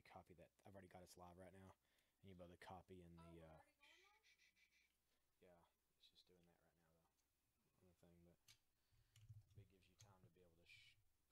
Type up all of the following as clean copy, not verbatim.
you copy that. I've already got us live right now. And you both copy in the. Yeah, it's just doing that right now though on the thing, but it gives you time to be able to put the pinned comment and stuff. I'm gonna get some books ready. They can hear us though.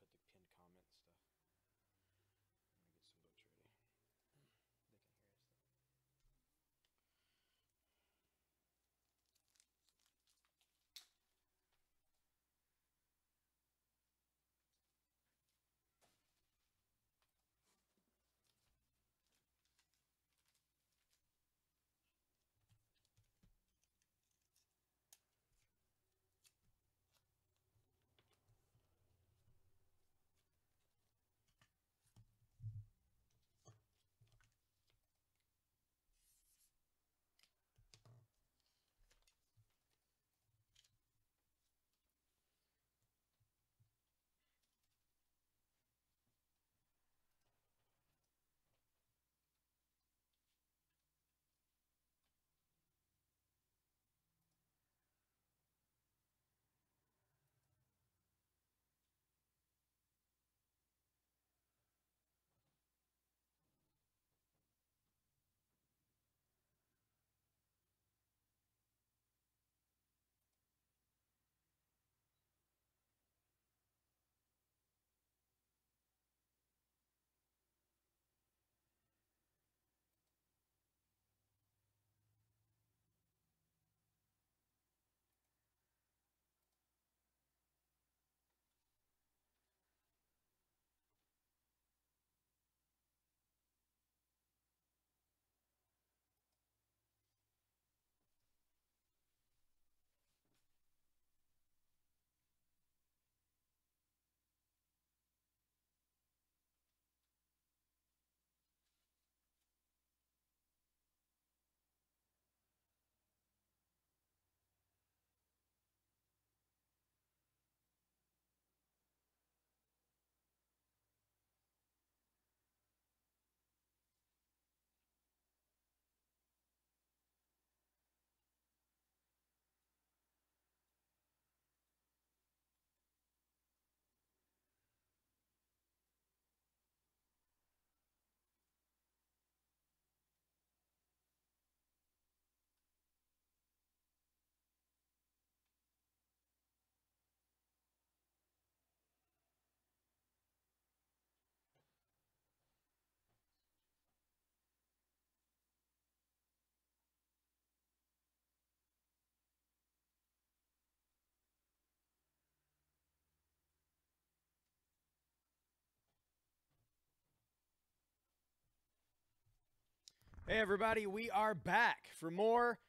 Hey everybody, we are back for more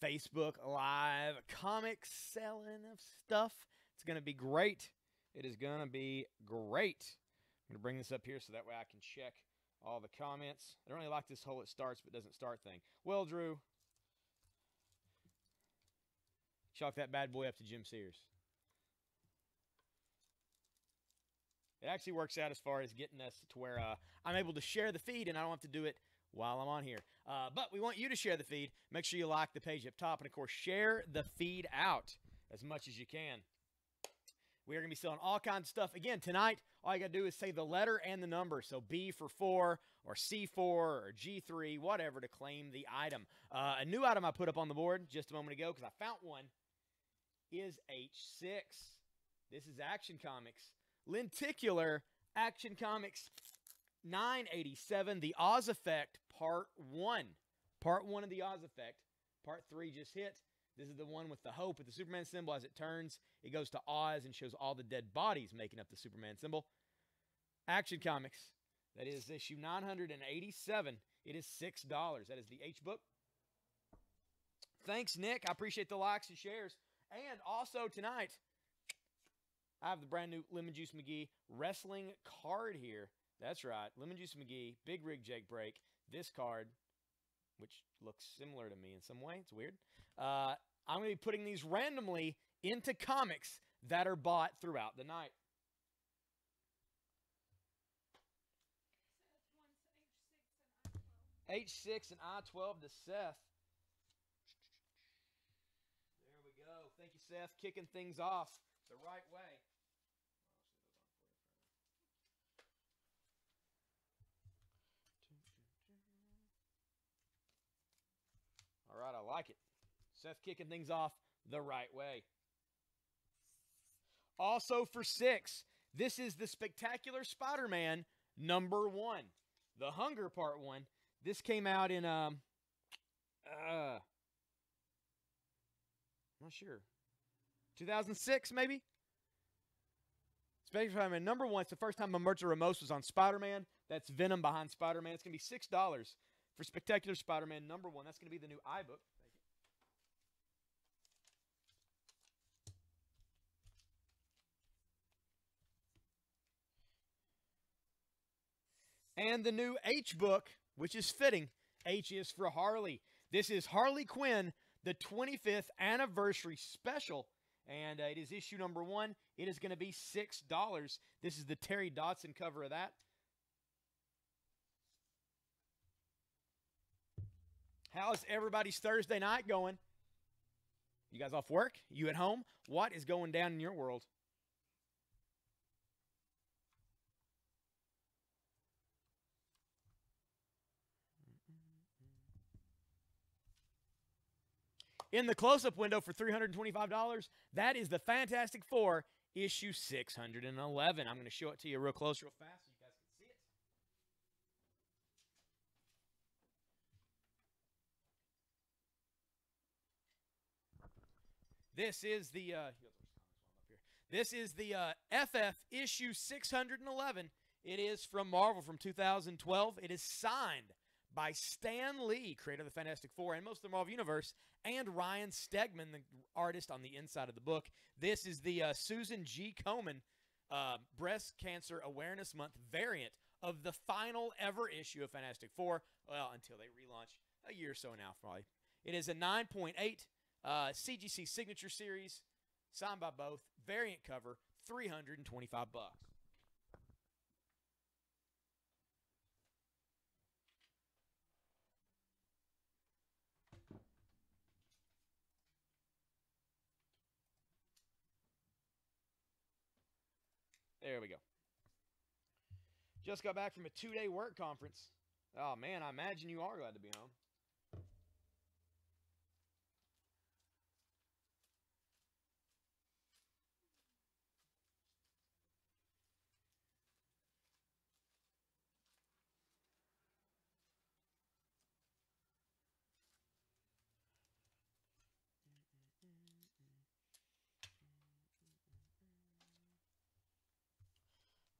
Facebook Live comic selling of stuff. It's going to be great. It is going to be great. I'm going to bring this up here so that way I can check all the comments. I don't really like this whole it starts but doesn't start thing. Well, Drew, chalk that bad boy up to Jim Sears. It actually works out as far as getting us to where I'm able to share the feed and I don't have to do it while I'm on here. But we want you to share the feed. Make sure you like the page up top. And, of course, share the feed out as much as you can. We are going to be selling all kinds of stuff. Again, tonight, all you got to do is say the letter and the number. So B for 4 or C4 or G3, whatever, to claim the item. A new item I put up on the board just a moment ago because I found one is H6. This is Action Comics. Lenticular Action Comics 987, The Oz Effect, Part 1. Part 1 of The Oz Effect. Part 3 just hit. This is the one with the hope with the Superman symbol. As it turns, it goes to Oz and shows all the dead bodies making up the Superman symbol. Action Comics. That is issue 987. It is $6. That is the H book. Thanks, Nick. I appreciate the likes and shares. And also tonight, I have the brand new Lemon Juice McGee wrestling card here. That's right. Lemon Juice McGee, Big Rig Jake Break. This card, which looks similar to me in some way. It's weird. I'm going to be putting these randomly into comics that are bought throughout the night. H6 and I-12 to Seth. There we go. Thank you, Seth. Kicking things off the right way. like it. Seth kicking things off the right way. Also for 6, this is the Spectacular Spider-Man #1. The Hunger Part 1. This came out in, I'm not sure. 2006, maybe? Spectacular Spider-Man #1. It's the first time Mamerto Ramos was on Spider-Man. That's Venom behind Spider-Man. It's going to be $6 for Spectacular Spider-Man #1. That's going to be the new iBook. And the new H book, which is fitting. H is for Harley. This is Harley Quinn, the 25th anniversary special. And it is issue #1. It is going to be $6. This is the Terry Dodson cover of that. How's everybody's Thursday night going? You guys off work? You at home? What is going down in your world? In the close-up window for $325, that is the Fantastic Four, issue 611. I'm going to show it to you real close, real fast, so you guys can see it. This is the FF issue 611. It is from Marvel from 2012. It is signed by Stan Lee, creator of the Fantastic Four and most of the Marvel Universe, and Ryan Stegman, the artist on the inside of the book. This is the Susan G. Komen Breast Cancer Awareness Month variant of the final ever issue of Fantastic Four, well, until they relaunch a year or so now, probably. It is a 9.8 CGC Signature Series, signed by both, variant cover, $325. There we go. Just got back from a 2-day work conference. Oh, man, I imagine you are glad to be home.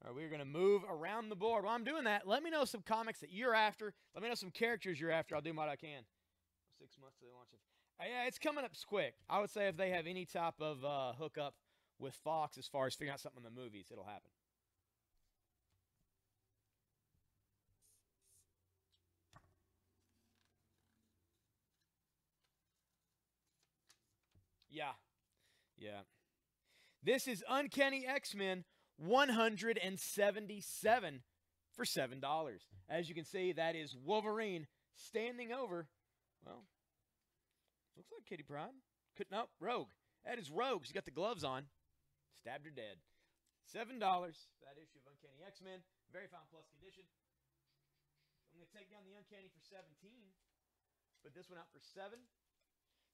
All right, we're going to move around the board. While I'm doing that, let me know some comics that you're after. Let me know some characters you're after. I'll do what I can. 6 months to the launch of. Yeah, it's coming up quick. I would say if they have any type of hookup with Fox as far as figuring out something in the movies, it'll happen. Yeah. Yeah. This is Uncanny X-Men 177 for $7. As you can see, that is Wolverine standing over, well, looks like Kitty Pryde. Nope, Rogue. That is Rogue. She's got the gloves on. Stabbed her dead. $7 for that issue of Uncanny X-Men. Very fine plus condition. I'm going to take down the Uncanny for 17. Put this one out for 7.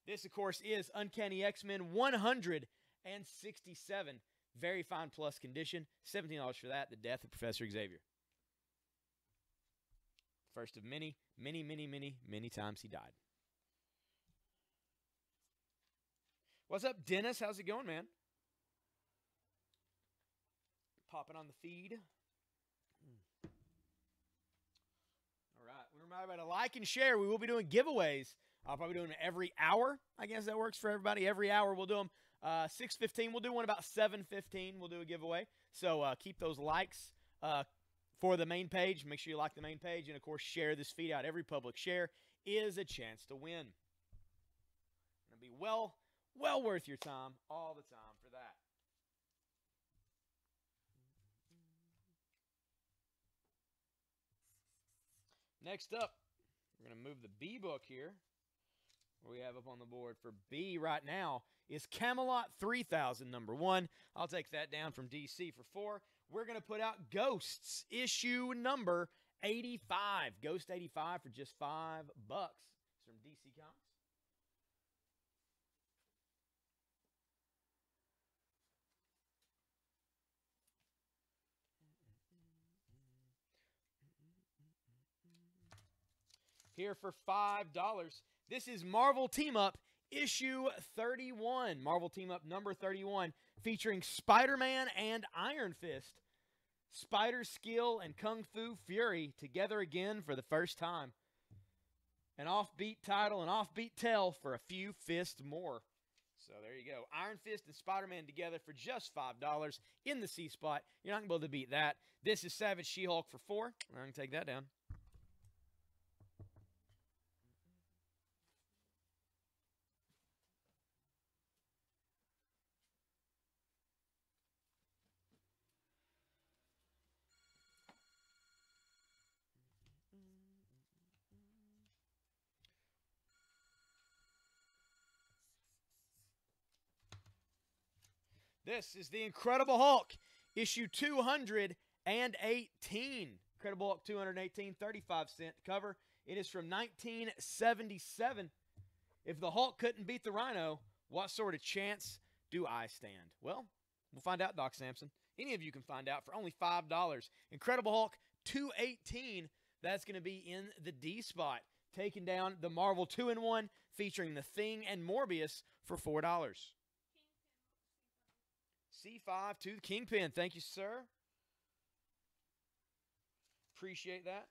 This, of course, is Uncanny X-Men 167. Very fine plus condition. $17 for that. The Death of Professor Xavier. First of many, many, many, many, many times he died. What's up, Dennis? How's it going, man? Popping on the feed. All right. Remember to like and share. We will be doing giveaways. I'll probably do them every hour. I guess that works for everybody. Every hour we'll do them. 6:15. We'll do one about 7:15. We'll do a giveaway. So keep those likes for the main page. Make sure you like the main page. And, of course, share this feed out. Every public share is a chance to win. It'll be well worth your time all the time for that. Next up, we're going to move the B book here. What we have up on the board for B right now is Camelot 3000, #1. I'll take that down from DC for 4. We're going to put out Ghosts, issue number 85. Ghost 85 for just $5. It's from DC Comics. here for $5. This is Marvel Team Up issue 31. Marvel Team Up number 31, featuring Spider-Man and Iron Fist. Spider skill and Kung Fu Fury together again for the first time. An offbeat title, an offbeat tale for a few fists more. So there you go. Iron Fist and Spider-Man together for just $5 in the C spot. You're not going to be able to beat that. This is Savage She-Hulk for $4. I'm going to take that down. This is the Incredible Hulk, issue 218. Incredible Hulk 218, 35-cent cover. It is from 1977. If the Hulk couldn't beat the Rhino, what sort of chance do I stand? Well, we'll find out, Doc Samson. Any of you can find out for only $5. Incredible Hulk 218, that's going to be in the D spot. Taking down the Marvel 2-in-1 featuring The Thing and Morbius for $4. C5 to the Kingpin. Thank you, sir. Appreciate that.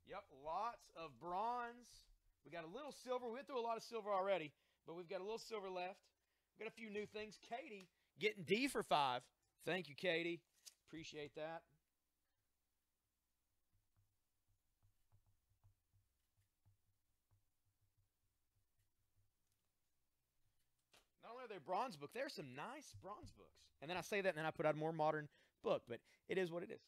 Yep, lots of bronze. We got a little silver. We went through a lot of silver already, but we've got a little silver left. We've got a few new things. Katie getting D for $5. Thank you, Katie. Appreciate that. Not only are they bronze books, there's some nice bronze books. And then I say that, and then I put out a more modern book, but it is what it is.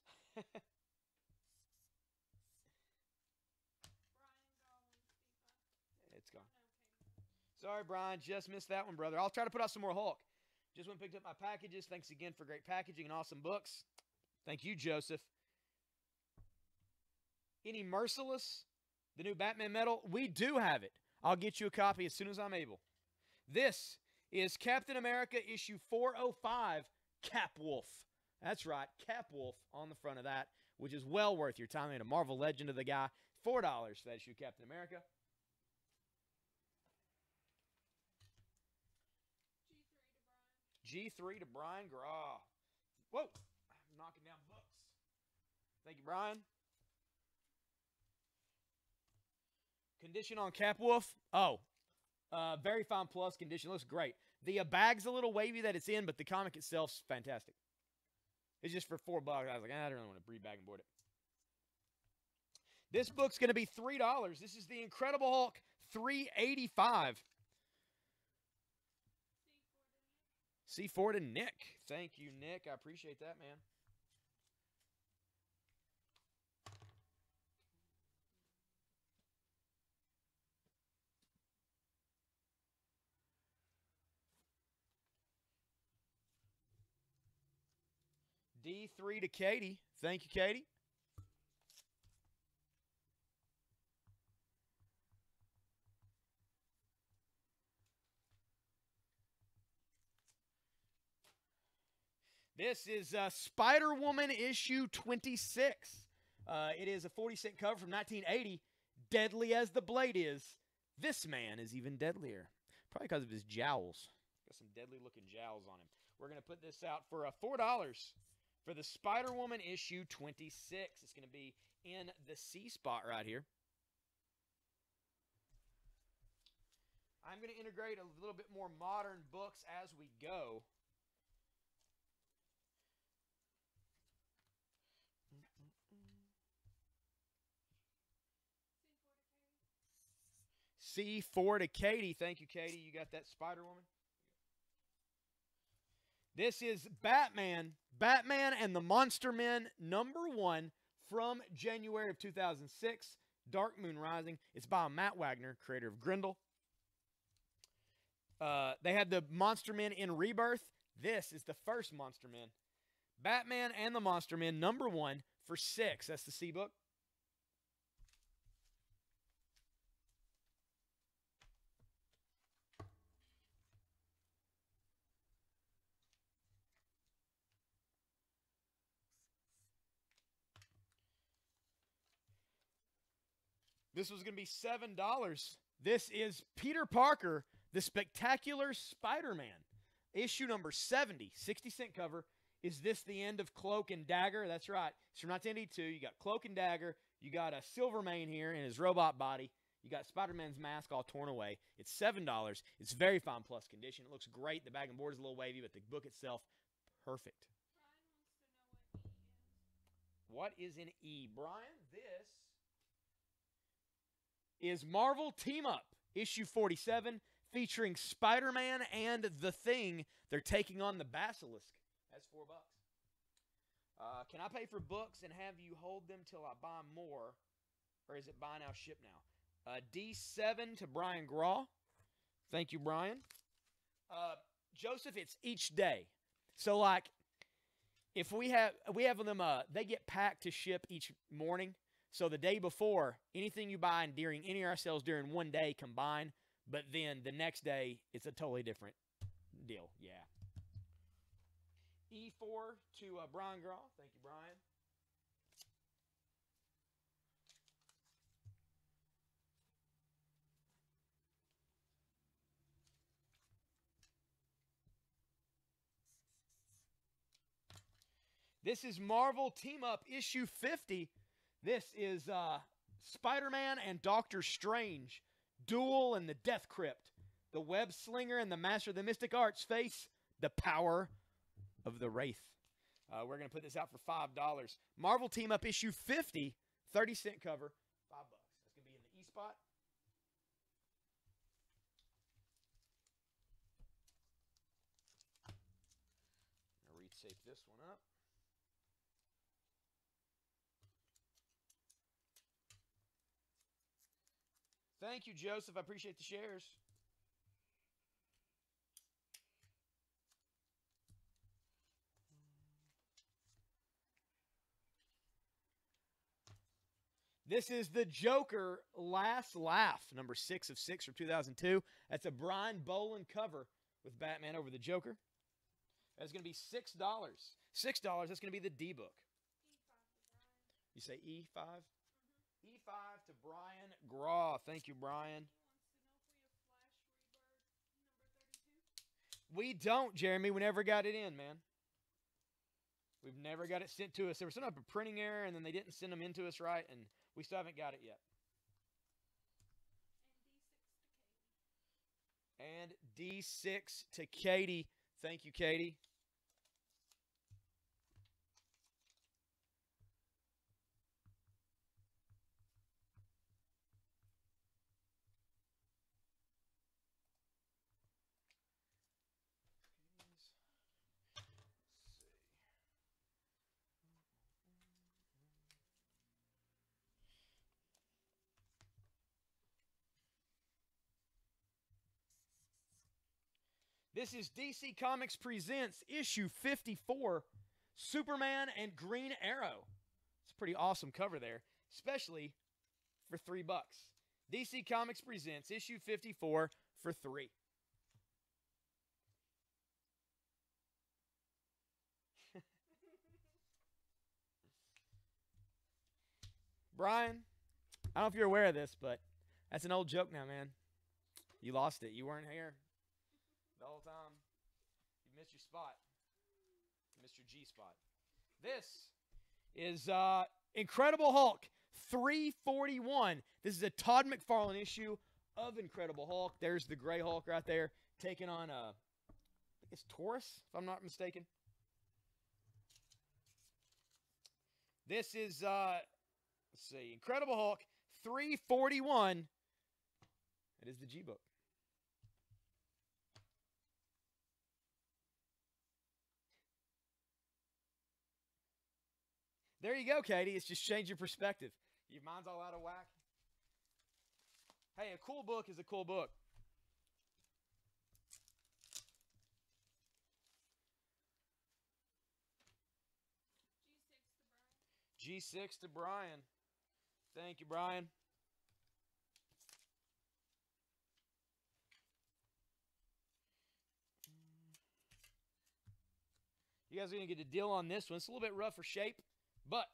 It's gone. Sorry, Brian, just missed that one, brother. I'll try to put out some more Hulk. Just went and picked up my packages. Thanks again for great packaging and awesome books. Thank you, Joseph. Any Merciless, the new Batman medal? We do have it. I'll get you a copy as soon as I'm able. This is Captain America issue 405, Capwolf. That's right, Capwolf on the front of that, which is well worth your time. And a Marvel Legend of the guy. $4 for that issue, Captain America. G3 to Brian Graw. Whoa, I'm knocking down books. Thank you, Brian. Condition on Capwolf. Oh, very fine plus condition. Looks great. The bag's a little wavy that it's in, but the comic itself's fantastic. It's just for $4. I was like, I don't really want to rebag and board it. This book's going to be $3. This is the Incredible Hulk 385. C4 to Nick. Thank you, Nick. I appreciate that, man. D3 to Katie. Thank you, Katie. This is Spider-Woman issue 26. It is a 40-cent cover from 1980. Deadly as the blade is, this man is even deadlier. Probably because of his jowls. Got some deadly-looking jowls on him. We're going to put this out for $4 for the Spider-Woman issue 26. It's going to be in the C spot right here. I'm going to integrate a little bit more modern books as we go. C4 to Katie. Thank you, Katie. You got that Spider-Woman? This is Batman. Batman and the Monster Men #1 from January of 2006. Dark Moon Rising. It's by Matt Wagner, creator of Grendel. They had the Monster Men in Rebirth. This is the first Monster Men. Batman and the Monster Men #1 for $6. That's the C book. This was going to be $7. This is Peter Parker, The Spectacular Spider-Man, issue number 70, 60-cent cover. Is this the end of Cloak and Dagger? That's right. It's from 1982. You got Cloak and Dagger. You got a Silvermane here in his robot body. You got Spider-Man's mask all torn away. It's $7. It's very fine plus condition. It looks great. The bag and board is a little wavy, but the book itself, perfect. What is an E? Brian, this is Marvel Team Up, issue 47, featuring Spider-Man and The Thing. They're taking on the Basilisk. That's $4. Can I pay for books and have you hold them till I buy more? Or is it buy now, ship now? D7 to Brian Graw. Thank you, Brian. Joseph, it's each day. So, like, if we have them, they get packed to ship each morning. So the day before, anything you buy and during any of our sales during one day combine. But then the next day, it's a totally different deal. Yeah. E4 to Brian Graw. Thank you, Brian. This is Marvel Team Up issue 50. This is Spider-Man and Doctor Strange. Duel and the Death Crypt. The Web Slinger and the Master of the Mystic Arts face the power of the Wraith. We're going to put this out for $5. Marvel Team Up issue 50, 30-cent cover, $5. That's going to be in the E spot. I'll re-tape this one up. Thank you, Joseph. I appreciate the shares. This is the Joker Last Laugh, number 6 of 6 from 2002. That's a Brian Boland cover with Batman over the Joker. That's going to be $6. $6, that's going to be the D book. You say E5? E5 to Brian Graw. Thank you, Brian. We don't, Jeremy. We never got it in, man. We've never got it sent to us. There was some type of printing error, and then they didn't send them into us right, and we still haven't got it yet. And D6 to Katie. Thank you, Katie. This is DC Comics Presents issue 54, Superman and Green Arrow. It's a pretty awesome cover there, especially for $3. DC Comics Presents issue 54 for $3. Brian, I don't know if you're aware of this, but that's an old joke now, man. You lost it. You weren't here the whole time. You missed your spot. You missed your G spot. This is Incredible Hulk 341. This is a Todd McFarlane issue of Incredible Hulk. There's the Gray Hulk right there, taking on I think it's Taurus, if I'm not mistaken. This is let's see, Incredible Hulk 341. It is the G book. There you go, Katie. It's just change your perspective. Your mind's all out of whack. Hey, a cool book is a cool book. G6 to Brian. Thank you, Brian. You guys are going to get a deal on this one. It's a little bit rougher shape, but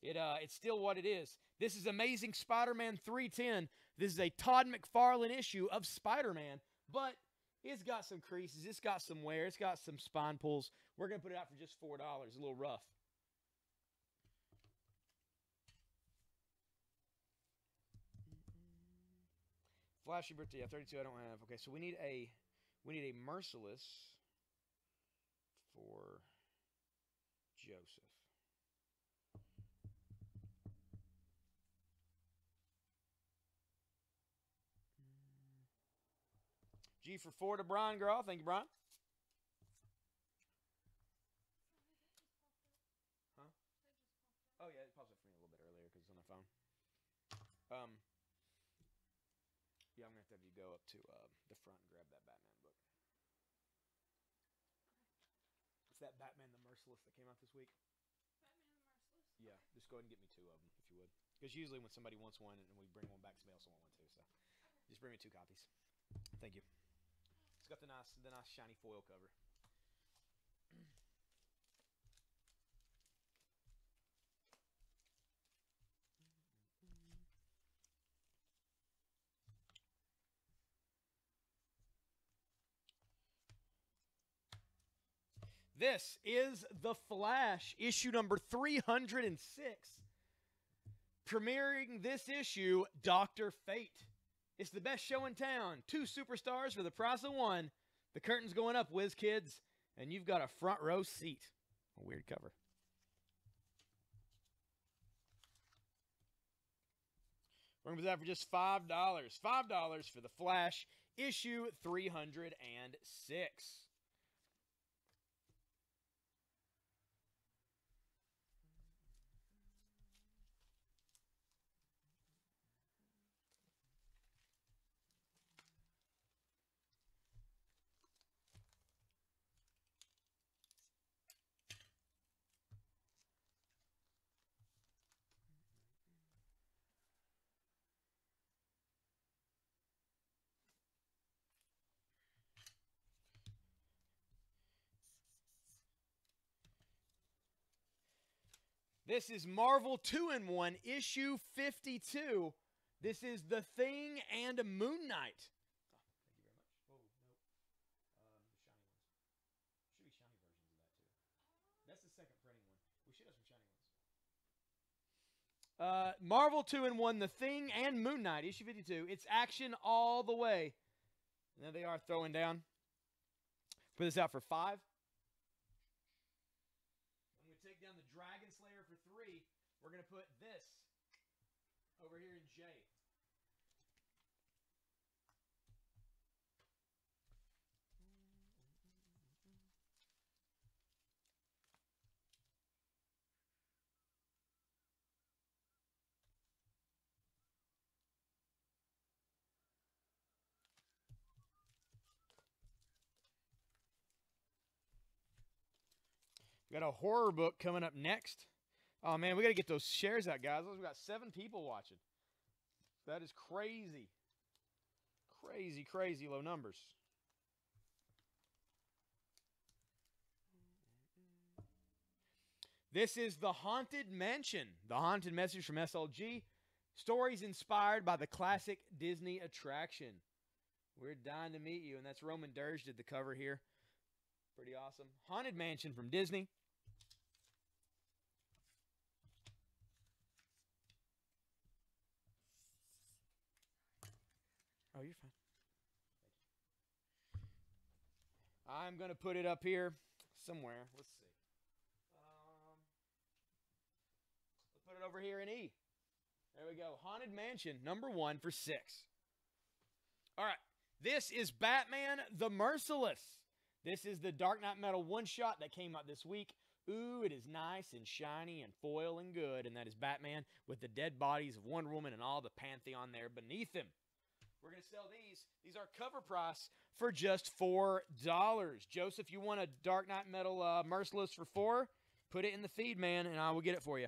it's still what it is. This is Amazing Spider-Man 310. This is a Todd McFarlane issue of Spider-Man, but it's got some creases. It's got some wear. It's got some spine pulls. We're going to put it out for just $4. A little rough. Flashy birthday, yeah, 32 I don't have. Okay, so we need a Merciless for Joseph. G for 4 to Brian Graw. Thank you, Brian. Huh? Oh, yeah, it popped up for me a little bit earlier because it's on my phone. Yeah, I'm going to have you go up to the front and grab that Batman book. It's that Batman the Merciless that came out this week. Batman the Merciless? Yeah, just go ahead and get me 2 of them, if you would. Because usually when somebody wants one and we bring one back, somebody else will want one too. So just bring me 2 copies. Thank you. It's got the nice shiny foil cover. This is The Flash, issue number 306. Premiering this issue, Dr. Fate. It's the best show in town. 2 superstars for the price of 1. The curtain's going up, whiz kids, and you've got a front row seat. A weird cover. We're going to put that for just $5. $5 for The Flash, issue 306. This is Marvel 2-in-1, issue 52. This is The Thing and Moon Knight. Oh, thank you very much. Oh, no. The shiny ones. Should be shiny versions of that, too. That's the second printing one. We should have some shiny ones. Marvel 2-in-1, The Thing and Moon Knight, issue 52. It's action all the way. And there they are throwing down. Put this out for $5. Take down the Dragon Slayer for $3. We're going to put this over here in J. We got a horror book coming up next. Oh, man, we got to get those shares out, guys. We've got 7 people watching. That is crazy. Crazy, crazy low numbers. This is The Haunted Mansion. The Haunted Message from SLG. Stories inspired by the classic Disney attraction. We're dying to meet you. And that's Roman Dirge did the cover here. Pretty awesome. Haunted Mansion from Disney. Oh, you're fine. Thank you. I'm going to put it up here somewhere. Let's see. Let's put it over here in E. There we go. Haunted Mansion, number 1 for $6. All right. This is Batman the Merciless. This is the Dark Knight Metal one-shot that came out this week. Ooh, it is nice and shiny and foil and good. And that is Batman with the dead bodies of Wonder Woman and all the pantheon there beneath him. We're going to sell these. These are cover price for just $4. Joseph, you want a Dark Knight Metal Merciless for $4? Put it in the feed, man, and I will get it for you.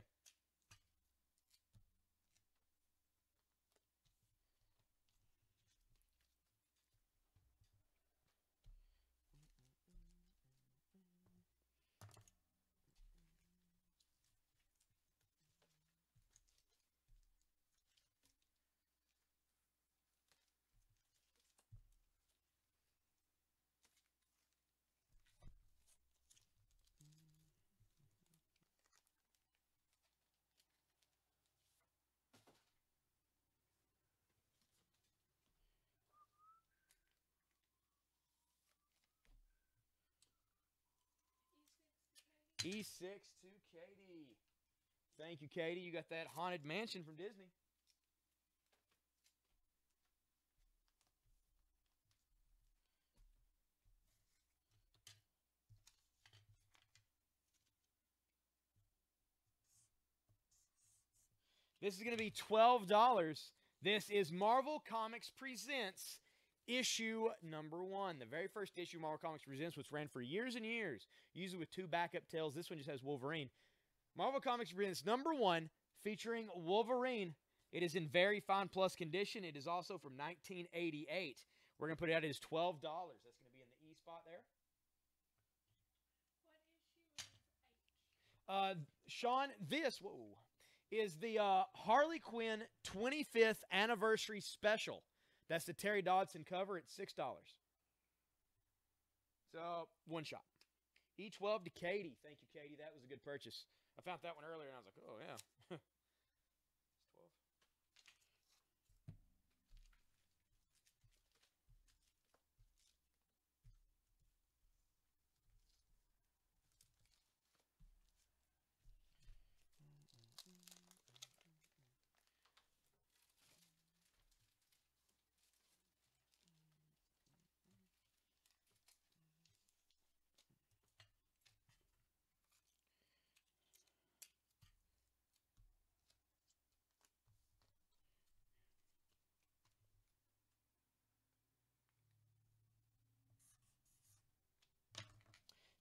E6 to Katie. Thank you, Katie. You got that Haunted Mansion from Disney. This is going to be $12. This is Marvel Comics Presents issue number 1. The very first issue Marvel Comics Presents, which ran for years and years, usually with 2 backup tales. This one just has Wolverine. Marvel Comics Presents number 1, featuring Wolverine. It is in very fine plus condition. It is also from 1988. We're going to put it out as $12. That's going to be in the E spot there. What issue is H? Sean, this is the Harley Quinn 25th Anniversary Special. That's the Terry Dodson cover at $6. So, one shot. E12 to Katie. Thank you, Katie. That was a good purchase. I found that one earlier, and I was like, oh, yeah. It's 12.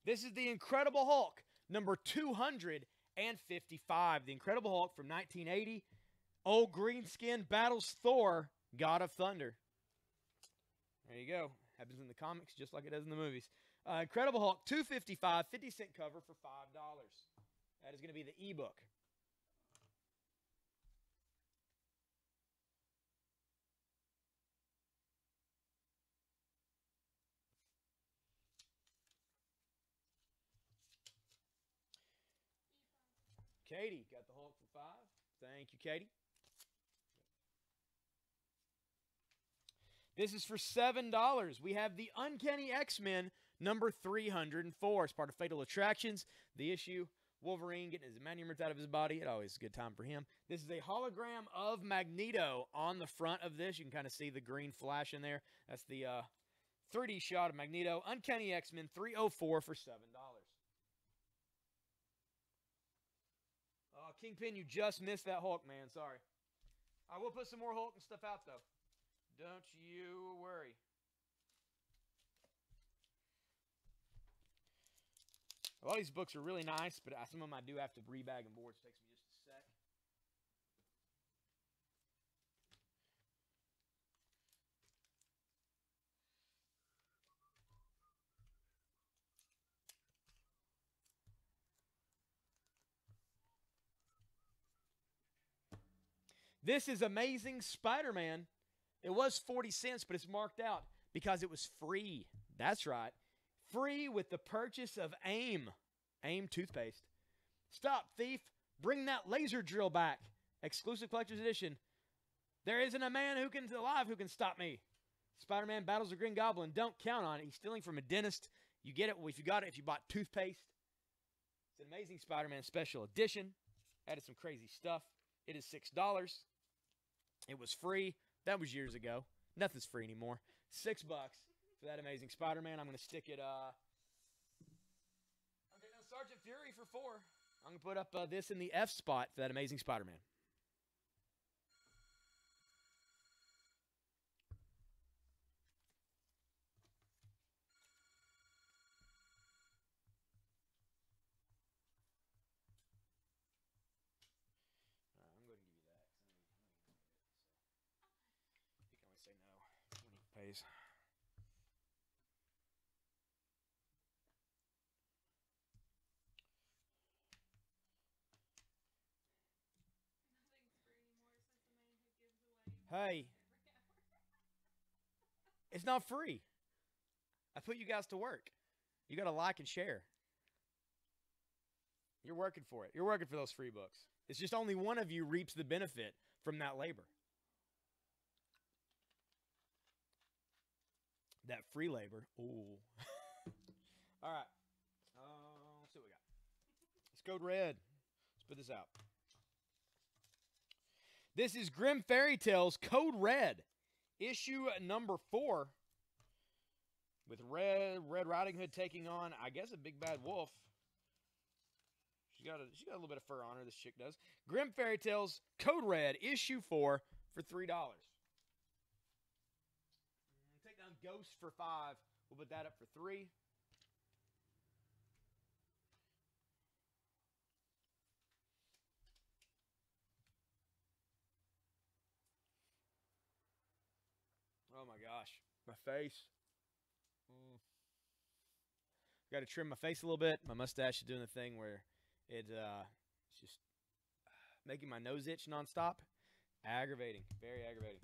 This is the Incredible Hulk, number 255. The Incredible Hulk from 1980. Old Greenskin battles Thor, God of Thunder. There you go. Happens in the comics just like it does in the movies. Incredible Hulk, 255, 50-cent cover for $5. That is going to be the ebook. Katie got the Hulk for $5. Thank you, Katie. This is for $7. We have the Uncanny X-Men number 304. It's part of Fatal Attractions. The issue, Wolverine getting his adamantium ripped out of his body. It always is a good time for him. This is a hologram of Magneto on the front of this. You can kind of see the green flash in there. That's the 3D shot of Magneto. Uncanny X-Men 304 for $7. Kingpin, you just missed that Hulk, man. Sorry. I will put some more Hulk and stuff out, though. Don't you worry. A lot of these books are really nice, but some of them I do have to rebag and board. So it takes me just a sec. This is Amazing Spider-Man. It was 40 cents, but it's marked out because it was free. That's right. Free with the purchase of AIM. AIM toothpaste. Stop, thief. Bring that laser drill back. Exclusive collector's edition. There isn't a man alive who can stop me. Spider-Man battles the Green Goblin. Don't count on it. He's stealing from a dentist. You get it if you got it, if you bought toothpaste. It's an Amazing Spider-Man special edition. Added some crazy stuff. It is $6. It was free. That was years ago. Nothing's free anymore. $6 for that Amazing Spider-Man. I'm going to stick it. I'm getting Sergeant Fury for $4. I'm going to put up this in the F spot for that Amazing Spider-Man. Pays. Hey, it's not free. I put you guys to work. You got to like and share. You're working for it. You're working for those free books. It's just only one of you reaps the benefit from that labor. That free labor. Ooh. All right. Let's see what we got. Code Red. Let's put this out. This is Grim Fairy Tales Code Red, issue number 4, with Red Riding Hood taking on, I guess, a big bad wolf. She got a little bit of fur on her. This chick does. Grim Fairy Tales Code Red, issue 4 for $3. Take down Ghost for $5. We'll put that up for $3. Oh my gosh, my face. Got to trim my face a little bit. My mustache is doing the thing where it's just making my nose itch nonstop. Aggravating, very aggravating.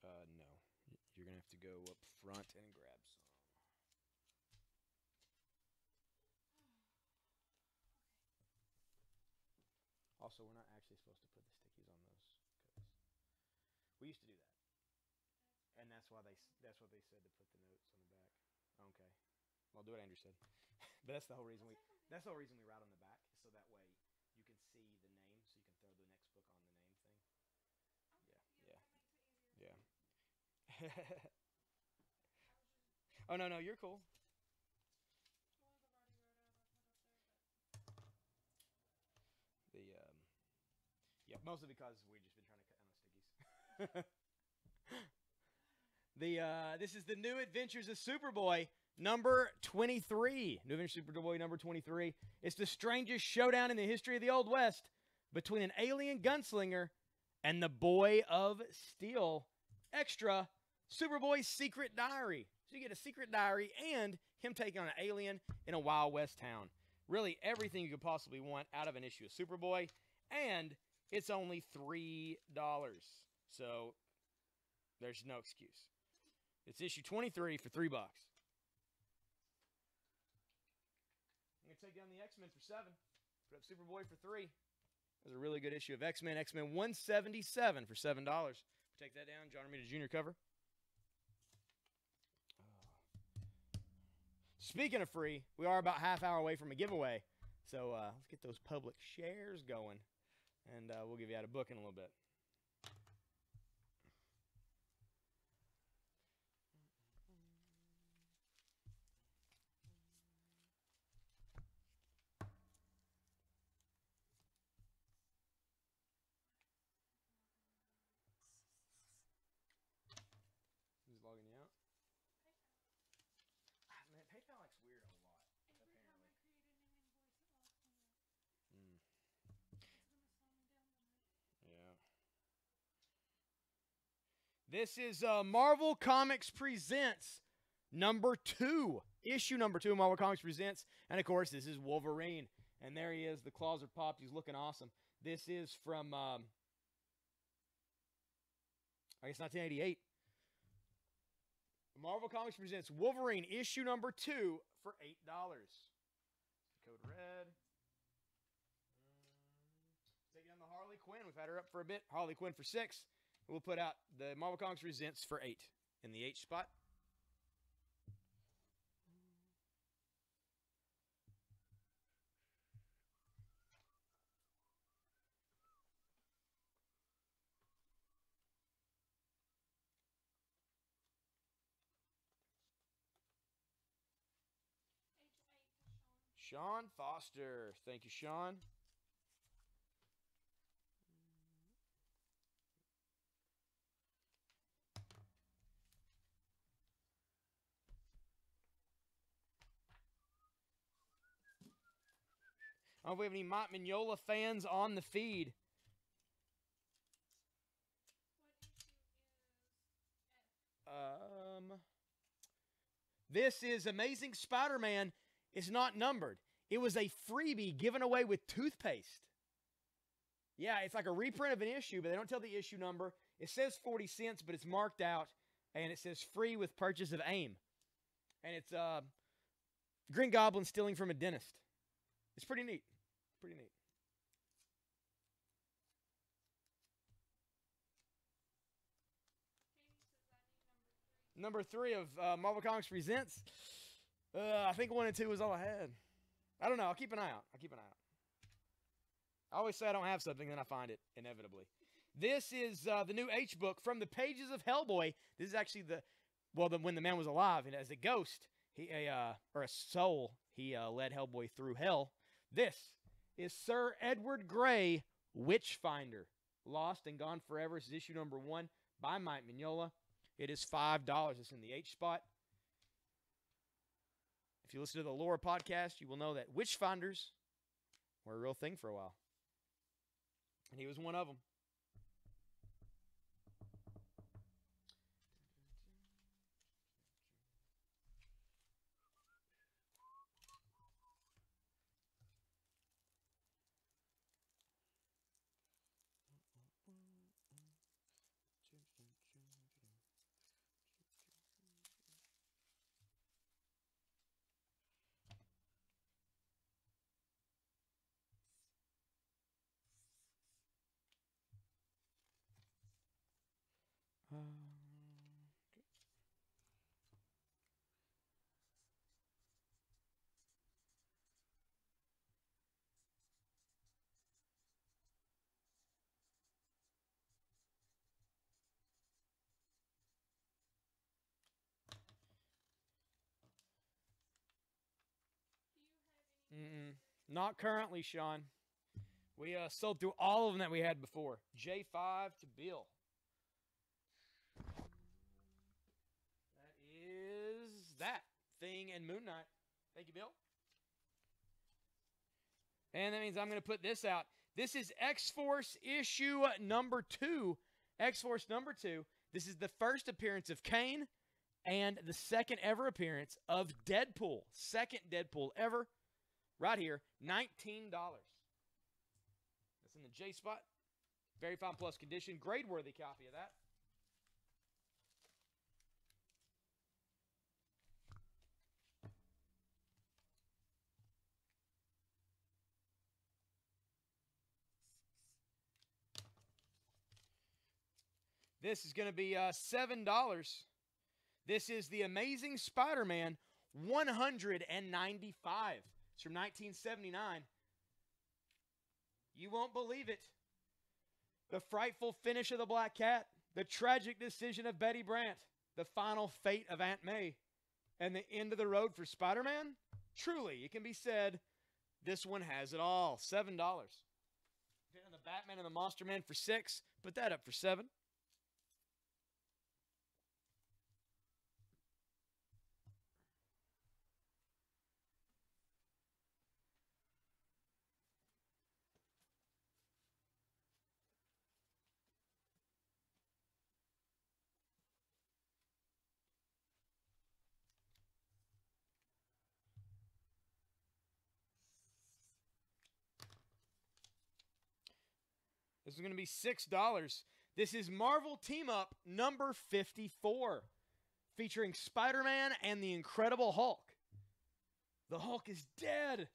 No. You're gonna have to go up front and grab some. Also, we're not actually supposed to put the stickies on those cookies. We used to do that, and that's what they said to put the notes on the back. Okay, well, do what Andrew said. But that's the whole reason we write on the back, so that way you can see the name, so you can throw the next book on the name thing. Yeah. Oh no, you're cool. Yeah, mostly because we've just been trying to cut down on stickies. This is the New Adventures of Superboy number 23. New Adventures of Superboy number 23. It's the strangest showdown in the history of the Old West between an alien gunslinger and the Boy of Steel. Extra, Superboy's secret diary. So you get a secret diary and him taking on an alien in a Wild West town. Really everything you could possibly want out of an issue of Superboy. And it's only $3. So there's no excuse. It's issue 23 for $3. I'm going to take down the X-Men for $7. Put up Superboy for $3. There's a really good issue of X-Men. X-Men 177 for $7. Take that down. John Romita Jr. cover. Speaking of free, we are about half hour away from a giveaway. So let's get those public shares going. And we'll give you out a book in a little bit. Who's logging you out? Man, PayPal acts weird a lot, apparently. This is Marvel Comics Presents number 2. Issue number 2 of Marvel Comics Presents. And, of course, this is Wolverine. And there he is. The claws are popped. He's looking awesome. This is from, I guess, 1988. Marvel Comics Presents Wolverine, issue number 2 for $8. Code Red. Take down the Harley Quinn. We've had her up for a bit. Harley Quinn for $6. We'll put out the Marvel Comics Presents for $8 in the H spot. Sean Foster. Thank you, Sean. I don't know if we have any Mike Mignola fans on the feed. This is Amazing Spider-Man. It's not numbered. It was a freebie given away with toothpaste. Yeah, it's like a reprint of an issue, but they don't tell the issue number. It says 40 cents, but it's marked out, and it says free with purchase of AIM. And it's Green Goblin stealing from a dentist. It's pretty neat. Pretty neat. Number 3 of Marvel Comics Presents. I think 1 and 2 was all I had. I don't know. I'll keep an eye out. I always say I don't have something, then I find it inevitably. This is the new H book from the pages of Hellboy. This is actually when the man was alive, and as a ghost, or a soul, he led Hellboy through hell. This is Sir Edward Grey, Witchfinder, Lost and Gone Forever. This is issue number 1 by Mike Mignola. It is $5. It's in the H spot. If you listen to the Lore podcast, you will know that Witchfinders were a real thing for a while. And he was one of them. Not currently, Sean. We sold through all of them that we had before. J5 to Bill. That is that. Thing and Moon Knight. Thank you, Bill. And that means I'm going to put this out. This is X-Force issue number 2. X-Force number 2. This is the first appearance of Kane and the second ever appearance of Deadpool. Second Deadpool ever. Right here, $19. That's in the J spot. Very fine plus condition. Grade-worthy copy of that. This is going to be $7. This is The Amazing Spider-Man 195. It's from 1979. You won't believe it. The frightful finish of the Black Cat, the tragic decision of Betty Brant, the final fate of Aunt May, and the end of the road for Spider-Man? Truly, it can be said, this one has it all. $7. Getting the Batman and the Monster Man for $6. Put that up for $7. This is going to be $6. This is Marvel Team Up number 54, featuring Spider-Man and the Incredible Hulk. The Hulk is dead,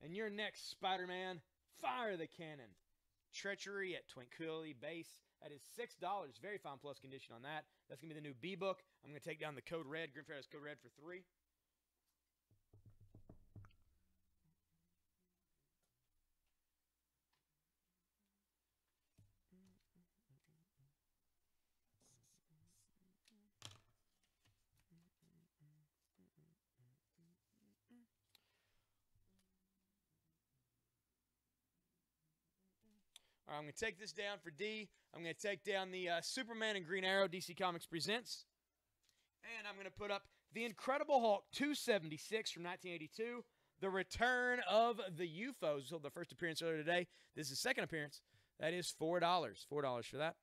and you're next, Spider-Man. Fire the cannon. Treachery at Tranquility Base. That is $6. Very fine plus condition on that. That's going to be the new B-book. I'm going to take down the code red. Grimfair has code red for $3. All right, I'm going to take this down for D. I'm going to take down the Superman and Green Arrow DC Comics Presents. And I'm going to put up the Incredible Hulk 276 from 1982. The Return of the UFOs. So the first appearance earlier today. This is the second appearance. That is $4. $4 for that.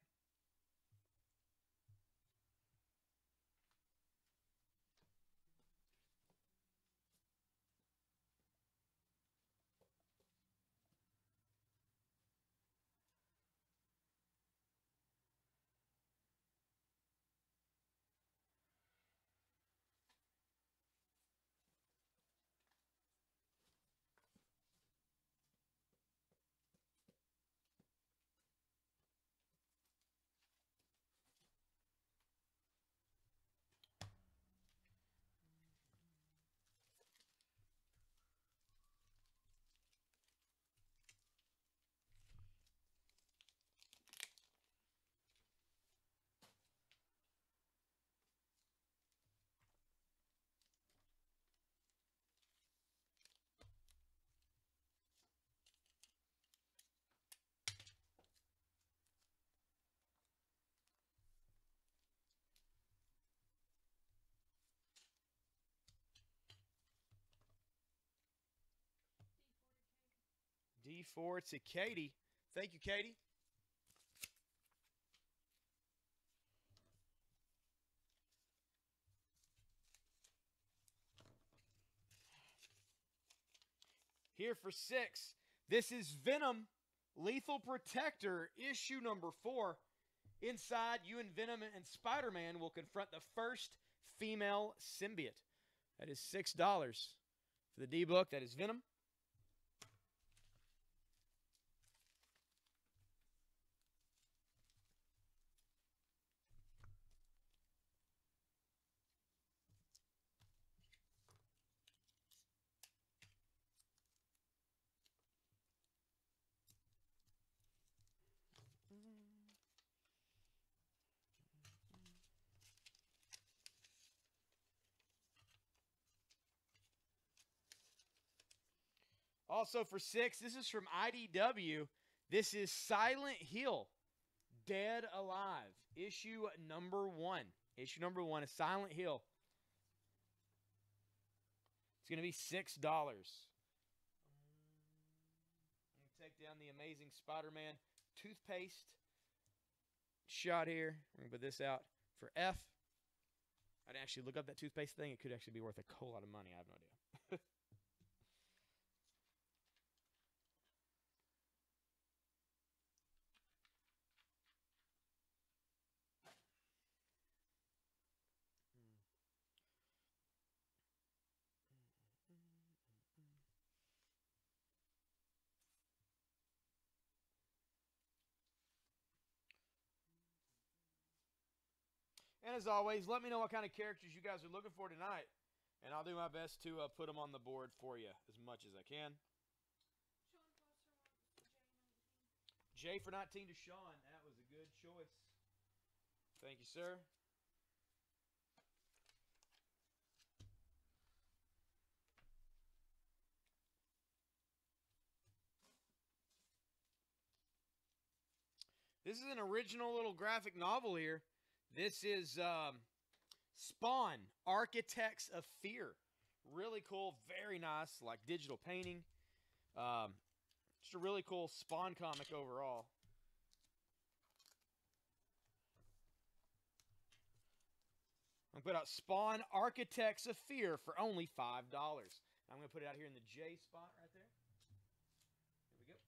94 to Katie. Thank you, Katie. Here for 6. This is Venom, Lethal Protector, issue number 4. Inside, you and Venom and Spider-Man will confront the first female symbiote. That is $6 for the D-book. That is Venom. Also for 6, this is from IDW. This is Silent Hill, Dead Alive, issue number 1. Issue number 1 is Silent Hill. It's going to be $6. I'm going to take down the Amazing Spider-Man toothpaste shot here. We're going to put this out for F. I didn't actually look up that toothpaste thing. It could actually be worth a whole lot of money. I have no idea. And as always, let me know what kind of characters you guys are looking for tonight. And I'll do my best to put them on the board for you as much as I can. J for 19 to Sean. That was a good choice. Thank you, sir. This is an original little graphic novel here. This is Spawn, Architects of Fear. Really cool, very nice, like digital painting. Just a really cool Spawn comic overall. I'm going to put out Spawn, Architects of Fear for only $5. I'm going to put it out here in the J spot right there. Here we go.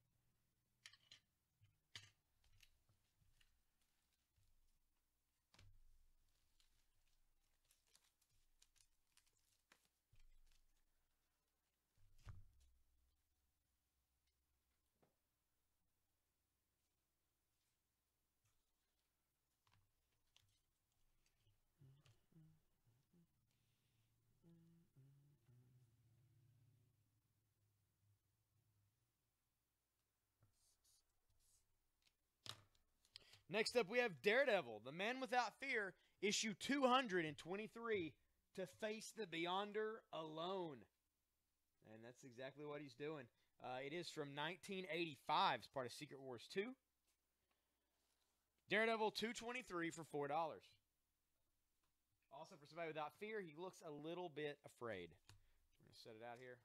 Next up, we have Daredevil, the Man Without Fear, issue 223, To Face the Beyonder Alone. And that's exactly what he's doing. It is from 1985. It's part of Secret Wars 2. Daredevil 223 for $4. Also, for somebody without fear, he looks a little bit afraid. I'm going to set it out here.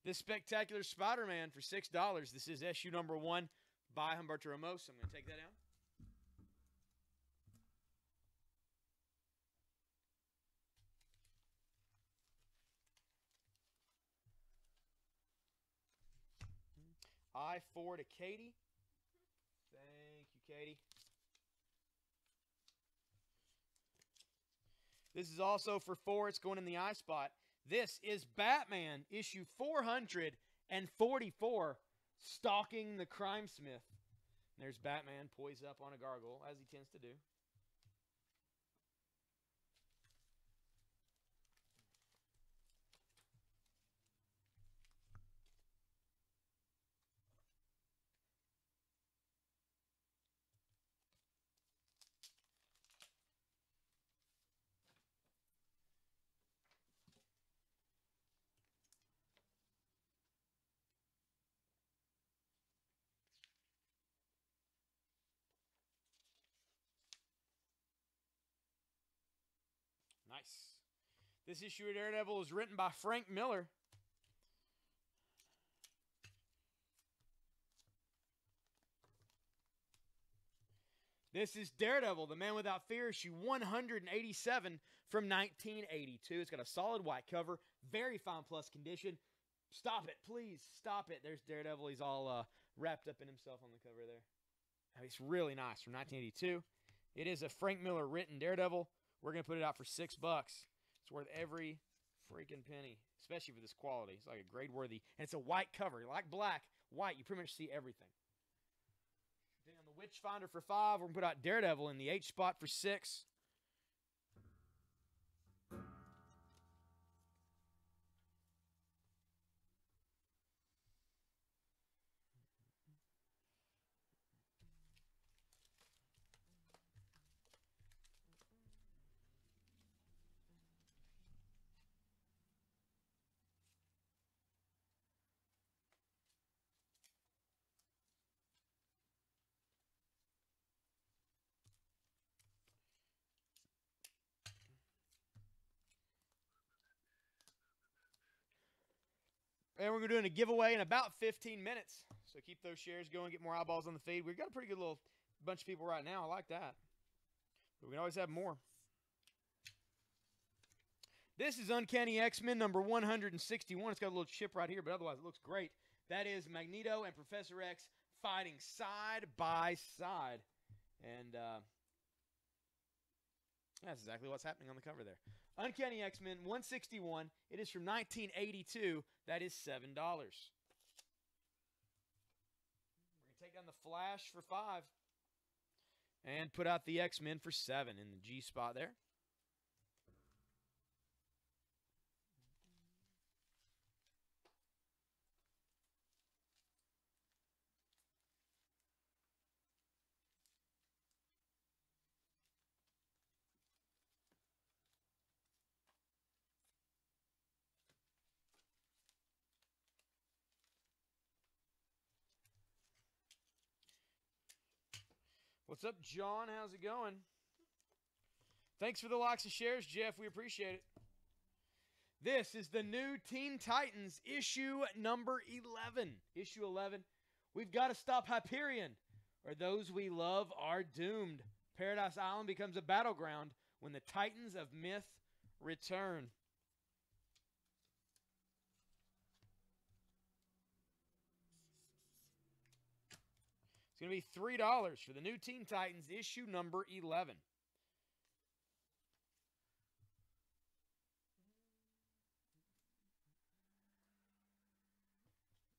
This Spectacular Spider-Man for $6. This is issue number 1 by Humberto Ramos. I'm going to take that down. I-4 to Katie. Thank you, Katie. This is also for 4. It's going in the I spot. This is Batman, issue 444, Stalking the Crime Smith. There's Batman poised up on a gargoyle, as he tends to do. Nice. This issue of Daredevil is written by Frank Miller. This is Daredevil, the Man Without Fear, issue 187 from 1982. It's got a solid white cover, very fine plus condition. Stop it, please. Stop it. There's Daredevil. He's all wrapped up in himself on the cover there. It's really nice from 1982. It is a Frank Miller written Daredevil. We're going to put it out for $6. It's worth every freaking penny, especially for this quality. It's like a grade-worthy, and it's a white cover. Like black, white, you pretty much see everything. Then on the Witchfinder for $5, we're going to put out Daredevil in the H spot for $6. And we're doing a giveaway in about 15 minutes. So keep those shares going, get more eyeballs on the feed. We've got a pretty good little bunch of people right now. I like that. But we can always have more. This is Uncanny X-Men number 161. It's got a little chip right here, but otherwise it looks great. That is Magneto and Professor X fighting side by side. And that's exactly what's happening on the cover there. Uncanny X-Men 161. It is from 1982. That is $7. We're going to take down the Flash for $5. And put out the X-Men for $7 in the G spot there. What's up, John? How's it going? Thanks for the likes and shares, Jeff. We appreciate it. This is the new Teen Titans issue number 11. Issue 11. We've got to stop Hyperion, or those we love are doomed. Paradise Island becomes a battleground when the Titans of Myth return. It's going to be $3 for the new Teen Titans issue number 11.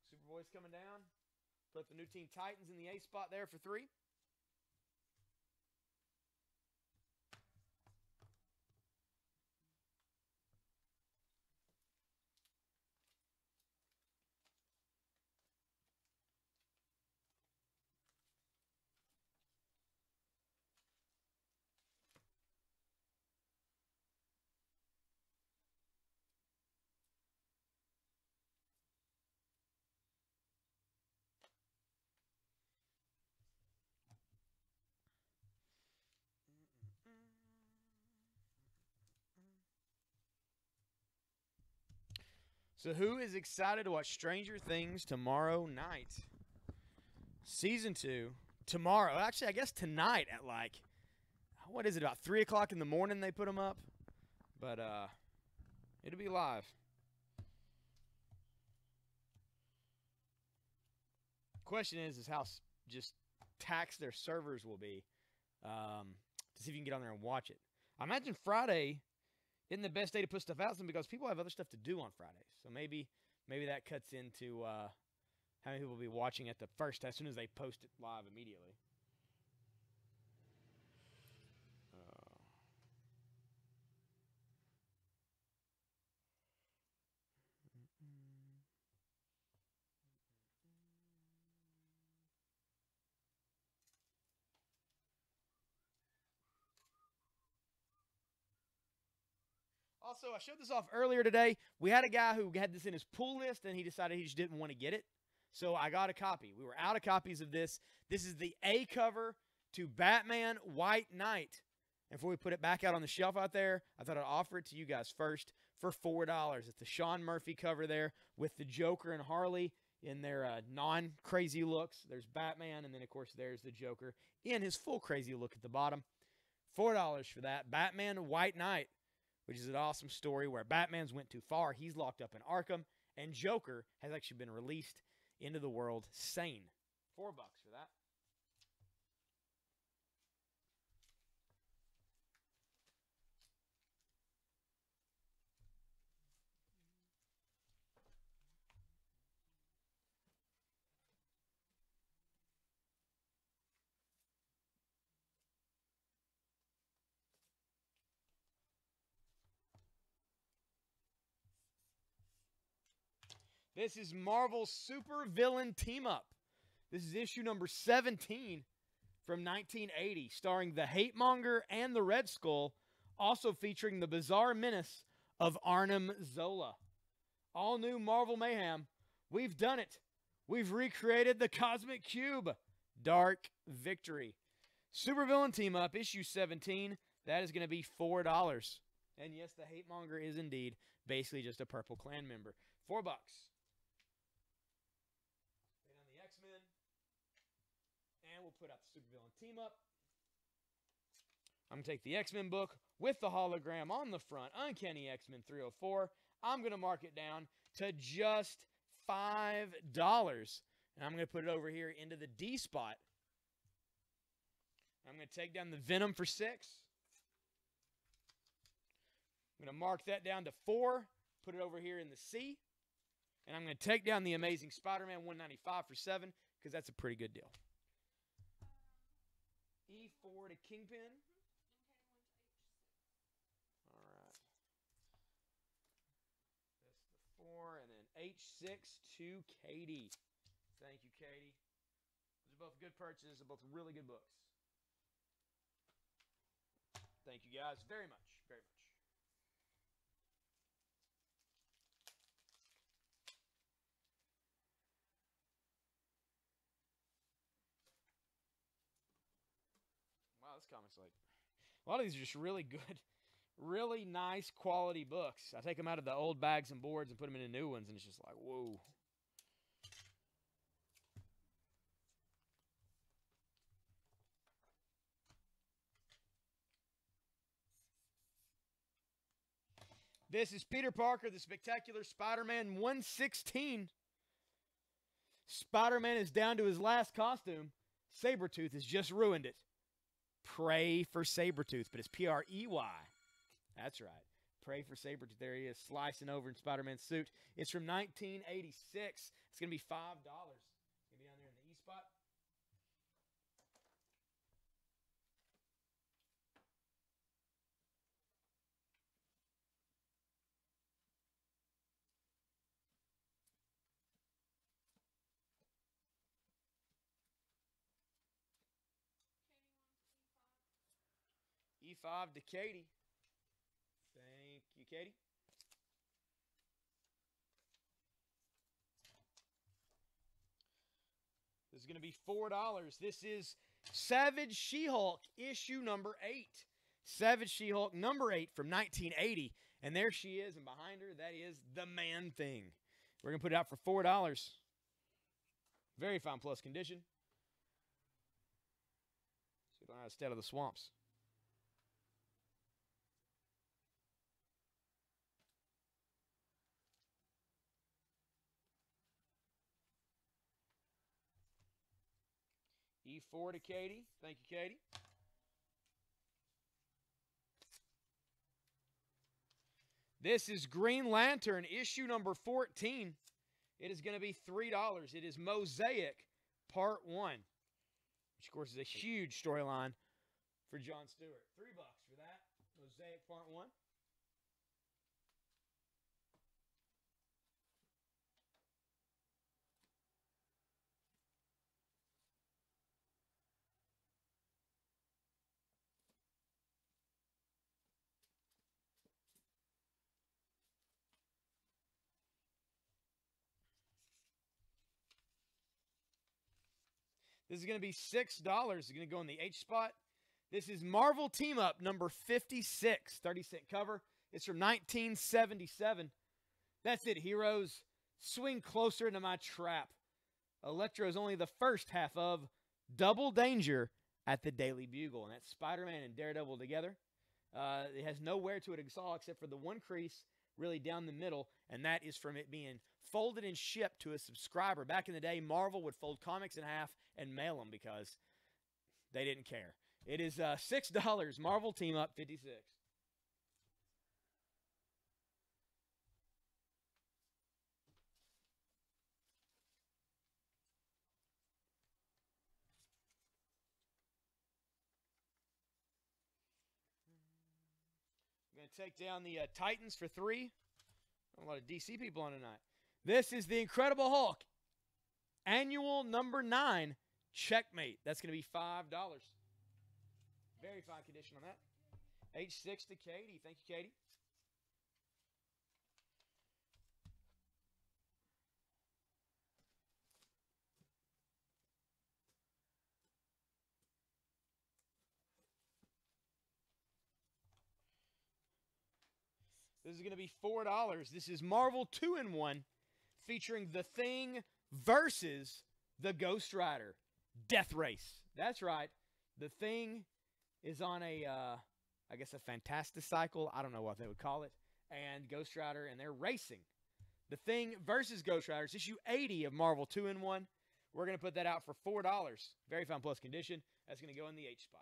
Superboy's coming down. Put the new Teen Titans in the A spot there for $3. So who is excited to watch Stranger Things tomorrow night? Season 2. Tomorrow. Actually, I guess tonight at like, what is it, about 3 o'clock in the morning they put them up? But it'll be live. Question is how just taxed their servers will be to see if you can get on there and watch it. I imagine Friday isn't the best day to put stuff out because people have other stuff to do on Fridays. So maybe that cuts into how many people will be watching at the first as soon as they post it live immediately. Also, I showed this off earlier today. We had a guy who had this in his pull list, and he decided he just didn't want to get it. So I got a copy. We were out of copies of this. This is the A cover to Batman White Knight. And before we put it back out on the shelf out there, I thought I'd offer it to you guys first for $4. It's the Sean Murphy cover there with the Joker and Harley in their non-crazy looks. There's Batman, and then, of course, there's the Joker in his full crazy look at the bottom. $4 for that. Batman White Knight, which is an awesome story where Batman's went too far. He's locked up in Arkham, and Joker has actually been released into the world sane. $4 for that. This is Marvel's Supervillain Team-Up. This is issue number 17 from 1980, starring the Hate-Monger and the Red Skull, also featuring the bizarre menace of Arnim Zola. All new Marvel Mayhem. We've done it. We've recreated the Cosmic Cube. Dark Victory. Supervillain Team-Up, issue 17. That is going to be $4. And yes, the Hate-Monger is indeed basically just a Purple Clan member. $4. And we'll put out the Supervillain Team-Up. I'm going to take the X-Men book with the hologram on the front, Uncanny X-Men 304. I'm going to mark it down to just $5. And I'm going to put it over here into the D spot. I'm going to take down the Venom for $6. I'm going to mark that down to $4. Put it over here in the C. And I'm going to take down the Amazing Spider-Man 195 for $7 because that's a pretty good deal. E4 to Kingpin. All right. That's the 4. And then H6 to Katie. Thank you, Katie. Those are both good purchases. They're both really good books. Thank you guys very much. Very much. This comic's like, a lot of these are just really good, really nice quality books. I take them out of the old bags and boards and put them into new ones, and it's just like, whoa. This is Peter Parker, the Spectacular Spider-Man 116. Spider-Man is down to his last costume. Sabretooth has just ruined it. Pray for Sabretooth, but it's P-R-E-Y. That's right. Pray for Sabretooth. There he is, slicing over in Spider-Man's suit. It's from 1986. It's going to be $5. It's going to be down there in the E spot. E5 to Katie. Thank you, Katie. This is going to be $4. This is Savage She-Hulk, issue number 8. Savage She-Hulk, number 8 from 1980. And there she is, and behind her, that is the Man-Thing. We're going to put it out for $4. Very fine plus condition. See if I know how to stay out of the swamps. E4 to Katie. Thank you, Katie. This is Green Lantern, issue number 14. It is going to be $3. It is Mosaic, Part 1. Which, of course, is a huge storyline for Jon Stewart. $3 for that. Mosaic, Part 1. This is going to be $6. It's going to go in the H spot. This is Marvel Team Up number 56, 30-cent cover. It's from 1977. That's it, heroes. swing closer into my trap. Electro is only the first half of Double Danger at the Daily Bugle. And that's Spider-Man and Daredevil together. It has no wear to it at all except for the one crease really down the middle, and that is from it being folded and shipped to a subscriber. Back in the day, Marvel would fold comics in half and mail them because they didn't care. It is $6. Marvel Team Up 56. I'm going to take down the Titans for 3. A lot of DC people on tonight. This is the Incredible Hulk. Annual number 9. Checkmate. That's going to be $5. Very fine condition on that. H6 to Katie. Thank you, Katie. This is going to be $4. This is Marvel 2-in-1 featuring The Thing versus the Ghost Rider Death Race. That's right. The Thing is on a, I guess a Fantasticycle. I don't know what they would call it. And Ghost Rider, and they're racing. The Thing versus Ghost Rider. It's issue 80 of Marvel 2-in-1. We're going to put that out for $4. Very fine plus condition. That's going to go in the H spot.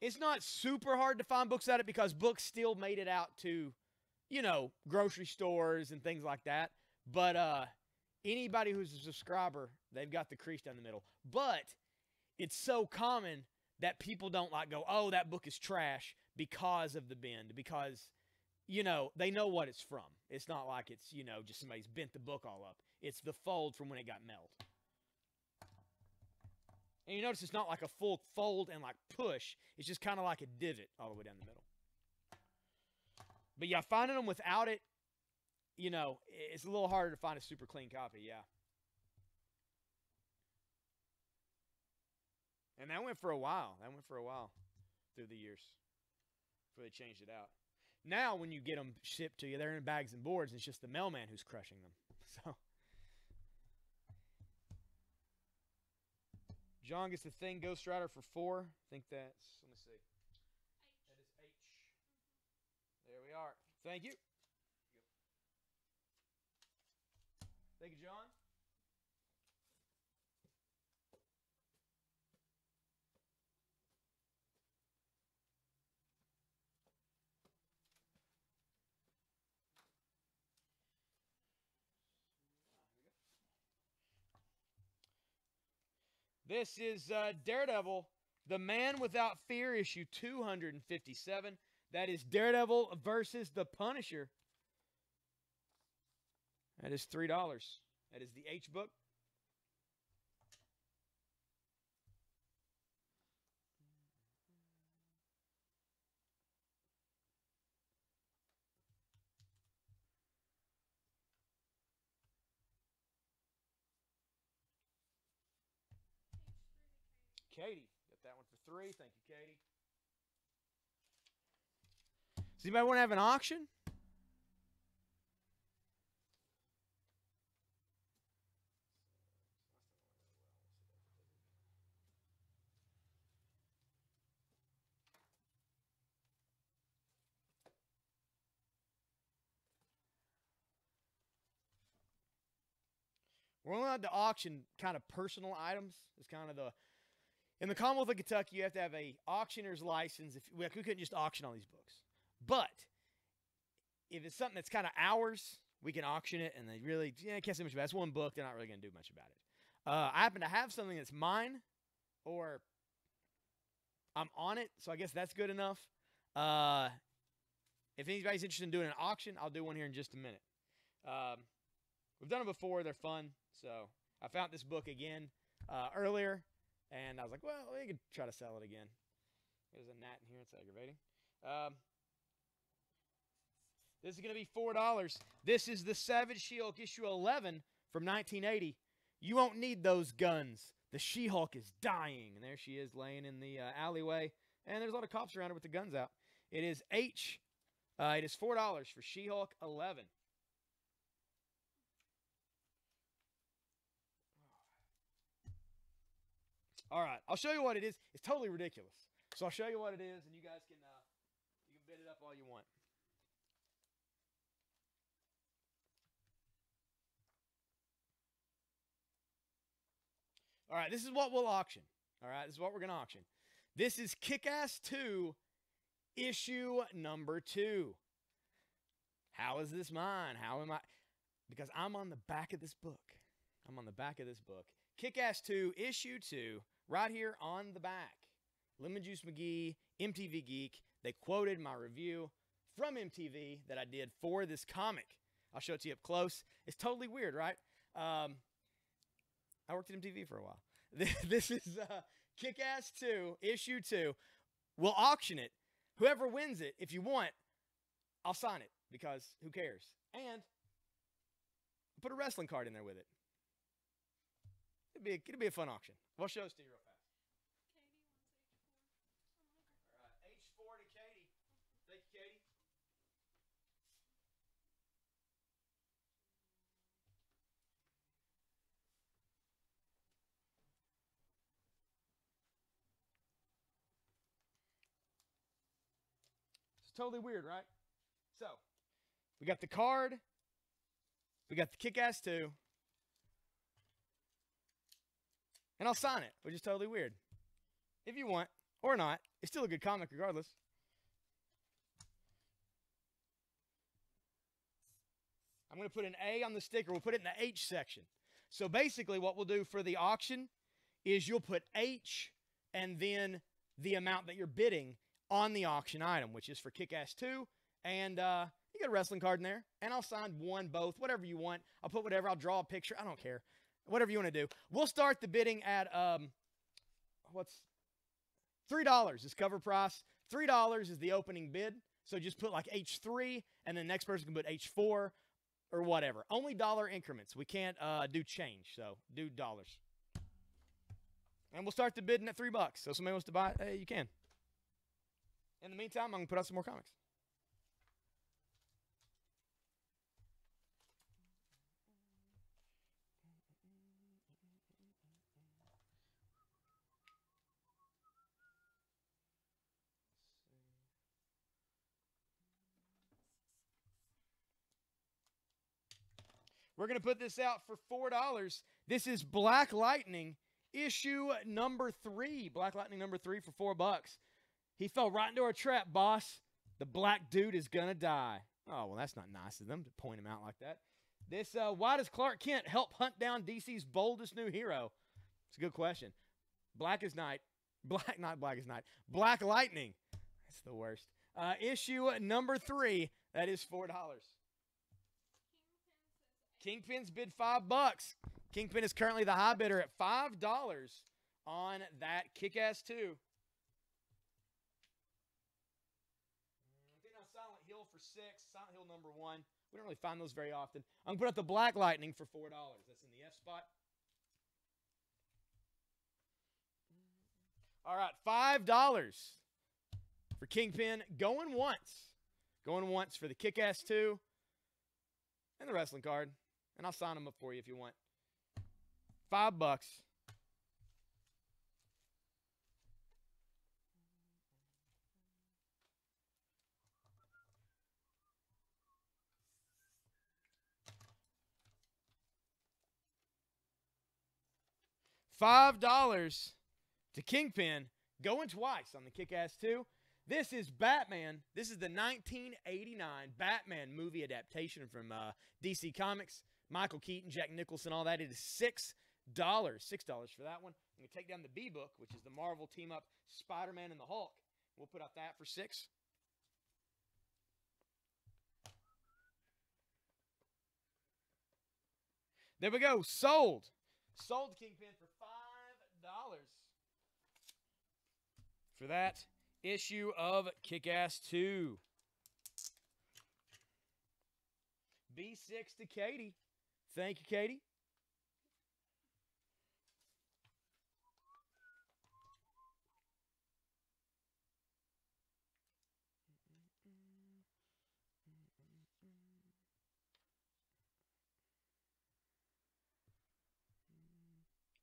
It's not super hard to find books at it because books still made it out to, you know, grocery stores and things like that. But anybody who's a subscriber, they've got the crease down the middle. But it's so common that people don't like go, oh, that book is trash because of the bend. Because, you know, they know what it's from. It's not like it's, you know, just somebody's bent the book all up. It's the fold from when it got mailed. And you notice it's not like a full fold and like push. It's just kind of like a divot all the way down the middle. But yeah, finding them without it, you know, it's a little harder to find a super clean copy, yeah. And that went for a while. That went for a while through the years before they changed it out. Now when you get them shipped to you, they're in bags and boards. It's just the mailman who's crushing them. So John gets the Thing Ghost Rider for 4. I think that's, let me see. That is H. There we are. Thank you. Thank you, John. This is Daredevil, the Man Without Fear, issue 257. That is Daredevil versus the Punisher. That is $3. That is the H book. Katie, got that one for 3. Thank you, Katie. Does anybody want to have an auction? We're only allowed to auction kind of personal items. It's kind of the... In the Commonwealth of Kentucky, you have to have a auctioneer's license. We couldn't just auction all these books. But if it's something that's kind of ours, we can auction it, and they really can't say much about it. It's one book. They're not really going to do much about it. I happen to have something that's mine, or I'm on it, so I guess that's good enough. If anybody's interested in doing an auction, I'll do one here in just a minute. We've done them before. They're fun. So I found this book again earlier. And I was like, well, we could try to sell it again. There's a gnat in here. It's aggravating. This is going to be $4. This is the Savage Shield issue 11 from 1980. You won't need those guns. The She-Hulk is dying, and there she is laying in the alleyway, and there's a lot of cops around her with the guns out. It is it is $4 for She-Hulk 11. All right, I'll show you what it is. It's totally ridiculous. So I'll show you what it is, and you guys can bid it up all you want. All right, this is what we'll auction. All right, this is what we're going to auction. This is Kick-Ass 2, issue number 2. How is this mine? How am I? Because I'm on the back of this book. I'm on the back of this book. Kick-Ass 2, issue 2, right here on the back. Lemon Juice McGee, MTV Geek. They quoted my review from MTV that I did for this comic. I'll show it to you up close. It's totally weird, right? I worked at MTV for a while. This is Kick-Ass 2, issue 2. We'll auction it. Whoever wins it, if you want, I'll sign it because who cares? And put a wrestling card in there with it. It'll be a fun auction. We'll show this to you real fast. Katie wants H4. All right, H4 to Katie. Thank you, Katie. It's totally weird, right? So, we got the card. We got the Kick-Ass 2. And I'll sign it, which is totally weird. If you want, or not, it's still a good comic regardless. I'm going to put an A on the sticker. We'll put it in the H section. So basically what we'll do for the auction is you'll put H and then the amount that you're bidding on the auction item, which is for Kick-Ass 2. And you get a wrestling card in there. And I'll sign one, both, whatever you want. I'll put whatever. I'll draw a picture. I don't care. Whatever you want to do. We'll start the bidding at, what's $3 is cover price. $3 is the opening bid. So just put like H3, and then the next person can put H4 or whatever. Only dollar increments. We can't do change, so do dollars. And we'll start the bidding at $3. So if somebody wants to buy it, hey, you can. In the meantime, I'm going to put out some more comics. We're going to put this out for $4. This is Black Lightning, issue number 3. Black Lightning number 3 for $4. He fell right into our trap, boss. The black dude is going to die. Oh, well, that's not nice of them to point him out like that. This, why does Clark Kent help hunt down DC's boldest new hero? It's a good question. Black as Night. Not Black as Night. Black Lightning. That's the worst. Issue number 3. That is $4. Kingpin's bid $5. Kingpin is currently the high bidder at $5 on that Kick-Ass 2. Then Silent Hill for $6. Silent Hill number 1. We don't really find those very often. I'm going to put up the Black Lightning for $4. That's in the F spot. All right, $5 for Kingpin. Going once. Going once for the Kick-Ass 2 and the wrestling card. And I'll sign them up for you if you want. $5. $5 to Kingpin. Going twice on the Kick-Ass 2. This is Batman. This is the 1989 Batman movie adaptation from DC Comics. Michael Keaton, Jack Nicholson, all that. It is $6. $6 for that one. I'm going to take down the B-Book, which is the Marvel team-up Spider-Man and the Hulk. We'll put out that for $6. There we go. Sold. Sold Kingpin for $5 for that issue of Kick-Ass 2. B6 to Katie. Thank you, Katie.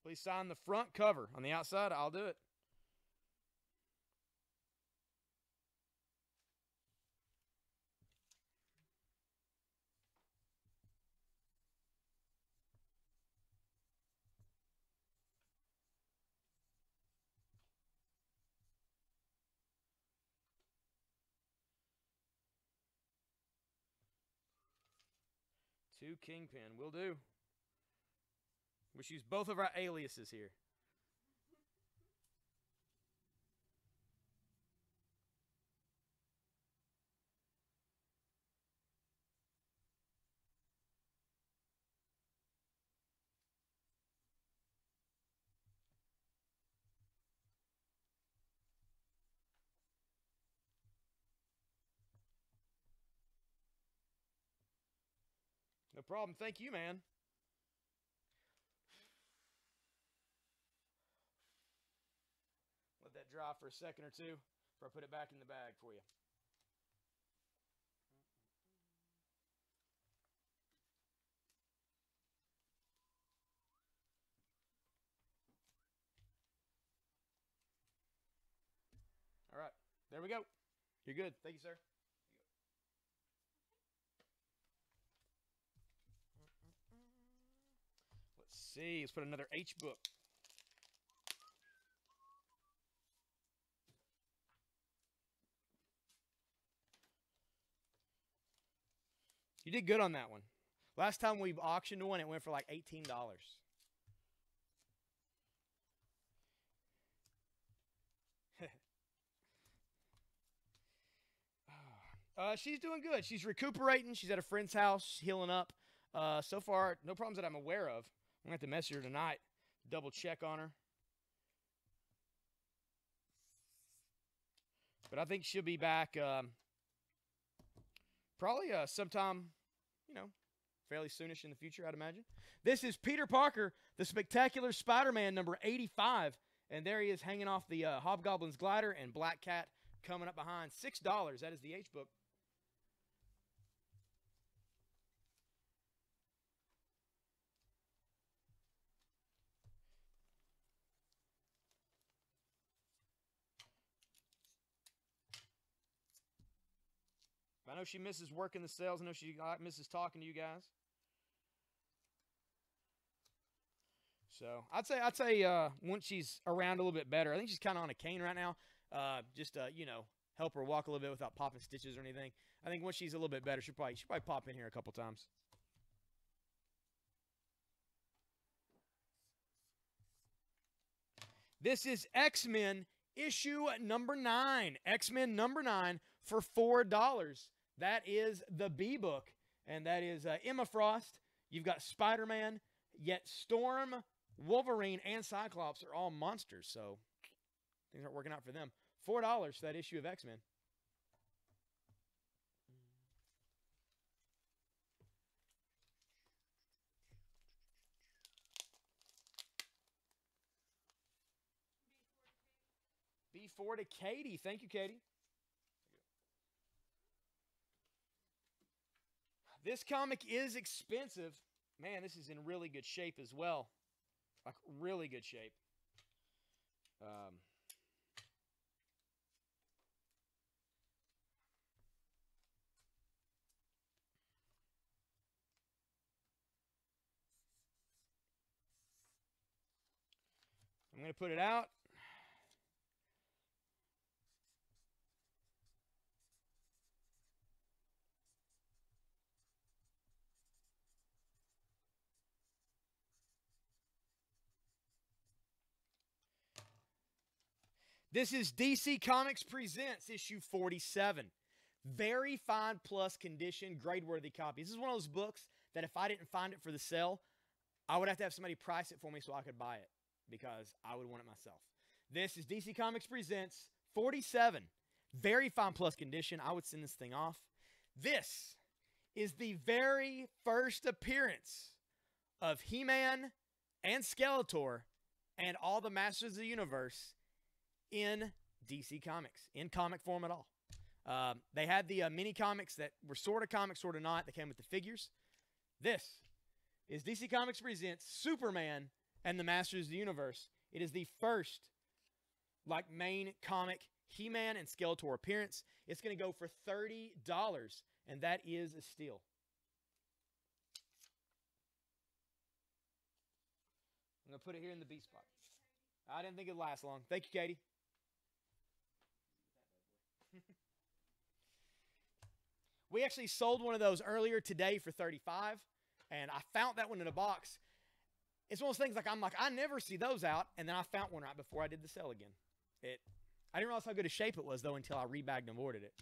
Please sign the front cover. On the outside, I'll do it. Two Kingpin. Will do. We should use both of our aliases here. No problem. Thank you, man. Let that dry for a second or two before I put it back in the bag for you. All right. There we go. You're good. Thank you, sir. Let's see. Let's put another H book. You did good on that one. Last time we auctioned one, it went for like $18. She's doing good. She's recuperating. She's at a friend's house, healing up. So far, no problems that I'm aware of. I'm going to have to message her tonight, double check on her. But I think she'll be back probably sometime, fairly soonish in the future, I'd imagine. This is Peter Parker, the Spectacular Spider-Man, number 85. And there he is hanging off the Hobgoblin's glider, and Black Cat coming up behind. $6. That is the H book. I know she misses working the sales. I know she misses talking to you guys. So I'd say once she's around a little bit better, I think she's kind of on a cane right now. Just help her walk a little bit without popping stitches or anything. I think once she's a little bit better, she'll probably pop in here a couple times. This is X-Men issue number 9. X-Men number 9 for $4. That is the B book, and that is Emma Frost. You've got Spider-Man, yet Storm, Wolverine, and Cyclops are all monsters, so things aren't working out for them. $4 for that issue of X-Men. B4 to Katie. Thank you, Katie. This comic is expensive. Man, this is in really good shape as well. Like, really good shape. I'm going to put it out. This is DC Comics Presents issue 47. Very fine plus condition, grade-worthy copy. This is one of those books that if I didn't find it for the sale, I would have to have somebody price it for me so I could buy it because I would want it myself. This is DC Comics Presents 47. Very fine plus condition. I would send this thing off. This is the very first appearance of He-Man and Skeletor and all the Masters of the Universe in DC Comics, in comic form at all. They had the mini comics that were sort of comics, sort of not. They came with the figures. This is DC Comics Presents Superman and the Masters of the Universe. It is the first, like, main comic He-Man and Skeletor appearance. It's going to go for $30, and that is a steal. I'm going to put it here in the B spot. I didn't think it'd last long. Thank you, Katie. We actually sold one of those earlier today for $35, and I found that one in a box. It's one of those things I'm like, I never see those out, and then I found one right before I did the sale again. I didn't realize how good a shape it was, though, until I rebagged and ordered it.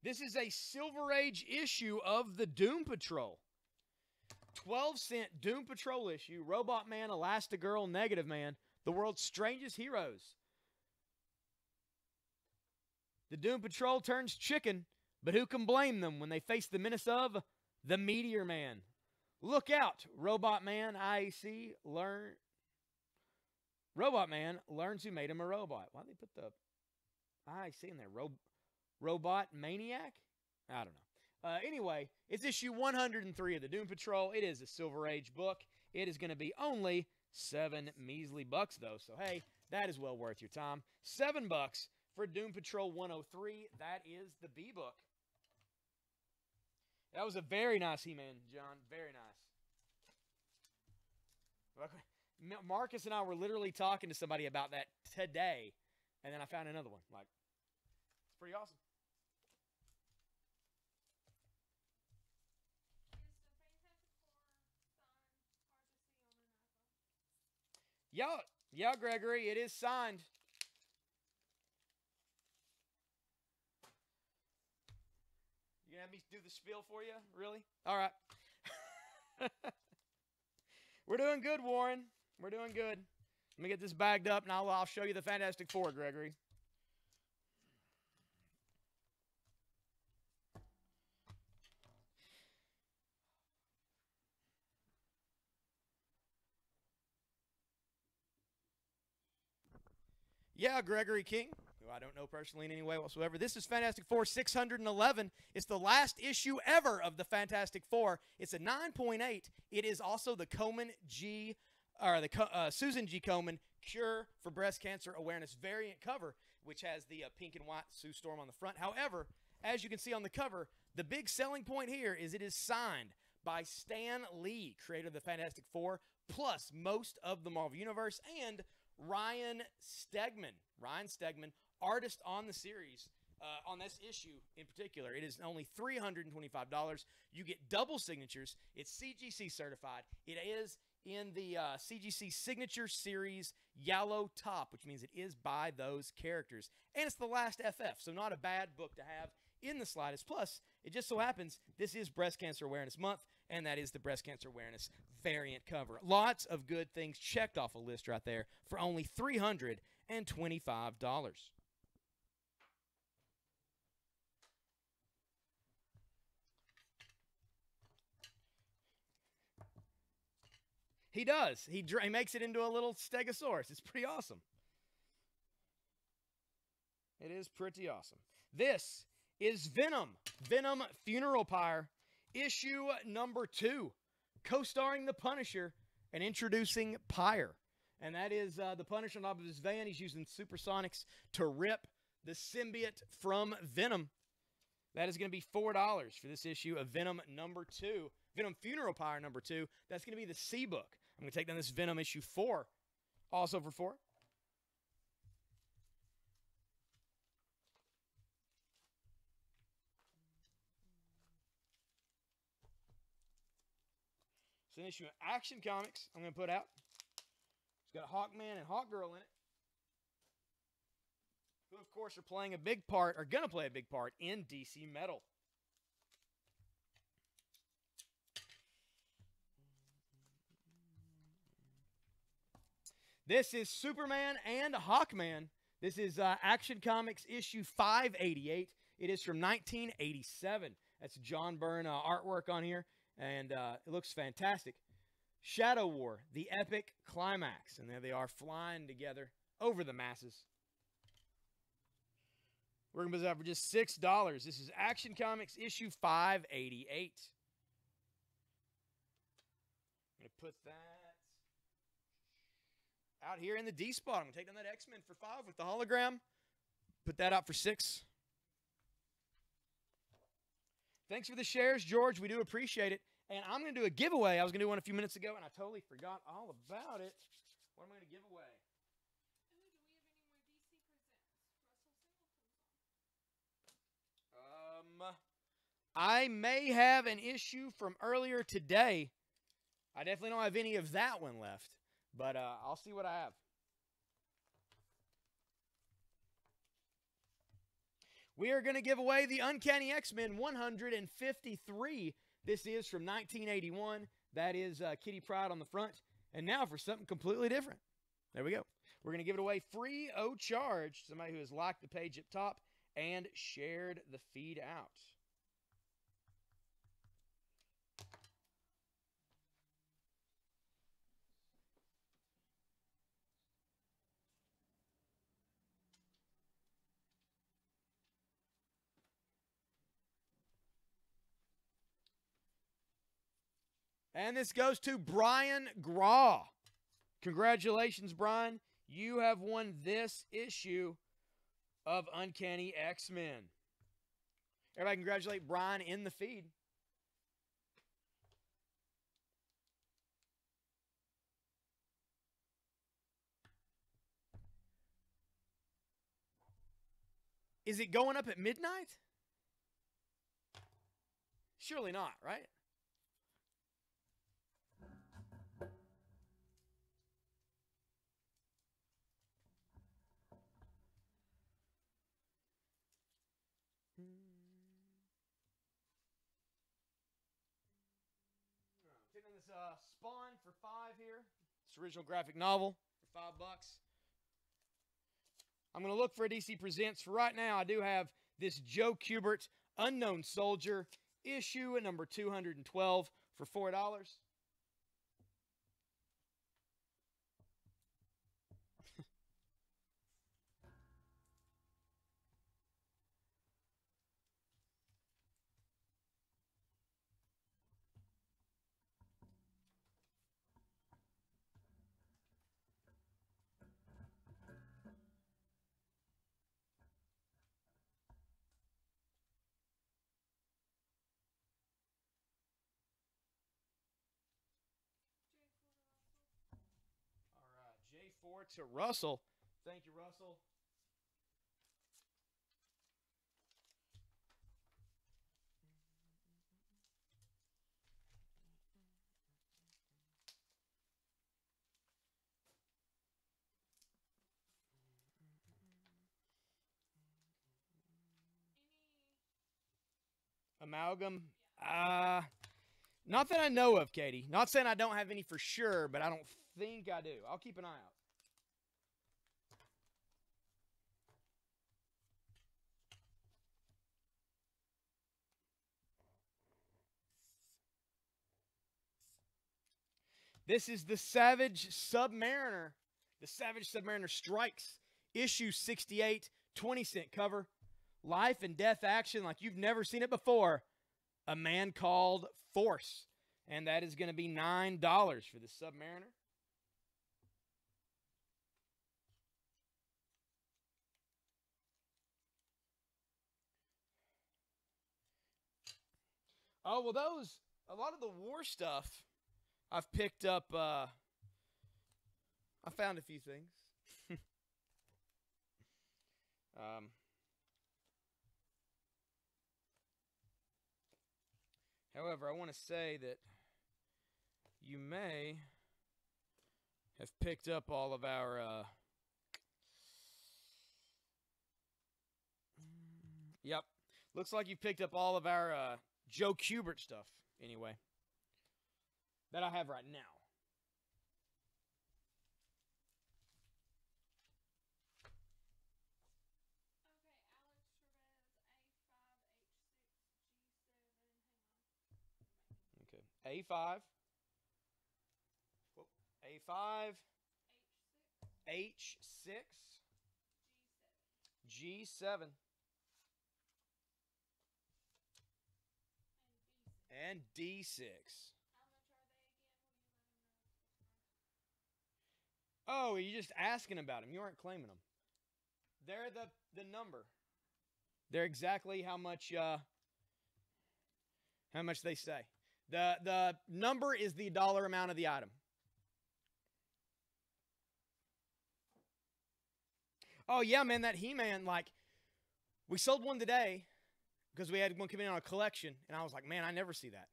This is a Silver Age issue of the Doom Patrol. 12-cent Doom Patrol issue. Robot Man, Elastigirl, Negative Man. The world's strangest heroes. The Doom Patrol turns chicken, but who can blame them when they face the menace of the Meteor Man? Look out, Robot Man, IAC, learn... Robot Man learns who made him a robot. Why did they put the IAC in there? Robot Maniac? I don't know. Anyway, it's issue 103 of the Doom Patrol. It is a Silver Age book. It is going to be only $7 measly bucks, though. So, hey, that is well worth your time. $7 for Doom Patrol 103. That is the B book. That was a very nice He-Man, John. Very nice. Marcus and I were literally talking to somebody about that today, and then I found another one. Like, it's pretty awesome. Yeah, Gregory, it is signed. You gonna have me do the spiel for you? Really? All right. We're doing good, Warren. We're doing good. Let me get this bagged up, and I'll show you the Fantastic Four, Gregory. Yeah, Gregory King, who I don't know personally in any way whatsoever. This is Fantastic Four 611. It's the last issue ever of the Fantastic Four. It's a 9.8. It is also the Susan G. Komen Cure for Breast Cancer Awareness variant cover, which has the pink and white Sue Storm on the front. However, as you can see on the cover, the big selling point here is it is signed by Stan Lee, creator of the Fantastic Four, plus most of the Marvel Universe, and Ryan Stegman, artist on the series, on this issue in particular. It is only $325. You get double signatures. It's CGC certified. It is in the CGC Signature Series yellow top, which means it is by those characters. And it's the last FF, so not a bad book to have in the slightest. Plus, it just so happens this is Breast Cancer Awareness Month, and that is the Breast Cancer Awareness variant cover. Lots of good things checked off a list right there for only $325. He does. He makes it into a little stegosaurus. It's pretty awesome. It is pretty awesome. This is Venom. Venom Funeral Pyre, issue number 2. Co-starring the Punisher and introducing Pyre. And that is the Punisher on top of his van. He's using supersonics to rip the symbiote from Venom. That is going to be $4 for this issue of Venom number 2. Venom Funeral Pyre number 2. That's going to be the C book. I'm going to take down this Venom issue 4. Also for 4. It's an issue of Action Comics I'm going to put out. It's got Hawkman and Hawkgirl in it, who, of course, are playing a big part, are going to play a big part in DC Metal. This is Superman and Hawkman. This is Action Comics issue 588. It is from 1987. That's John Byrne artwork on here, and it looks fantastic. Shadow War, the epic climax. And there they are flying together over the masses. We're going to put this out for just $6. This is Action Comics issue 588. I'm going to put that out here in the D spot. I'm going to take down that X-Men for $5 with the hologram. Put that out for $6. Thanks for the shares, George. We do appreciate it. And I'm going to do a giveaway. I was going to do one a few minutes ago, and I totally forgot all about it. What am I going to give away? I may have an issue from earlier today. I definitely don't have any of that one left, but I'll see what I have. We are going to give away the Uncanny X-Men 153. This is from 1981. That is Kitty Pryde on the front. And now for something completely different. There we go. We're going to give it away free of charge. Somebody who has liked the page up top and shared the feed out. And this goes to Brian Graw. Congratulations, Brian. You have won this issue of Uncanny X-Men. Everybody congratulate Brian in the feed. Is it going up at midnight? Surely not, right? Taking this Spawn for $5 here. It's original graphic novel for $5. I'm going to look for a DC Presents. For right now, I do have this Joe Kubert Unknown Soldier issue at number 212 for $4. J4 to Russell. Thank you, Russell. Amalgam? Not that I know of, Katie. Not saying I don't have any for sure, but I don't think I do. I'll keep an eye out. This is the Savage Submariner. The Savage Submariner Strikes. Issue 68, 20-cent cover. Life and death action like you've never seen it before. A Man Called Force. And that is going to be $9 for the Submariner. Oh, well, a lot of the war stuff, I've picked up, I found a few things. However, I want to say that you may have picked up all of our, yep, looks like you picked up all of our Joe Kubert stuff, anyway, that I have right now. A5. Whoop, A5. H6. G7. And D6. Oh, you're just asking about them. You aren't claiming them. They're the number. They're exactly how much they say. The number is the dollar amount of the item. Oh yeah, man, that He-Man, like, we sold one today because we had one come in on a collection, and I was like, man, I never see that.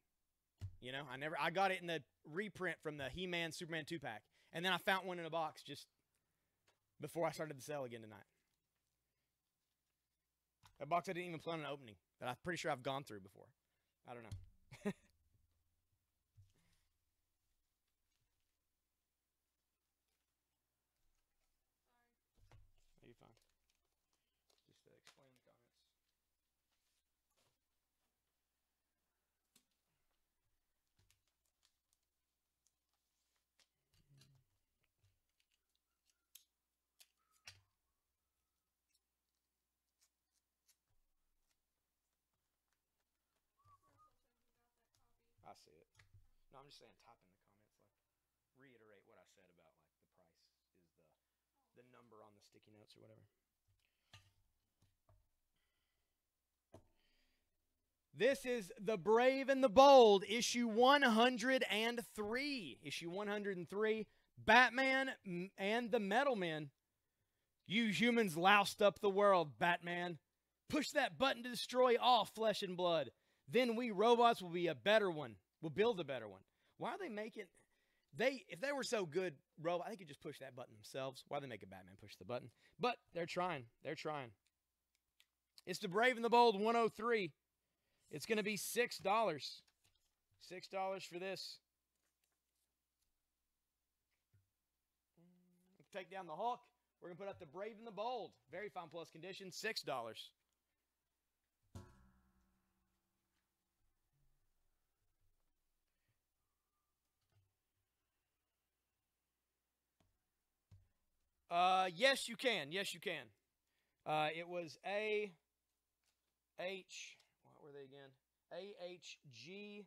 You know, I got it in the reprint from the He-Man Superman 2-pack, and then I found one in a box just before I started the sale again tonight. That box I didn't even plan on opening, that I'm pretty sure I've gone through before. I don't know. You're fine. Just explain the comments. I see it. No, I'm just saying type in the comments, like, reiterate what I said about, like, the price is the number on the sticky notes or whatever. This is The Brave and the Bold, issue 103. Issue 103, Batman and the Metal Men. You humans loused up the world, Batman. Push that button to destroy all flesh and blood. Then we robots will be a better one. We'll build a better one. Why are they making... If they were so good, robots, they could just push that button themselves. Why are they making Batman push the button? But they're trying. They're trying. It's The Brave and the Bold 103. It's going to be $6. $6 for this. Take down the Hulk. We're going to put up The Brave and the Bold. Very fine plus condition. $6. Yes, you can. Yes, you can. It was A, H, what were they again? A, H, G,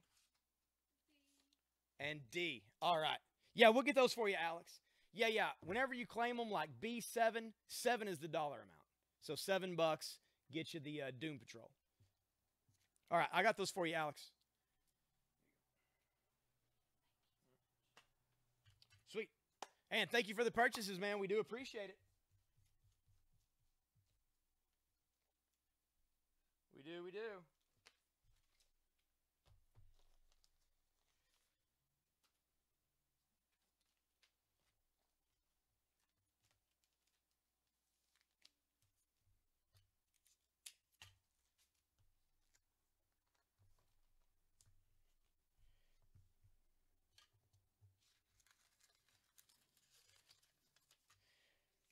and D. All right. Yeah, we'll get those for you, Alex. Yeah. Whenever you claim them, like B7, 7 is the dollar amount. So $7 gets you the Doom Patrol. All right, I got those for you, Alex. Sweet. And thank you for the purchases, man. We do appreciate it. We do, we do.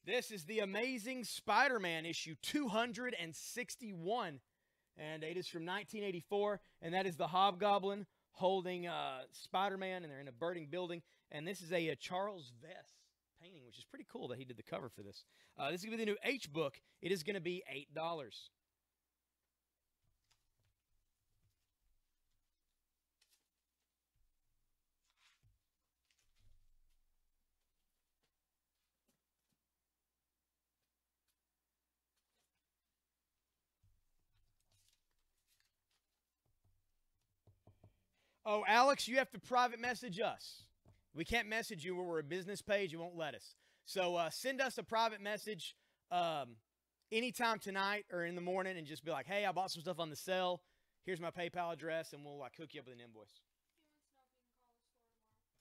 This is The Amazing Spider-Man, issue 261. And it is from 1984. And that is the Hobgoblin holding Spider-Man. And they're in a burning building. And this is a Charles Vess painting, which is pretty cool that he did the cover for this. This is going to be the new H book. It is going to be $8. Oh, Alex, you have to private message us. We can't message you where we're a business page. You won't let us. So send us a private message anytime tonight or in the morning and just be like, hey, I bought some stuff on the sale. Here's my PayPal address, and we'll like hook you up with an invoice.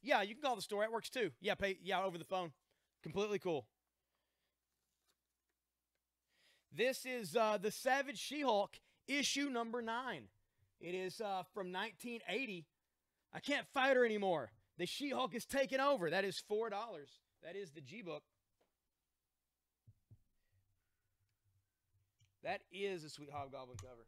Yeah, you can call the store. It works too. Yeah, over the phone. Completely cool. This is the Savage She-Hulk, issue number 9. It is from 1980. I can't fight her anymore. The She-Hulk is taken over. That is $4. That is the G-Book. That is a sweet Hobgoblin cover.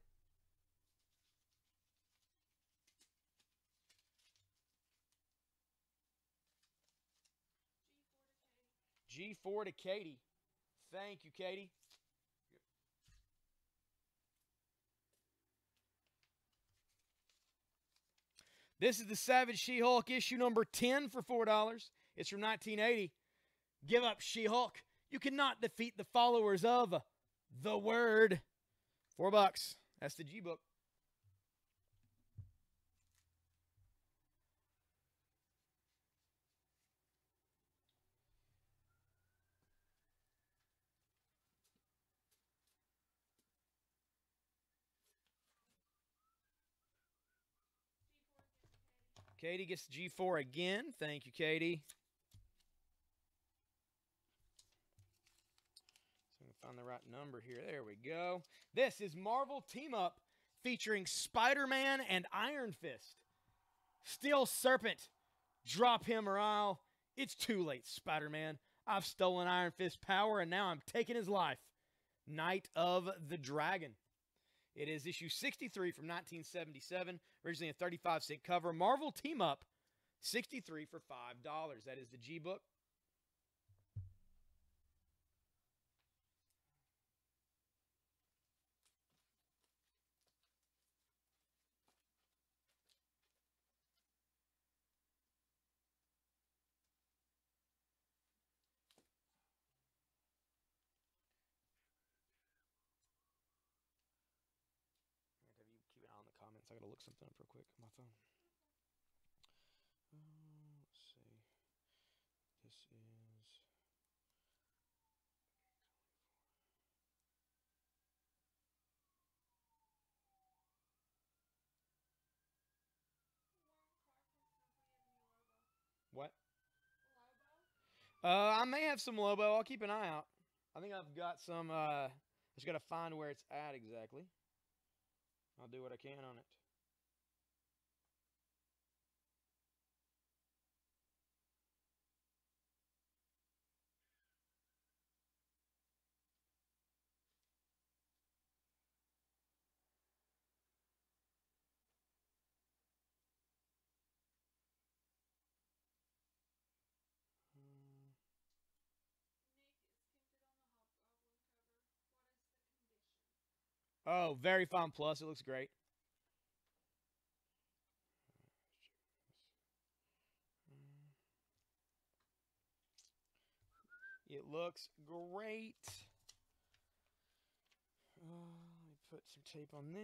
G4 to Katie. Thank you, Katie. This is the Savage She-Hulk issue number 10 for $4. It's from 1980. Give up, She-Hulk. You cannot defeat the followers of the Word. $4. That's the G-Book. Katie gets G4 again. Thank you, Katie. So I'm going to find the right number here. There we go. This is Marvel Team Up featuring Spider-Man and Iron Fist. Steel Serpent. Drop him or I'll. It's too late, Spider-Man. I've stolen Iron Fist's power and now I'm taking his life. Night of the Dragon. It is issue 63 from 1977, originally a 35-cent cover. Marvel Team Up, 63 for $5. That is the G-Book. I gotta look something up real quick on my phone. Let's see. This is what? I may have some Lobo. I'll keep an eye out. I think I've got some. I just gotta find where it's at exactly. I'll do what I can on it. Oh, very fine plus. It looks great. It looks great. Let me put some tape on this.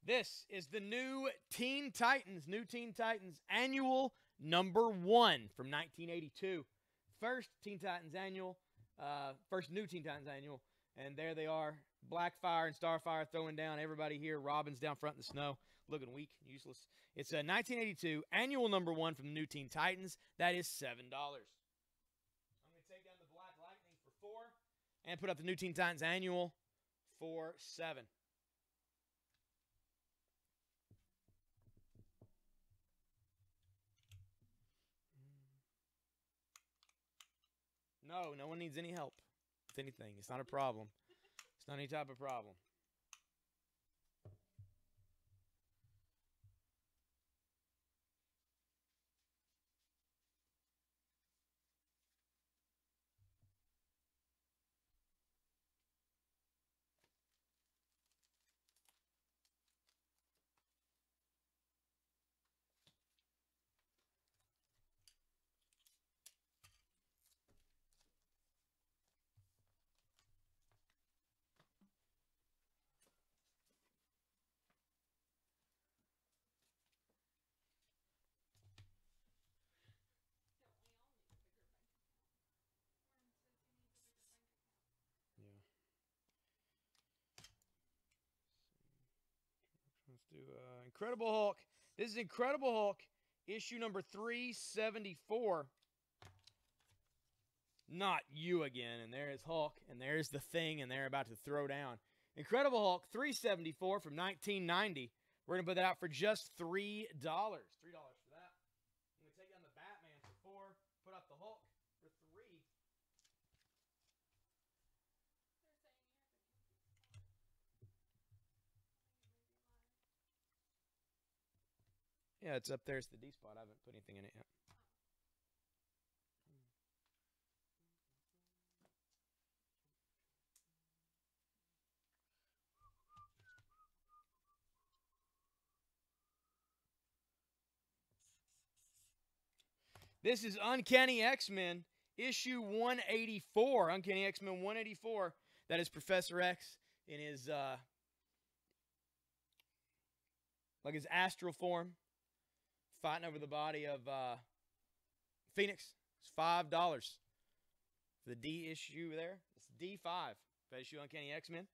This is the new Teen Titans annual number 1 from 1982. First Teen Titans annual, first new Teen Titans annual, and there they are, Blackfire and Starfire throwing down everybody here. Robin's down front in the snow, looking weak, useless. It's a 1982 annual number 1 from the new Teen Titans. That is $7. I'm going to take down the Black Lightning for 4 and put up the new Teen Titans annual for 7. No, no one needs any help with anything. It's not a problem. It's not any type of problem. do Incredible Hulk. This is Incredible Hulk, issue number 374. Not you again. And there is Hulk, and there's the Thing, and they're about to throw down. Incredible Hulk, 374 from 1990. We're going to put that out for just $3. $3 for that. I'm going to take down the Batman for 4. Put up the Hulk for 3. Yeah, it's up there. It's the D spot. I haven't put anything in it yet. This is Uncanny X-Men, issue 184. Uncanny X-Men 184. That is Professor X in his, like his astral form, fighting over the body of Phoenix. It's $5 for the D issue there. It's D5 for issue Uncanny X-Men.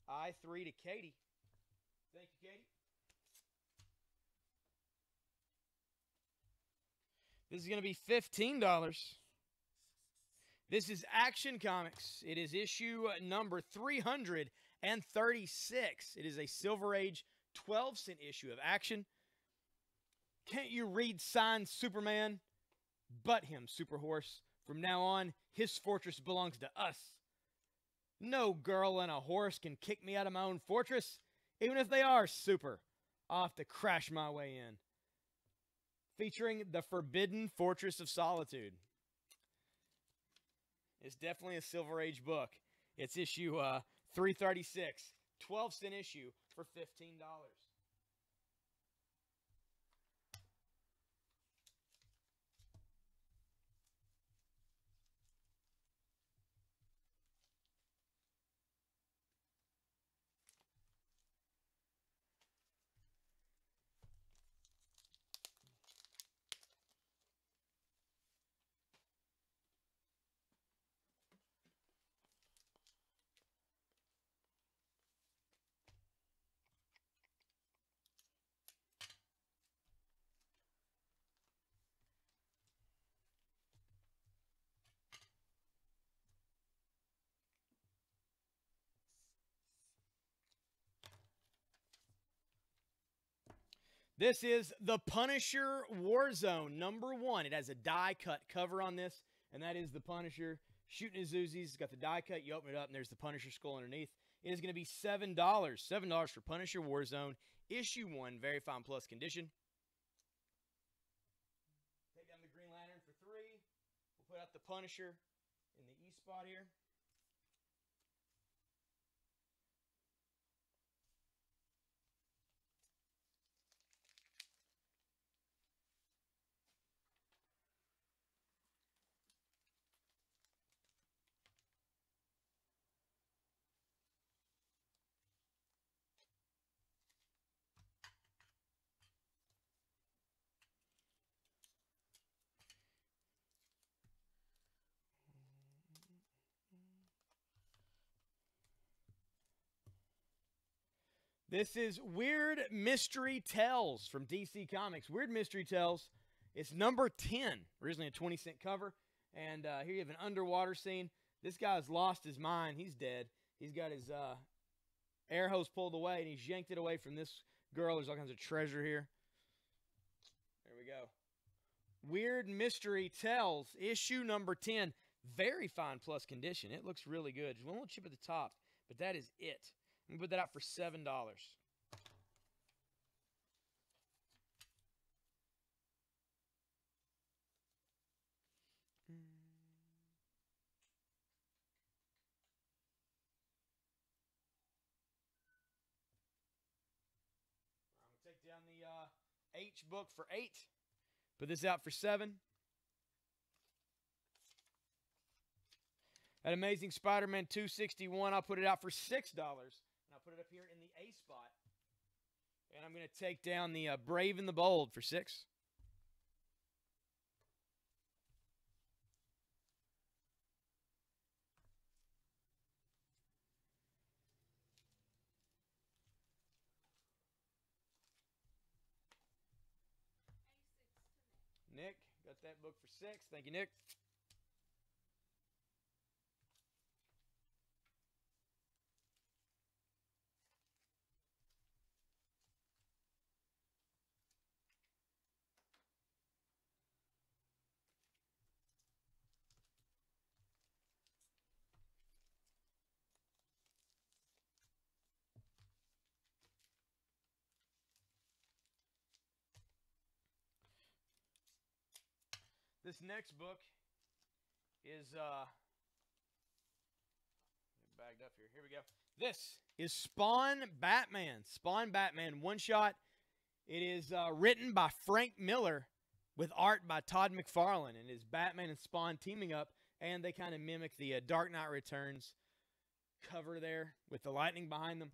I3 to Katie. Thank you, Katie. This is going to be $15. This is Action Comics. It is issue number 336. It is a Silver Age 12-cent issue of Action. Can't you read signed Superman? But him, Super Horse. From now on, his fortress belongs to us. No girl and a horse can kick me out of my own fortress, even if they are super. I'll have to crash my way in. Featuring the Forbidden Fortress of Solitude. It's definitely a Silver Age book. It's issue 336. 12-cent issue for $15. This is The Punisher Warzone #1. It has a die-cut cover on this, and that is the Punisher shooting his Uzis. It's got the die-cut. You open it up, and there's the Punisher skull underneath. It is going to be $7. $7 for Punisher Warzone, issue 1, very fine plus condition. Take down the Green Lantern for 3. We'll put out the Punisher in the E spot here. This is Weird Mystery Tales from DC Comics. Weird Mystery Tales. It's number 10. Originally a 20-cent cover. And here you have an underwater scene. This guy's lost his mind. He's dead. He's got his air hose pulled away, and he's yanked it away from this girl. There's all kinds of treasure here. There we go. Weird Mystery Tales, issue number 10. Very fine plus condition. It looks really good. Just one little chip at the top, but that is it. I'm going to put that out for $7. Take down the H book for 8. Put this out for 7. That Amazing Spider-Man 261, I'll put it out for $6. And I'll put it up here in the A spot. And I'm going to take down the Brave and the Bold for $6. Nick, got that book for $6. Thank you, Nick. This next book is bagged up here. Here we go. This is Spawn Batman. Spawn Batman one shot. It is written by Frank Miller with art by Todd McFarlane, and is Batman and Spawn teaming up, and they kind of mimic the Dark Knight Returns cover there with the lightning behind them.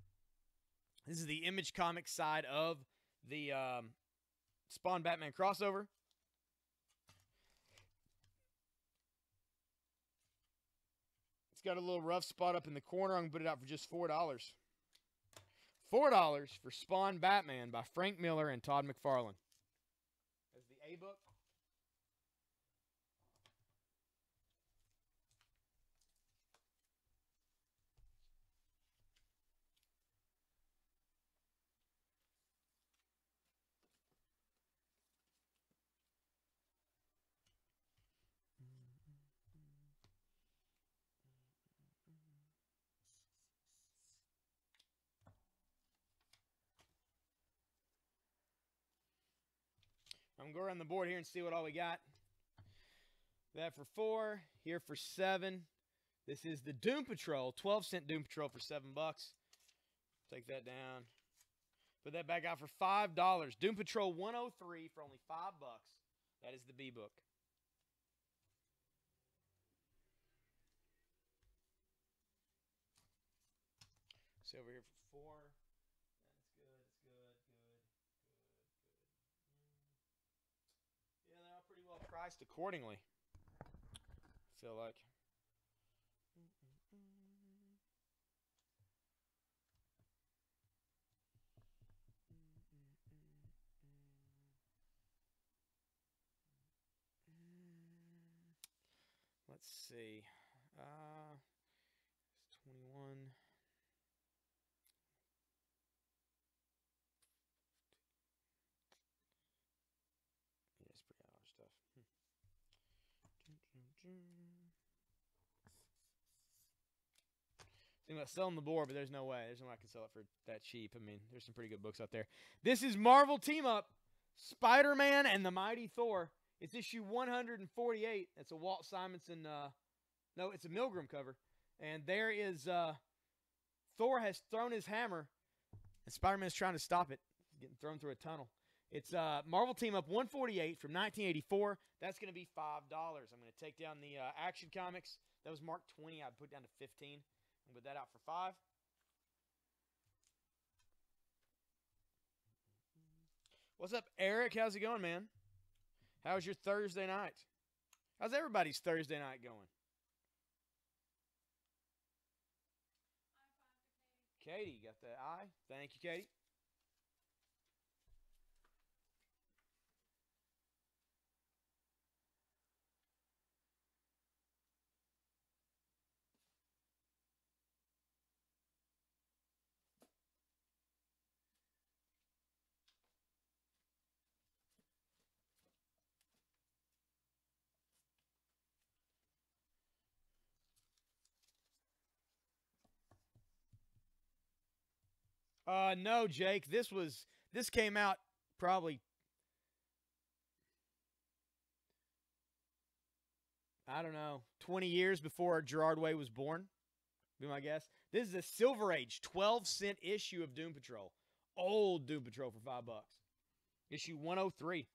This is the Image Comics side of the Spawn Batman crossover. It's got a little rough spot up in the corner. I'm going to put it out for just $4. $4 for Spawn Batman by Frank Miller and Todd McFarlane. That's the A book. I'm going to go around the board here and see what all we got. That for $4. Here for $7. This is the Doom Patrol. 12-cent Doom Patrol for $7. Take that down. Put that back out for $5. Doom Patrol 103 for only $5. That is the B book. See over here for $4. That's good. It's good. Yeah, they're all pretty well priced accordingly. I feel like. Let's see. It's 21. Yeah, it's pretty out of stuff. Think about selling the board, but there's no way. There's no way I can sell it for that cheap. I mean, there's some pretty good books out there. This is Marvel Team Up, Spider-Man and the Mighty Thor. It's issue 148. It's a Walt Simonson, no, it's a Milgram cover. And there is, Thor has thrown his hammer, and Spider-Man is trying to stop it. He's getting thrown through a tunnel. It's Marvel Team Up 148 from 1984. That's going to be $5. I'm going to take down the Action Comics. That was marked 20. I put down to 15. And put that out for $5. What's up, Eric? How's it going, man? How's your Thursday night? How's everybody's Thursday night going? Katie, got the eye. Thank you, Katie. No, Jake. This came out probably, I don't know, 20 years before Gerard Way was born. Be my guess. This is a Silver Age 12-cent issue of Doom Patrol. Old Doom Patrol for $5. Issue 103.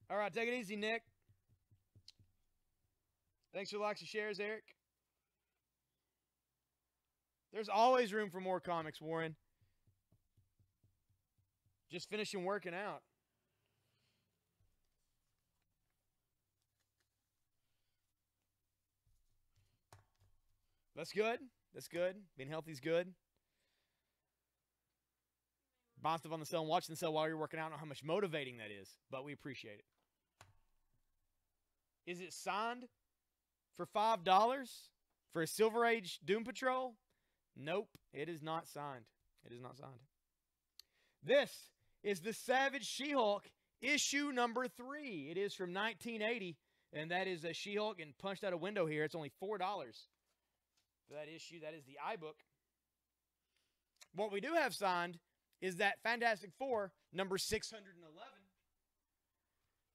All right, take it easy, Nick. Thanks for the likes and shares, Eric. There's always room for more comics, Warren. Just finishing working out. That's good. That's good. Being healthy is good. Buying stuff on the sale and watching the sale while you're working out. I don't know how much motivating that is, but we appreciate it. Is it signed for $5 for a Silver Age Doom Patrol? Nope, it is not signed. It is not signed. This is the Savage She-Hulk issue number 3. It is from 1980, and that is a She-Hulk and punched out a window here. It's only $4 for that issue. That is the iBook. What we do have signed is that Fantastic Four number 611.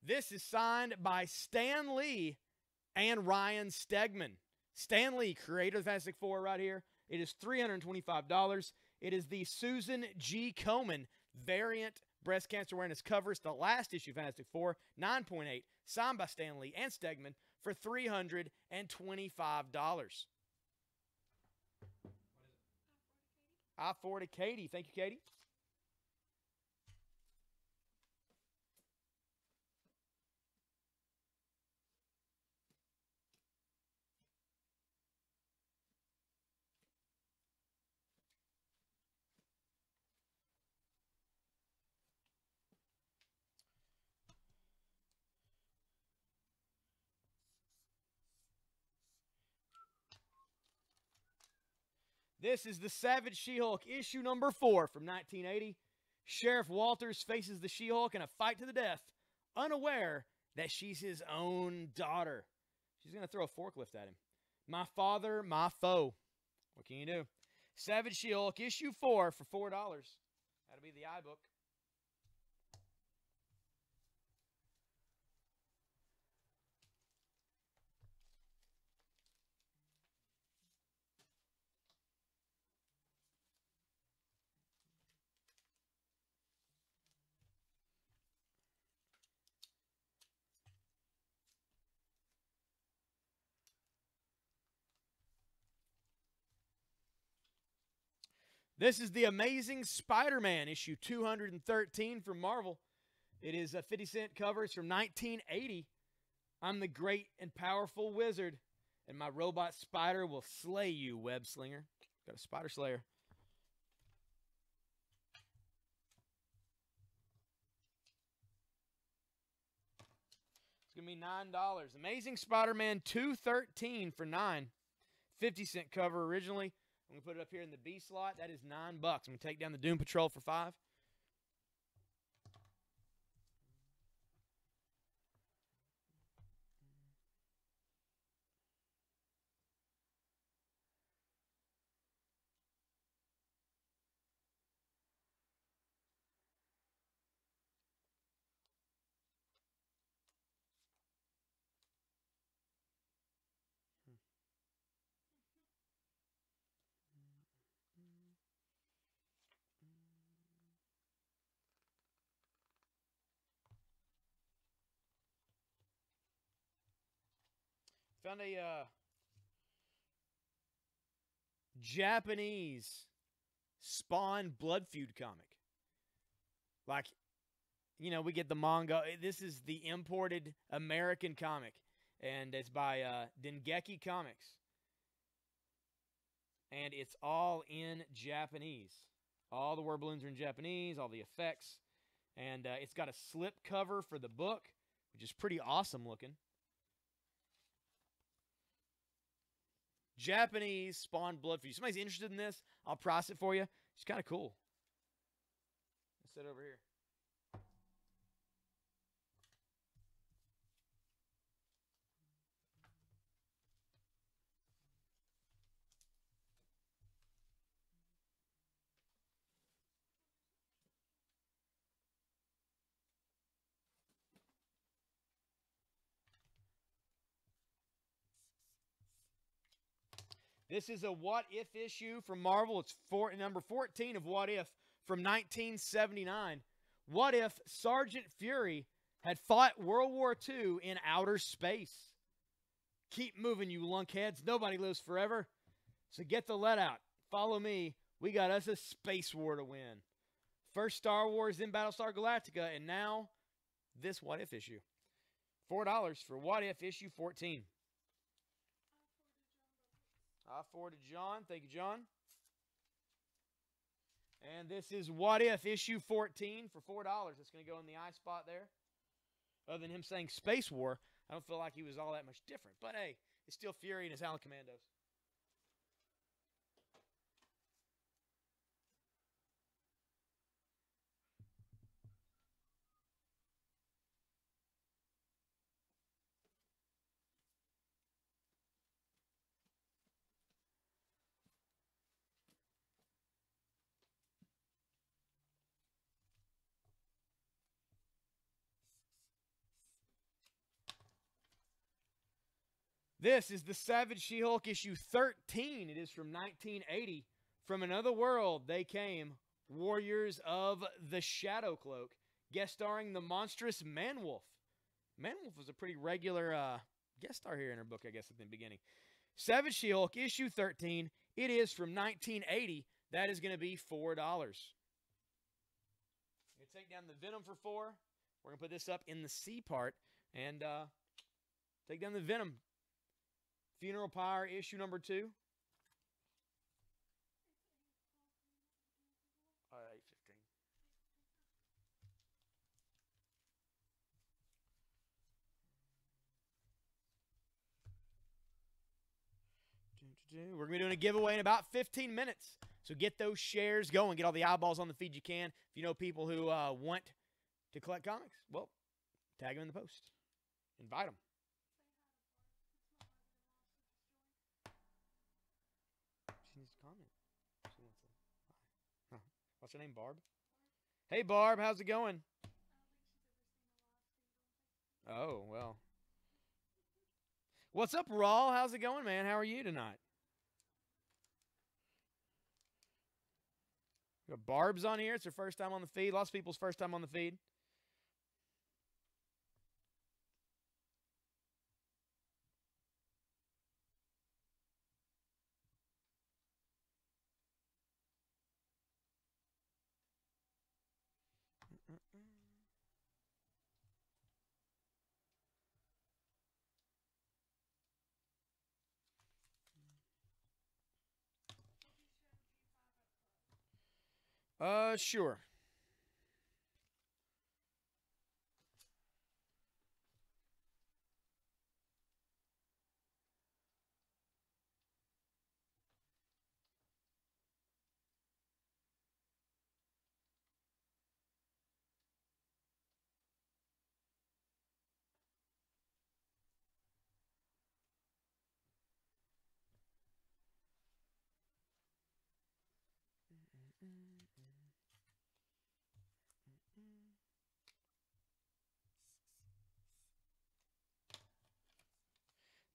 This is signed by Stan Lee and Ryan Stegman. Stan Lee, creator of Fantastic Four right here. It is $325. It is the Susan G. Komen variant breast cancer awareness cover. It's the last issue of Fantastic Four, 9.8, signed by Stan Lee and Stegman for $325. I-4 to Katie. Thank you, Katie. This is the Savage She-Hulk, issue number 4 from 1980. Sheriff Walters faces the She-Hulk in a fight to the death, unaware that she's his own daughter. She's going to throw a forklift at him. My father, my foe. What can you do? Savage She-Hulk, issue 4 for $4. That'll be the iBook. This is the Amazing Spider-Man, issue 213 from Marvel. It is a 50-cent cover. It's from 1980. I'm the great and powerful wizard, and my robot spider will slay you, web slinger. Got a spider slayer. It's going to be $9. Amazing Spider-Man 213 for $9. 50-cent cover originally. I'm going to put it up here in the B slot. That is $9. I'm going to take down the Doom Patrol for $5. Found a Japanese Spawn Blood Feud comic. Like, you know, we get the manga. This is the imported American comic, and it's by Dengeki Comics. And it's all in Japanese. All the word balloons are in Japanese, all the effects. And it's got a slip cover for the book, which is pretty awesome looking. Japanese Spawn Blood Feud. If somebody's interested in this, I'll price it for you. It's kind of cool. Let's sit over here. This is a What If issue from Marvel. It's number 14 of What If from 1979. What if Sergeant Fury had fought World War II in outer space? Keep moving, you lunkheads. Nobody lives forever. So get the let out. Follow me. We got us a space war to win. First Star Wars, then Battlestar Galactica, and now this What If issue. $4 for What If issue 14. I4 to John. Thank you, John. And this is What If issue 14 for $4. It's going to go in the eye spot there. Other than him saying Space War, I don't feel like he was all that much different. But hey, it's still Fury and his Howling Commandos. This is the Savage She-Hulk issue 13. It is from 1980. From another world, they came. Warriors of the Shadow Cloak. Guest starring the monstrous Manwolf. Manwolf was a pretty regular guest star here in her book, I guess, at the beginning. Savage She-Hulk issue 13. It is from 1980. That is going to be $4. We're going to take down the Venom for $4. We're going to put this up in the C part and take down the Venom. Funeral Pyre issue number 2. 8:15. We're going to be doing a giveaway in about 15 minutes. So get those shares going. Get all the eyeballs on the feed you can. If you know people who want to collect comics, well, tag them in the post. Invite them. She needs to comment. She wants to. Huh. What's her name, Barb? Hey, Barb. How's it going? Oh, well. What's up, Raw? How's it going, man? How are you tonight? We got Barb's on here. It's her first time on the feed. Lots of people's first time on the feed. Sure.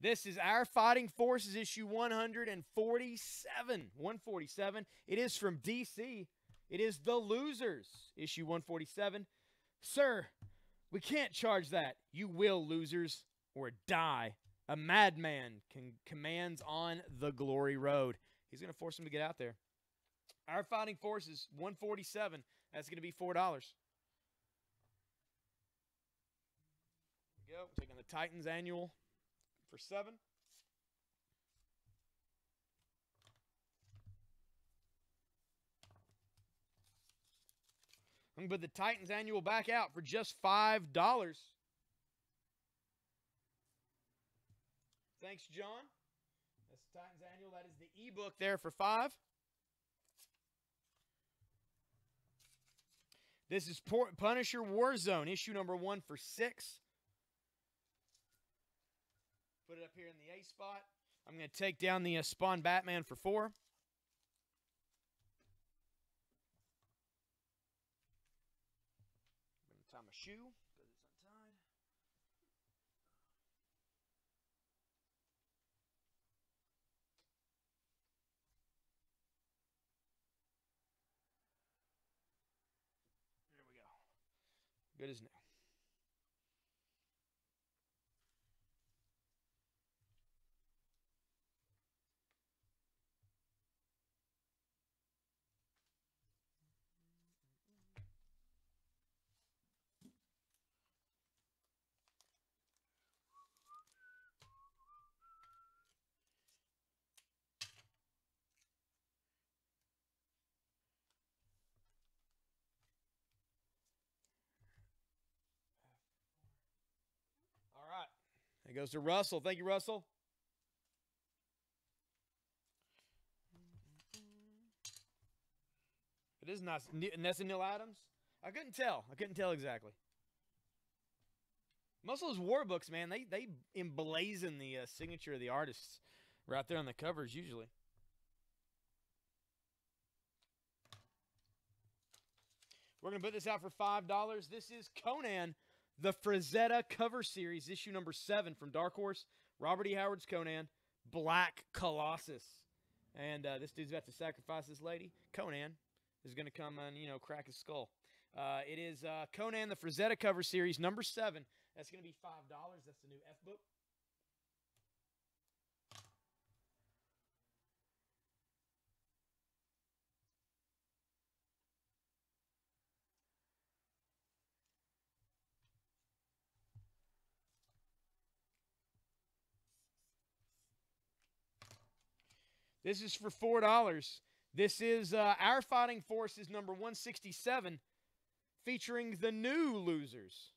This is Our Fighting Forces issue 147. 147. It is from DC. It is The Losers issue 147. Sir, we can't charge that. You will, losers, or die. A madman commands on the glory road. He's going to force him to get out there. Our Fighting Forces 147. That's going to be $4. There we go. Taking the Titans annual for $7. I'm going to put the Titans annual back out for just $5. Thanks, John. That's the Titans annual. That is the ebook there for $5. This is Punisher Warzone, issue number 1 for $6. Put it up here in the A spot. I'm going to take down the Spawn Batman for $4. I'm going to tie my shoe because it's untied. There we go. Good as new. It goes to Russell. Thank you, Russell. It is nice. And that's a Neil Adams? I couldn't tell. I couldn't tell exactly. Most of those war books, man, they emblazon the signature of the artists right there on the covers usually. We're going to put this out for $5. This is Conan, the Frazetta cover series, issue number 7 from Dark Horse. Robert E. Howard's Conan, Black Colossus. And this dude's about to sacrifice this lady. Conan is going to come and, you know, crack his skull. It is Conan, the Frazetta cover series, number 7. That's going to be $5. That's the new F book. This is for $4. This is Our Fighting Forces number 167, featuring the new losers.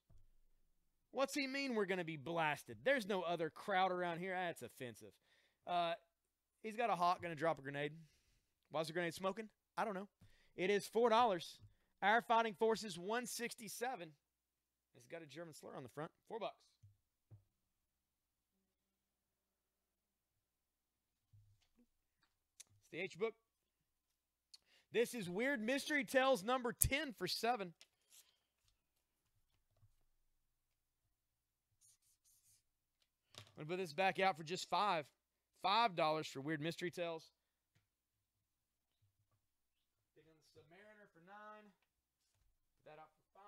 What's he mean we're going to be blasted? There's no other crowd around here. That's offensive. He's got a hawk going to drop a grenade. Why is the grenade smoking? I don't know. It is $4. Our Fighting Forces 167. It's got a German slur on the front. $4. It's the H book. This is Weird Mystery Tales number 10 for $7. I'm going to put this back out for just $5. $5 for Weird Mystery Tales. Take on the Submariner for $9. Put that out for $5.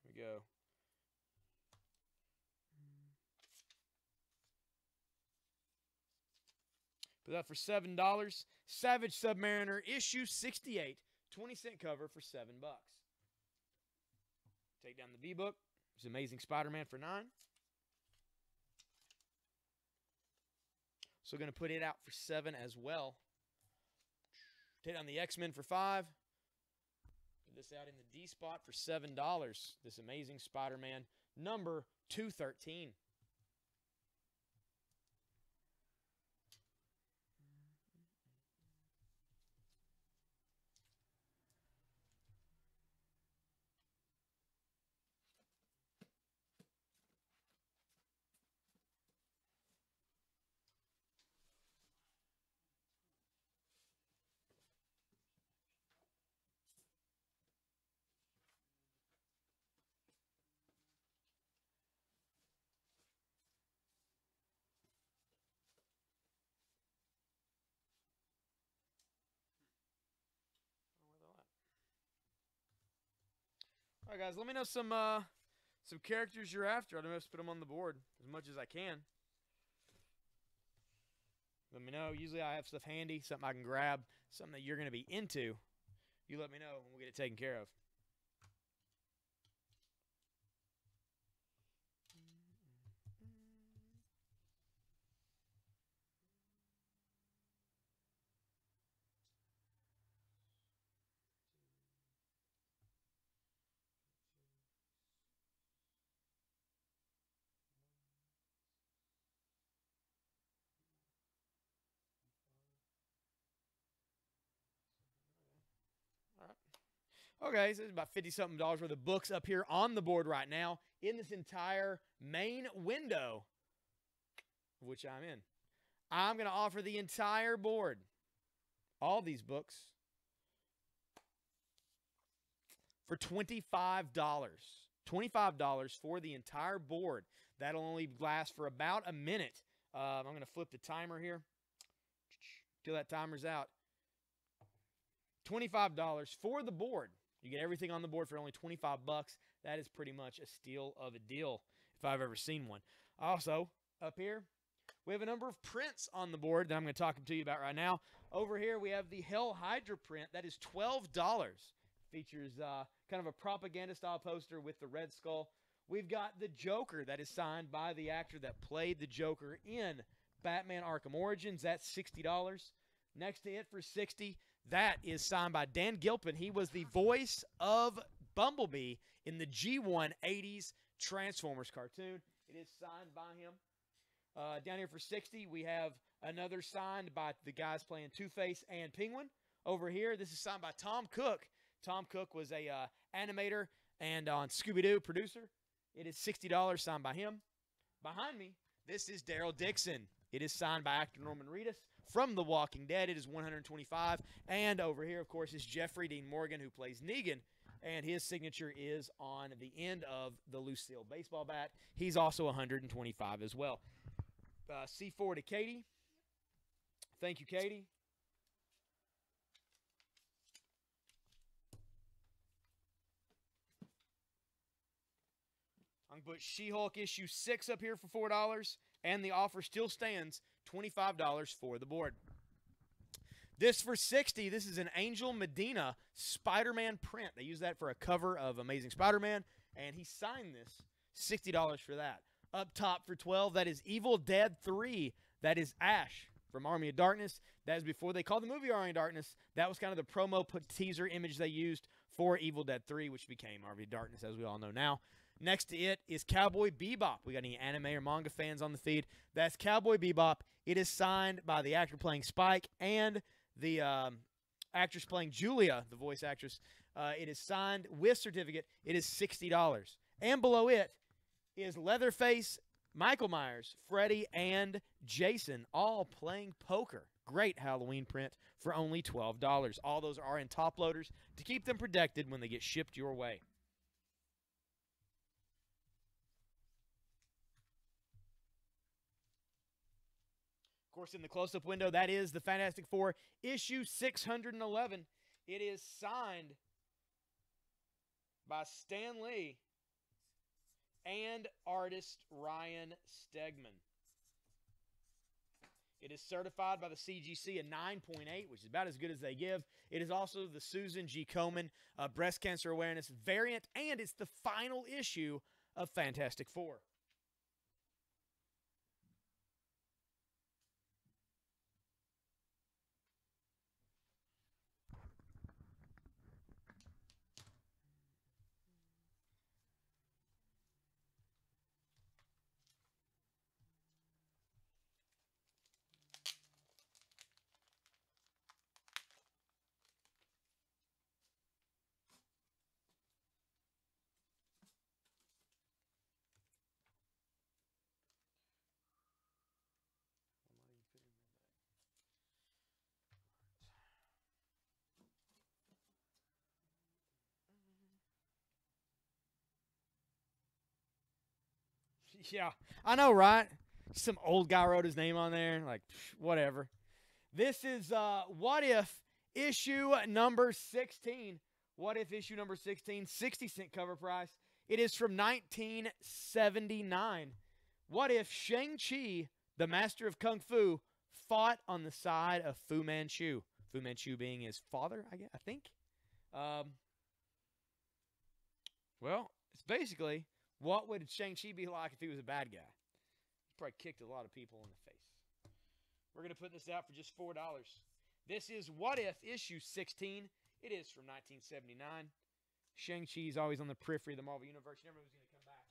Here we go. Put that for $7. Savage Submariner issue 68, 20-cent cover for $7. Take down the B book. It's Amazing Spider-Man for $9. So going to put it out for $7 as well. Take down the X-Men for $5. Put this out in the D spot for $7. This Amazing Spider-Man number 213. All right, guys, let me know some characters you're after. I don't know if to put them on the board as much as I can. Let me know. Usually I have stuff handy, something I can grab, something that you're going to be into. You let me know, and we'll get it taken care of. Okay, so there's about $50-something worth of books up here on the board right now in this entire main window, which I'm in. I'm going to offer the entire board, all these books, for $25. $25 for the entire board. That'll only last for about a minute. I'm going to flip the timer here till that timer's out. $25 for the board. You get everything on the board for only $25. That is pretty much a steal of a deal if I've ever seen one. Also, up here, we have a number of prints on the board that I'm going to talk to you about right now. Over here, we have the Hell Hydra print. That is $12. Features kind of a propaganda-style poster with the Red Skull. We've got the Joker that is signed by the actor that played the Joker in Batman Arkham Origins. That's $60. Next to it for $60, that is signed by Dan Gilpin. He was the voice of Bumblebee in the G1 80s Transformers cartoon. It is signed by him. Down here for 60, we have another signed by the guys playing Two-Face and Penguin. Over here, this is signed by Tom Cook. Tom Cook was a animator and on Scooby-Doo producer. It is $60 signed by him. Behind me, this is Daryl Dixon. It is signed by actor Norman Reedus from The Walking Dead. It is $125. And over here, of course, is Jeffrey Dean Morgan, who plays Negan. And his signature is on the end of the Lucille baseball bat. He's also $125 as well. C4 to Katie. Thank you, Katie. I'm going to put She-Hulk issue 6 up here for $4, and the offer still stands, $25 for the board. This for $60, this is an Angel Medina Spider-Man print. They use that for a cover of Amazing Spider-Man, and he signed this, $60 for that. Up top for $12, that is Evil Dead 3. That is Ash from Army of Darkness. That is before they called the movie Army of Darkness. That was kind of the promo teaser image they used for Evil Dead 3, which became Army of Darkness, as we all know now. Next to it is Cowboy Bebop. We got any anime or manga fans on the feed? That's Cowboy Bebop. It is signed by the actor playing Spike and the actress playing Julia, the voice actress. It is signed with certificate. It is $60. And below it is Leatherface, Michael Myers, Freddy, and Jason all playing poker. Great Halloween print for only $12. All those are in top loaders to keep them protected when they get shipped your way. Of course, in the close-up window, that is the Fantastic Four issue 611. It is signed by Stan Lee and artist Ryan Stegman. It is certified by the CGC a 9.8, which is about as good as they give. It is also the Susan G. Komen breast cancer awareness variant, and it's the final issue of Fantastic Four. Yeah, I know, right? Some old guy wrote his name on there. Like, whatever. This is What If issue number 16. What If issue number 16, 60-cent cover price. It is from 1979. What if Shang-Chi, the master of Kung Fu, fought on the side of Fu Manchu? Fu Manchu being his father, I think. Well, it's basically, what would Shang-Chi be like if he was a bad guy? He probably kicked a lot of people in the face. We're going to put this out for just $4. This is What If issue 16. It is from 1979. Shang-Chi is always on the periphery of the Marvel Universe. You never know who's going to come back.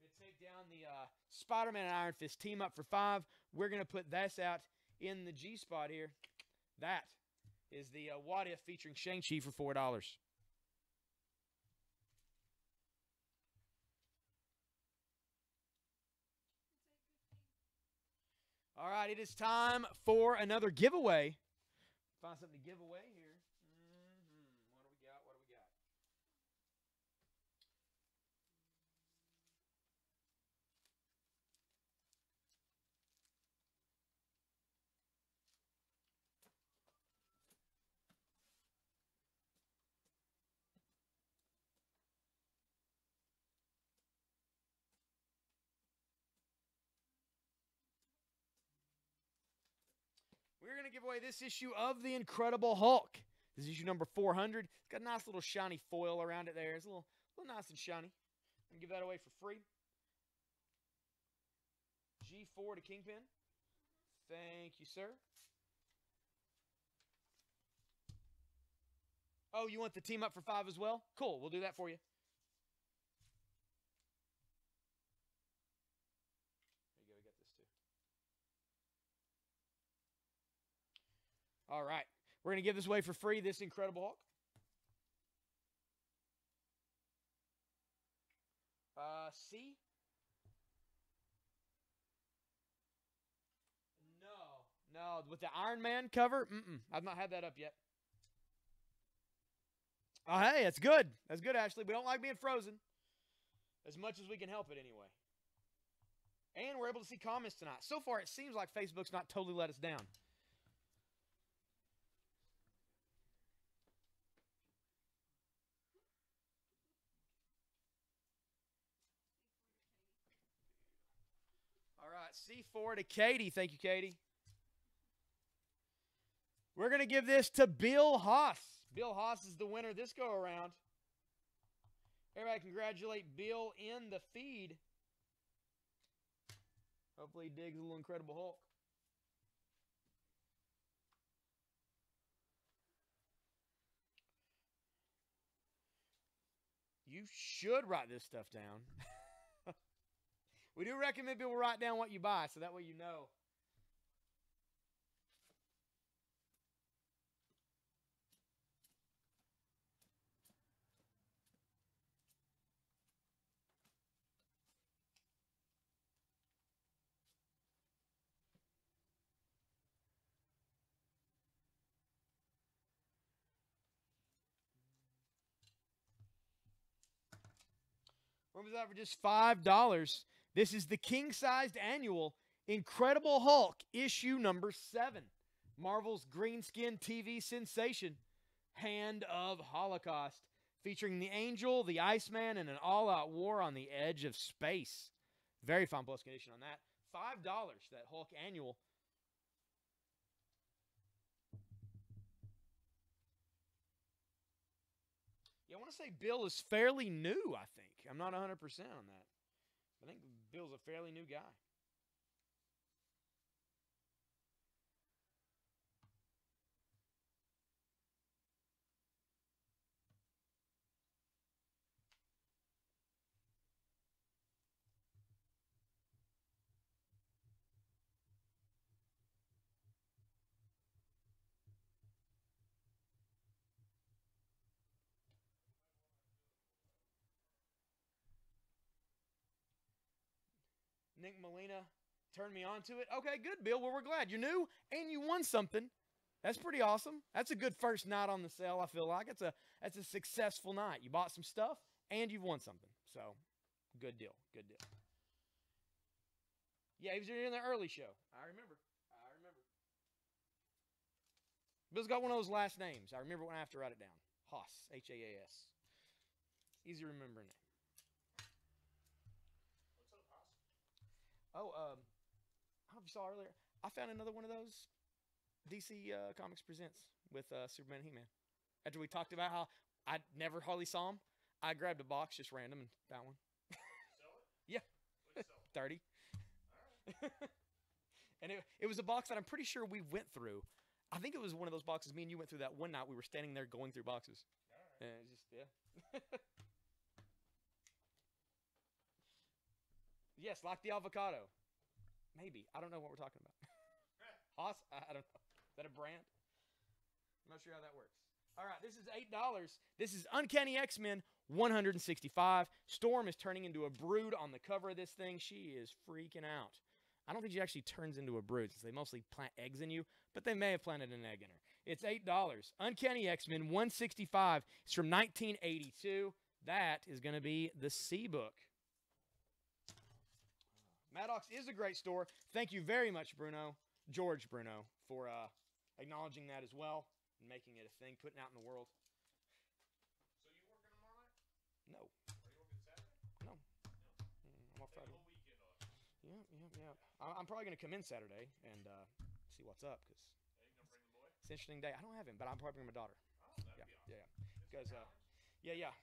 We're going to take down the Spider-Man and Iron Fist team up for $5. We're going to put this out in the G spot here. That is the What If featuring Shang-Chi for $4. All right, it is time for another giveaway. Find something to give away here. What do we got? What do we got? We're going to give away this issue of The Incredible Hulk. This is issue number 400. It's got a nice little shiny foil around it there. It's a little nice and shiny. I'm going to give that away for free. G4 to Kingpin. Thank you, sir. Oh, you want the team up for $5 as well? Cool, we'll do that for you. All right. We're going to give this away for free, this Incredible Hulk. C? No. With the Iron Man cover? I've not had that up yet. Oh, hey, that's good. That's good, Ashley. We don't like being frozen. As much as we can help it anyway. And we're able to see comments tonight. So far, it seems like Facebook's not totally let us down. All right, C4 to Katie. Thank you, Katie. We're going to give this to Bill Haas. Bill Haas is the winner this go around. Everybody congratulate Bill in the feed. Hopefully he digs a little Incredible Hulk. You should write this stuff down. We do recommend people write down what you buy, so that way you know. What was that for just $5? This is the king-sized annual Incredible Hulk issue number 7. Marvel's green-skinned TV sensation, Hand of Holocaust, featuring the Angel, the Iceman, and an all-out war on the edge of space. Very fine plus condition on that. $5, that Hulk annual. Yeah, I want to say Bill is fairly new, I think. I'm not 100% on that. I think Bill's a fairly new guy. Nick Molina turned me on to it. Okay, good, Bill. Well, we're glad. You're new and you won something. That's pretty awesome. That's a good first night on the sale, I feel like. That's a successful night. You bought some stuff and you've won something. So, good deal. Good deal. Yeah, he was in the early show. I remember. Bill's got one of those last names. I remember when I have to write it down. Haas. H-A-A-S. Easy to remember name. Oh, I don't know if you saw earlier. I found another one of those DC Comics Presents with Superman and He-Man. After we talked about how I never hardly saw them, I grabbed a box just random and found one. Sell it? Yeah. What'd you sell? 30. All right. And it was a box that I'm pretty sure we went through. I think it was one of those boxes me and you went through that one night. We were standing there going through boxes. All right. And it's just, yeah. Yes, like the avocado. Maybe. I don't know what we're talking about. Haas? I don't know. Is that a brand? I'm not sure how that works. All right, this is $8. This is Uncanny X-Men 165. Storm is turning into a brood on the cover of this thing. She is freaking out. I don't think she actually turns into a brood since they mostly plant eggs in you, but they may have planted an egg in her. It's $8. Uncanny X-Men 165. It's from 1982. That is going to be the C book. Maddox is a great store. Thank you very much, George Bruno, for acknowledging that as well and making it a thing, putting it out in the world. So you working tomorrow night? No. Are you working Saturday? No. I'm off Take a Friday. whole weekend off. Yeah. I'm probably going to come in Saturday and see what's up because Hey, you gonna bring the boy? it's an interesting day. I don't have him, but I'm probably bringing my daughter. Oh, that'd be awesome. Because yeah.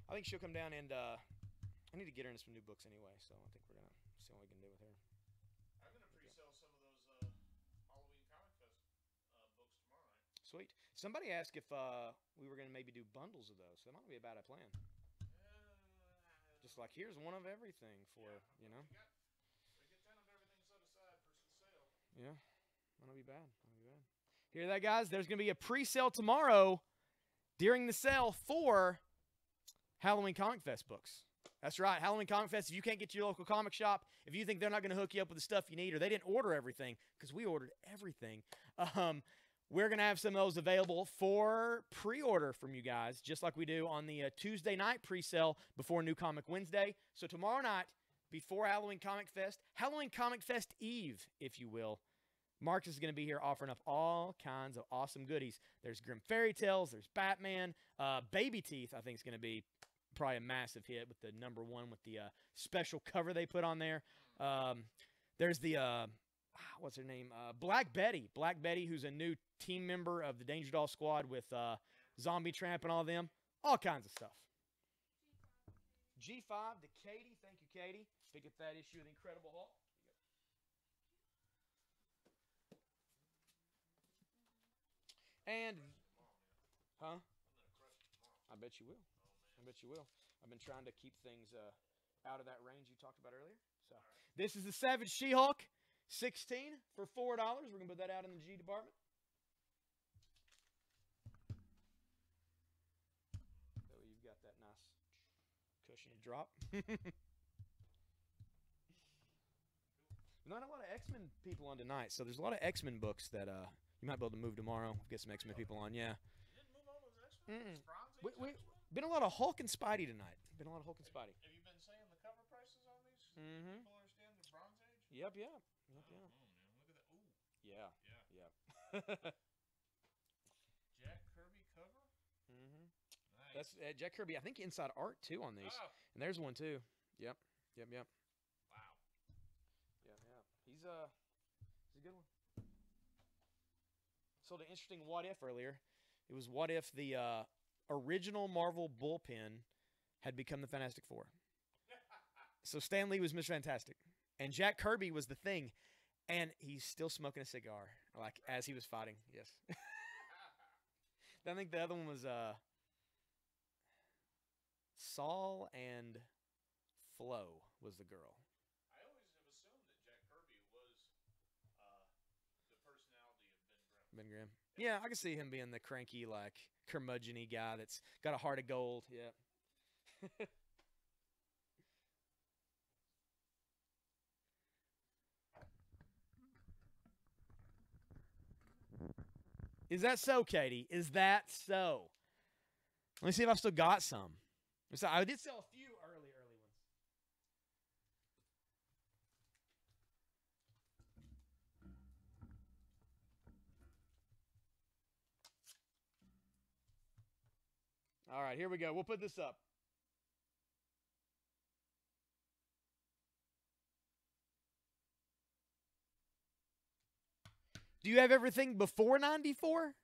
I think she'll come down and I need to get her into some new books anyway, so I think we're going to see what we can do with her. I'm gonna pre-sell some of those Halloween Comic Fest books tomorrow night. Sweet. Somebody asked if we were going to maybe do bundles of those. That might not be a bad plan. Just like here's one of everything for, you know. We get 10 of everything set aside for sale. Yeah. Might not be bad. Hear that, guys? There's going to be a pre-sale tomorrow during the sale for Halloween Comic Fest books. That's right, Halloween Comic Fest. If you can't get to your local comic shop, if you think they're not going to hook you up with the stuff you need, or they didn't order everything, because we ordered everything, we're going to have some of those available for pre-order from you guys, just like we do on the Tuesday night pre-sale before New Comic Wednesday. So tomorrow night, before Halloween Comic Fest Eve, if you will, Marcus is going to be here offering up all kinds of awesome goodies. There's Grim Fairy Tales, there's Batman, Baby Teeth, I think is going to be probably a massive hit with the #1 with the special cover they put on there. There's the what's her name? Black Betty. Black Betty, who's a new team member of the Danger Doll Squad with Zombie Tramp and all of them. All kinds of stuff. G5 to Katie. Thank you, Katie. Pick up that issue of the Incredible Hulk. And, huh? I bet you will. I bet you will. I've been trying to keep things out of that range you talked about earlier. So, this is the Savage She-Hulk, 16 for $4. We're gonna put that out in the G department. So you've got that nice cushiony drop. Not a lot of X-Men people on tonight, so there's a lot of X-Men books that you might be able to move tomorrow. Get some X-Men people on, yeah. You didn't move all those X-Men? We been a lot of Hulk and Spidey tonight. Been a lot of Hulk and Spidey. Have you been saying the cover prices on these? Mm-hmm. People understand the Bronze Age? Yep. Oh, man, look at that. Ooh. Yeah. Yeah. Yep. Jack Kirby cover? Mm-hmm. Nice. That's Jack Kirby. I think inside art too on these. Oh. And there's one too. Yep. Wow. Yeah. He's a good one. Sold an interesting what if earlier. It was what if the original Marvel bullpen had become the Fantastic Four. So Stan Lee was Mr. Fantastic, and Jack Kirby was the Thing, and he's still smoking a cigar, like as he was fighting. Yes. I think the other one was Saul and Flo was the girl. I always have assumed that Jack Kirby was the personality of Ben Grimm. Ben Grimm. Yeah, I can see him being the cranky, like, curmudgeon-y guy that's got a heart of gold. Yeah. Is that so, Katie? Is that so? Let me see if I've still got some. I did sell a few early ones. All right, here we go. We'll put this up. Do you have everything before 94?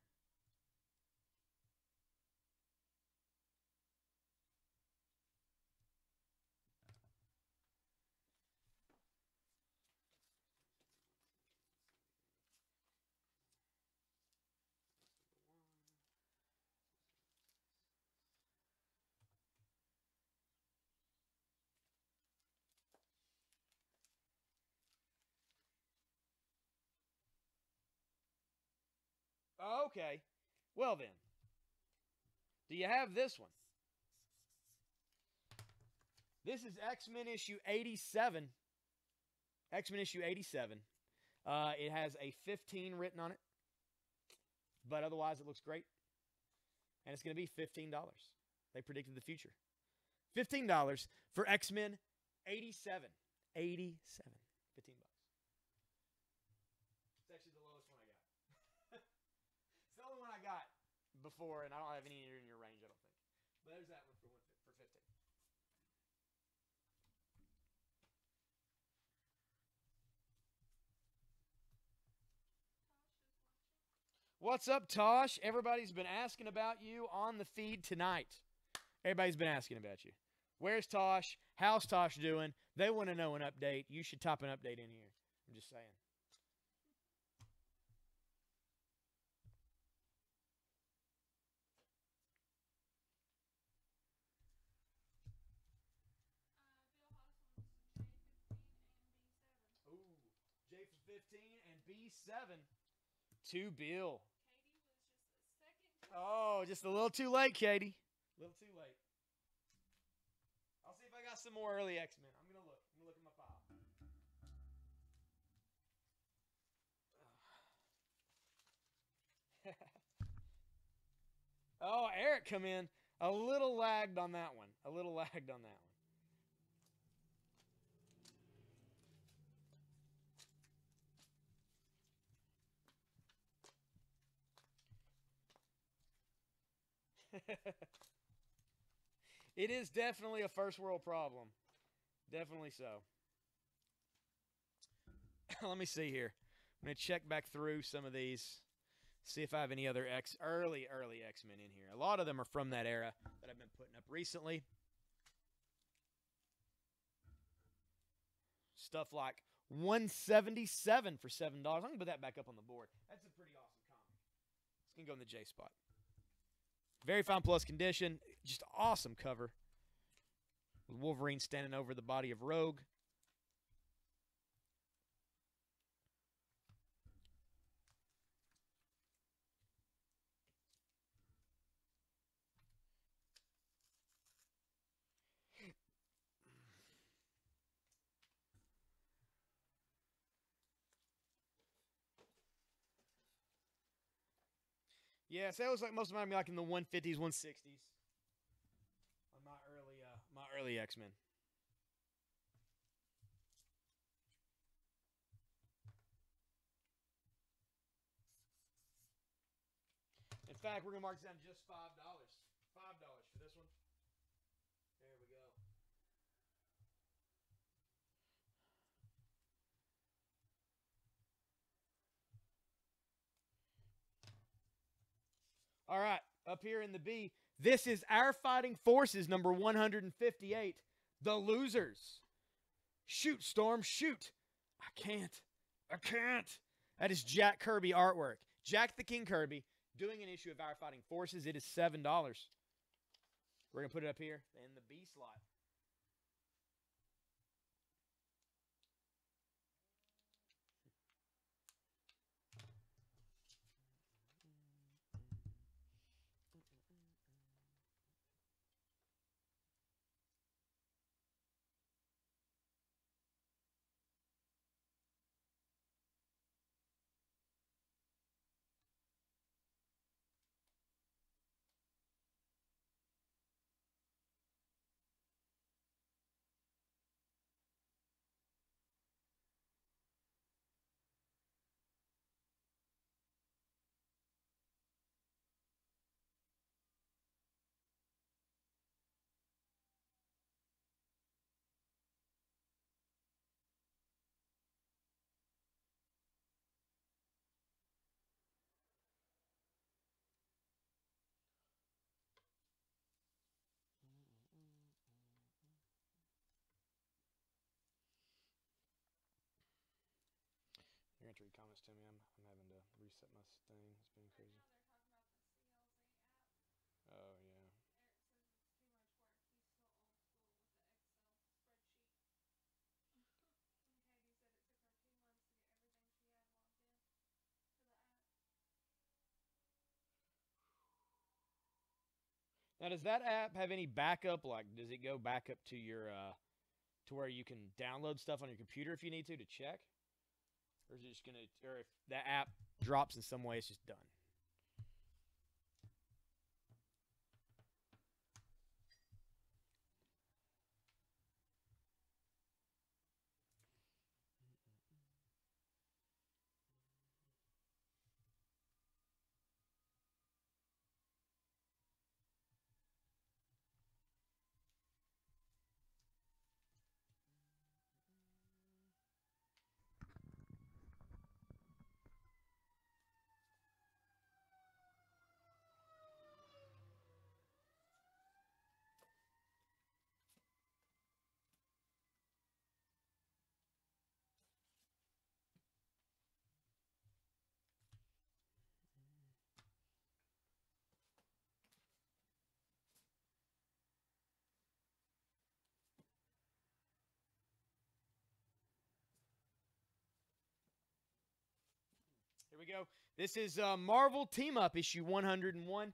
Okay. Well then. Do you have this one? This is X-Men issue 87. X-Men issue 87. It has a 15 written on it. But otherwise it looks great. And it's going to be $15. They predicted the future. $15 for X-Men 87. 87. 15 bucks. It's actually the lowest one I got. It's the only one I got before, and I don't have any in your range, I don't think. But there's that one for 15. What's up, Tosh? Everybody's been asking about you on the feed tonight. Everybody's been asking about you. Where's Tosh? How's Tosh doing? They want to know an update. You should type an update in here. I'm just saying. Ooh, J for 15 and B7 to Bill. Oh, just a little too late, Katie. A little too late. I'll see if I got some more early X-Men. I'm going to look. I'm going to look at my file. Oh, Eric come in. A little lagged on that one. A little lagged on that one. It is definitely a first world problem. Definitely so. Let me see here. I'm going to check back through some of these. See if I have any other early X-Men in here. A lot of them are from that era that I've been putting up recently. Stuff like 177 for $7. I'm going to put that back up on the board. That's a pretty awesome comic. It's going to go in the J spot. Very fine plus condition. Just awesome cover. With Wolverine standing over the body of Rogue. Yeah, sales like most of mine be like in the 150s, 160s. On my early X-Men. In fact, we're gonna mark this down to just $5. $5 for this one. There we go. All right, up here in the B, this is Our Fighting Forces number 158, The Losers. Shoot, Storm, shoot. I can't. That is Jack Kirby artwork. Jack the King Kirby doing an issue of Our Fighting Forces. It is $7. We're going to put it up here in the B slot. You're going to read comments to me. I'm having to reset my thing. It's been crazy. Oh, yeah. Now, does that app have any backup? Like, does it go back up to your to where you can download stuff on your computer if you need to check? Or is it just gonna, or if that app drops in some way, it's just done? Here we go. This is Marvel Team Up issue 101.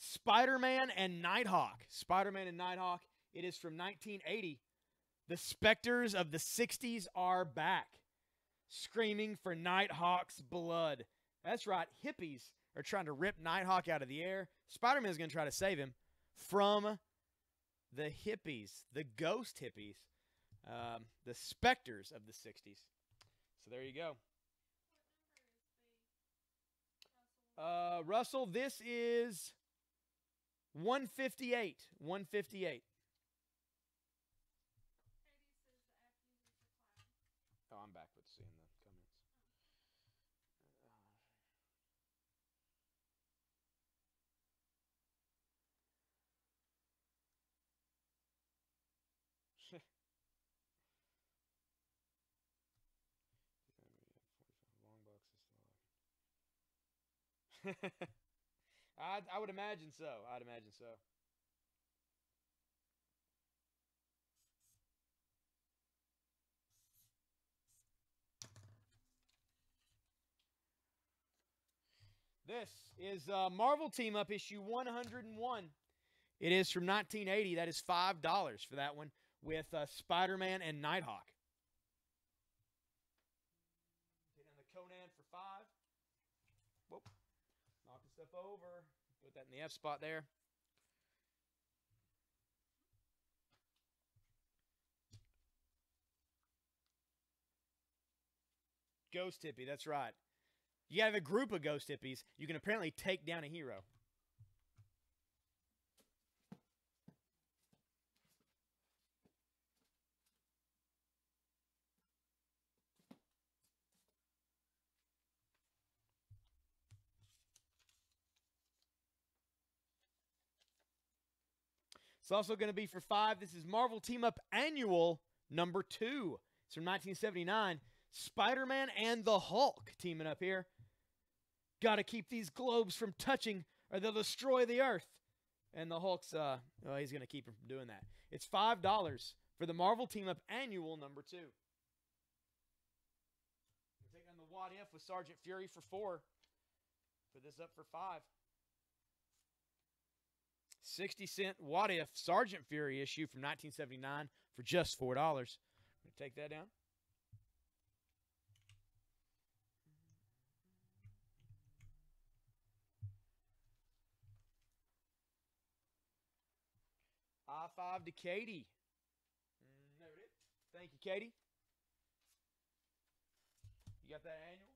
Spider-Man and Nighthawk. Spider-Man and Nighthawk. It is from 1980. The specters of the 60s are back, screaming for Nighthawk's blood. That's right, hippies are trying to rip Nighthawk out of the air. Spider-Man is going to try to save him from the hippies, the ghost hippies, the specters of the 60s. So there you go. Russell, this is 158. 158. Oh, I'm back with seeing the comments. I would imagine so. I'd imagine so. This is Marvel Team Up issue 101. It is from 1980. That is $5 for that one with Spider-Man and Nighthawk. Taking on the Conan for $5. Whoop. Knocking stuff over. Put that in the F spot there. Ghost hippie, that's right. You have a group of ghost hippies. You can apparently take down a hero. It's also going to be for $5. This is Marvel Team Up Annual number 2. It's from 1979. Spider-Man and the Hulk teaming up here. Got to keep these globes from touching or they'll destroy the Earth. And the Hulk's, he's going to keep him from doing that. It's $5 for the Marvel Team Up Annual number 2. We're taking on the What If with Sergeant Fury for $4. Put this up for $5. 60-cent What If Sergeant Fury issue from 1979 for just $4. I'm going to take that down. I-5 to Katie. There it is. Thank you, Katie. You got that annual?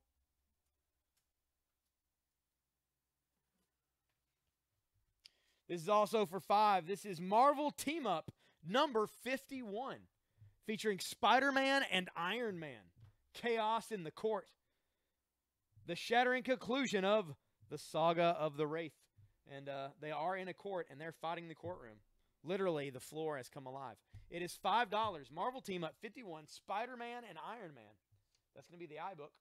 This is also for $5. This is Marvel Team Up number 51, featuring Spider-Man and Iron Man. Chaos in the Court. The shattering conclusion of the saga of the Wraith. And they are in a court, and they're fighting the courtroom. Literally, the floor has come alive. It is $5. Marvel Team Up 51, Spider-Man and Iron Man. That's going to be the iBook.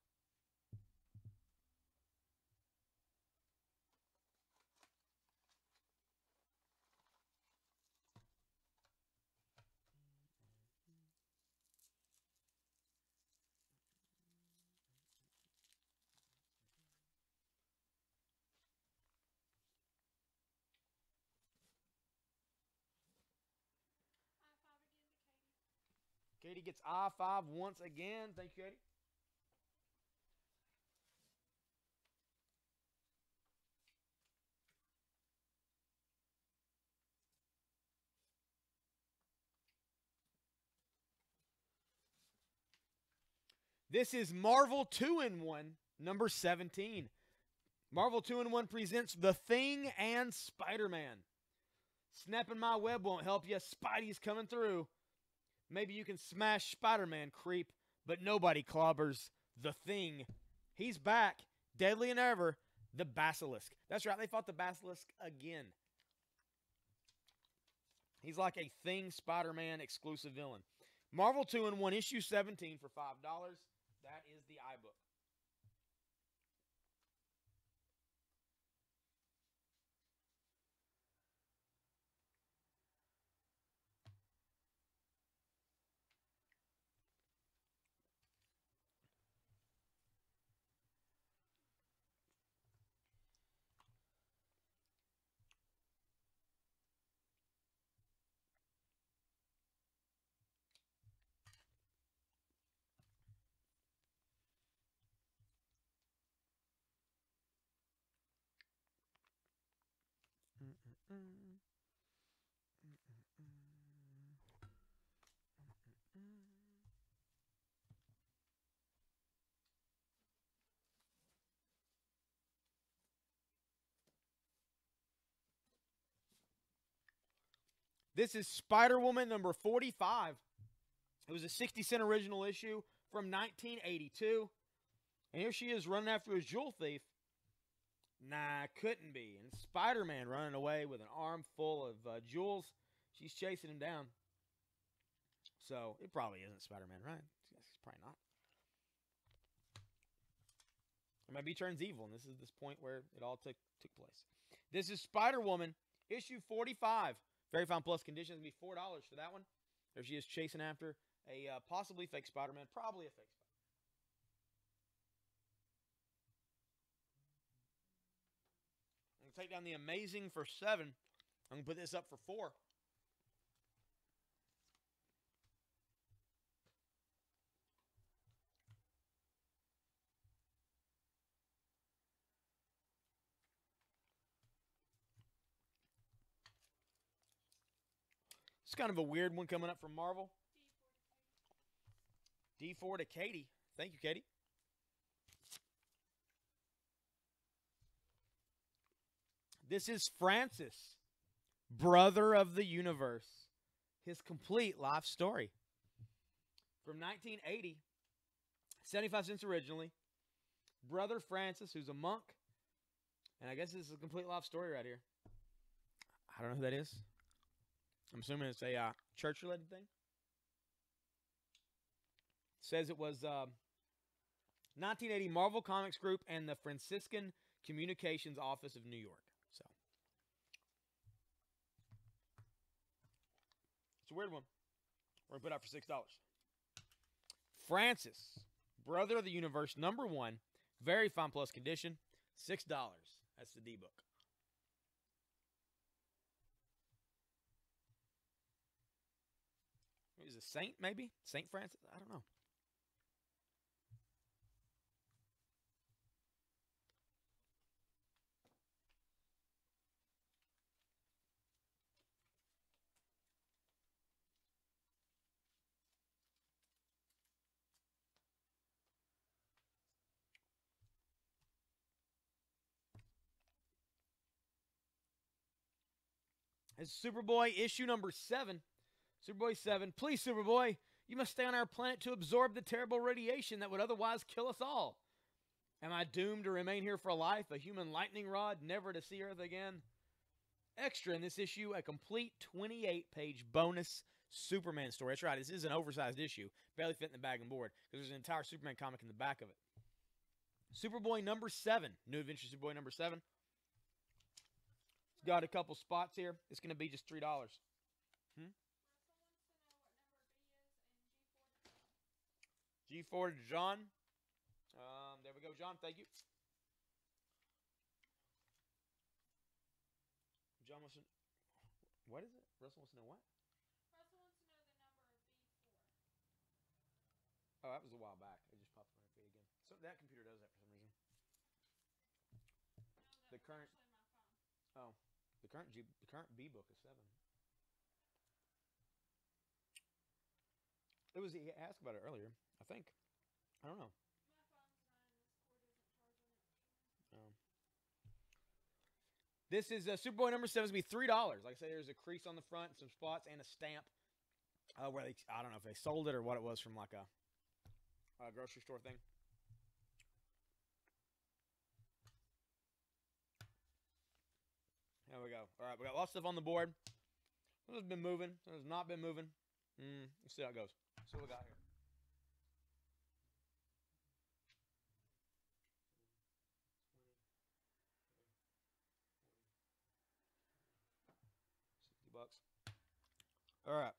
Katie gets I-5 once again. Thank you, Katie. This is Marvel 2-in-1, number 17. Marvel 2-in-1 presents The Thing and Spider-Man. Snapping my web won't help you. Spidey's coming through. Maybe you can smash Spider-Man, creep, but nobody clobbers The Thing. He's back, deadlier than ever, the Basilisk. That's right, they fought the Basilisk again. He's like a Thing Spider-Man exclusive villain. Marvel 2-in-1, issue 17 for $5. That is the iBook. This is Spider-Woman number 45. It was a 60-cent original issue from 1982. And here she is running after a jewel thief. Nah, couldn't be. And Spider-Man running away with an arm full of jewels. She's chasing him down. So, it probably isn't Spider-Man, right? It's probably not. Or maybe he turns evil, and this is this point where it all took place. This is Spider-Woman, issue 45. Very fine plus conditions. It'll be $4 for that one. There she is chasing after a possibly fake Spider-Man. Probably a fake Spider-Man. I'm going to take down the Amazing for 7. I'm going to put this up for 4. It's kind of a weird one coming up from Marvel. D4 to Katie. Thank you, Katie. This is Francis, Brother of the Universe. His complete life story. From 1980. 75 cents originally. Brother Francis, who's a monk. And I guess this is a complete life story right here. I don't know who that is. I'm assuming it's a church-related thing. Says it was 1980 Marvel Comics Group and the Franciscan Communications Office of New York. So it's a weird one. We're going to put out for $6. Francis, Brother of the Universe, number 1. Very fine plus condition. $6. That's the D-book. Is it Saint, maybe? Saint Francis? I don't know. It's Superboy issue number 7. Superboy 7. Please, Superboy, you must stay on our planet to absorb the terrible radiation that would otherwise kill us all. Am I doomed to remain here for life, a human lightning rod, never to see Earth again? Extra in this issue, a complete 28-page bonus Superman story. That's right, this is an oversized issue. Barely fit in the bag and board, because there's an entire Superman comic in the back of it. Superboy number 7. New Adventure Superboy number 7. It's got a couple spots here. It's going to be just $3. G4 to John. There we go, John. Thank you. John wants to... What is it? Russell wants to know what? Russell wants to know the number of B4. Oh, that was a while back. It just popped on my feed again. So that computer does that for some reason. No, The current... my phone. Oh. The current B book is 7. It was... He asked about it earlier. I think. I don't know. My phone's not in this cord isn't charging it. Oh. This is Superboy number 7. It's going to be $3. Like I say, there's a crease on the front, some spots, and a stamp. Where they... I don't know if they sold it or what it was from like a grocery store thing. There we go. All right, we got lots of stuff on the board. This has been moving. This has not been moving. Let's see how it goes. See what we got here. $60. All right.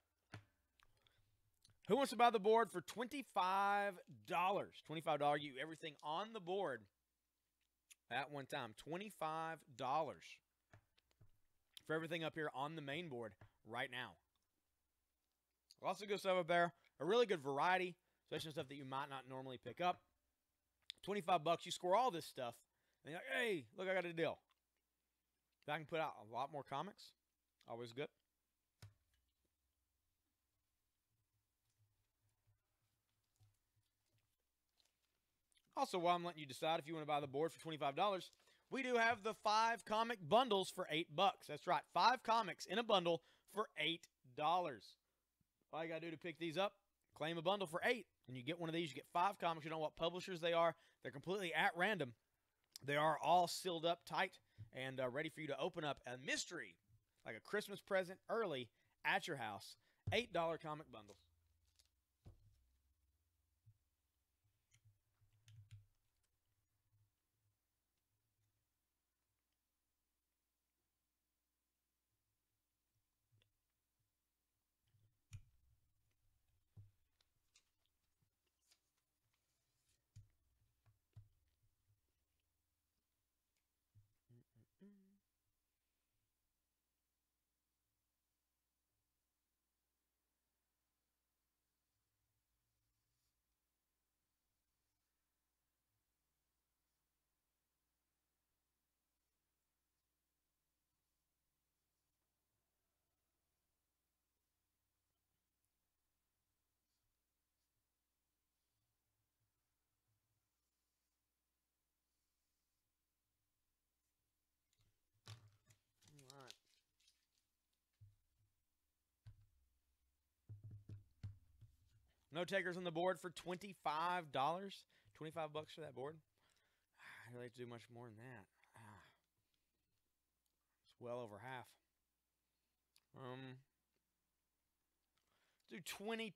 Who wants to buy the board for $25? $25. You everything on the board at one time. $25 for everything up here on the main board right now. Lots of good stuff up there. A really good variety, especially stuff that you might not normally pick up. $25. You score all this stuff, and you're like, hey, look, I got a deal. I can put out a lot more comics. Always good. Also, while I'm letting you decide if you want to buy the board for $25, we do have the 5 comic bundles for $8. That's right, 5 comics in a bundle for $8. All you got to do to pick these up, claim a bundle for $8, and you get one of these. You get 5 comics. You don't know what publishers they are. They're completely at random. They are all sealed up tight and ready for you to open up a mystery, like a Christmas present early at your house. $8 comic bundles. No takers on the board for $25. $25 for that board. I'd really like to do much more than that. It's well over half. Do $22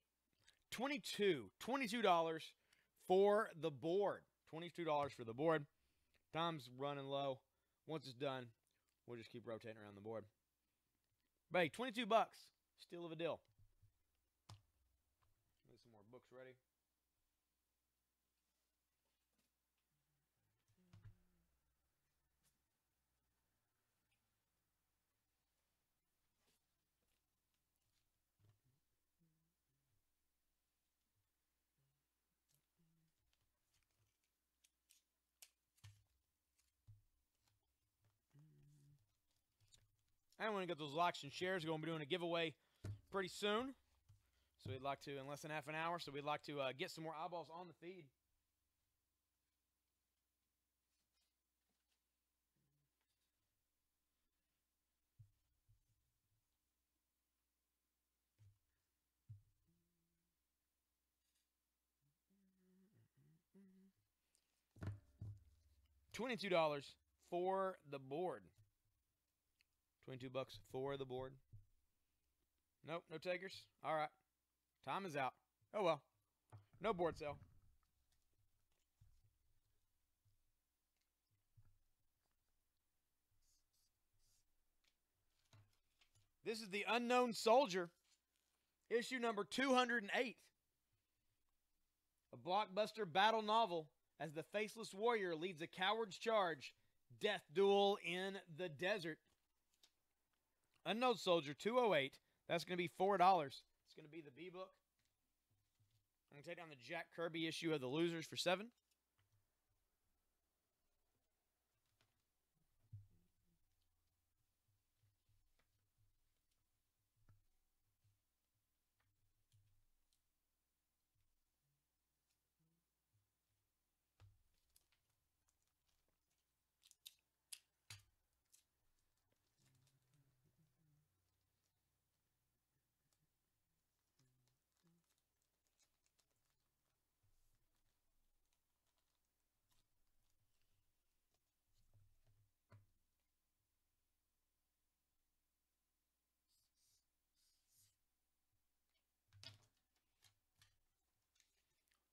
for the board. $22 for the board. Time's running low. Once it's done, we'll just keep rotating around the board. But hey, $22. Steal of a deal. Get some more books ready. And when we get those likes and shares, we're going to be doing a giveaway pretty soon. So we'd like to, in less than half an hour, so we'd like to get some more eyeballs on the feed. $22 for the board. $22 for the board. Nope, no takers. All right. Time is out. Oh, well. No board sale. This is the Unknown Soldier, issue number 208. A blockbuster battle novel as the Faceless Warrior leads a coward's charge, death duel in the desert. Unknown Soldier 208. That's going to be $4. It's going to be the B book. I'm going to take down the Jack Kirby issue of The Losers for $7.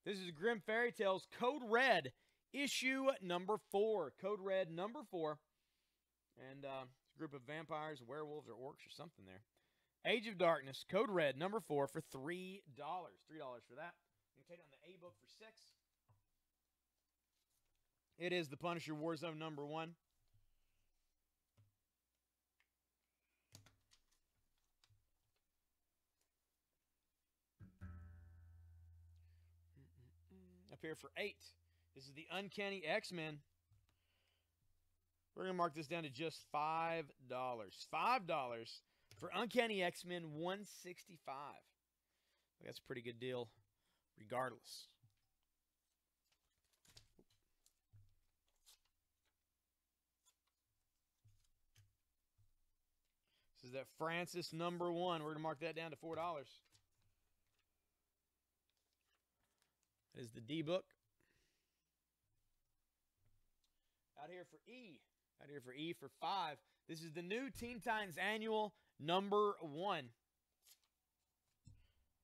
This is Grim Fairy Tales Code Red, issue number 4. Code Red number 4. And it's a group of vampires, werewolves, or orcs or something there. Age of Darkness, Code Red number 4 for $3. $3 for that. I'm going to take on the A book for $6. It is the Punisher Warzone number 1. Up here for $8. This is the Uncanny X-Men. We're going to mark this down to just $5. $5 for Uncanny X-Men 165. That's a pretty good deal regardless. This is that Francis number 1. We're going to mark that down to $4. That is the D-book. Out here for E. Out here for E for 5. This is the new Teen Titans Annual number 1. I'm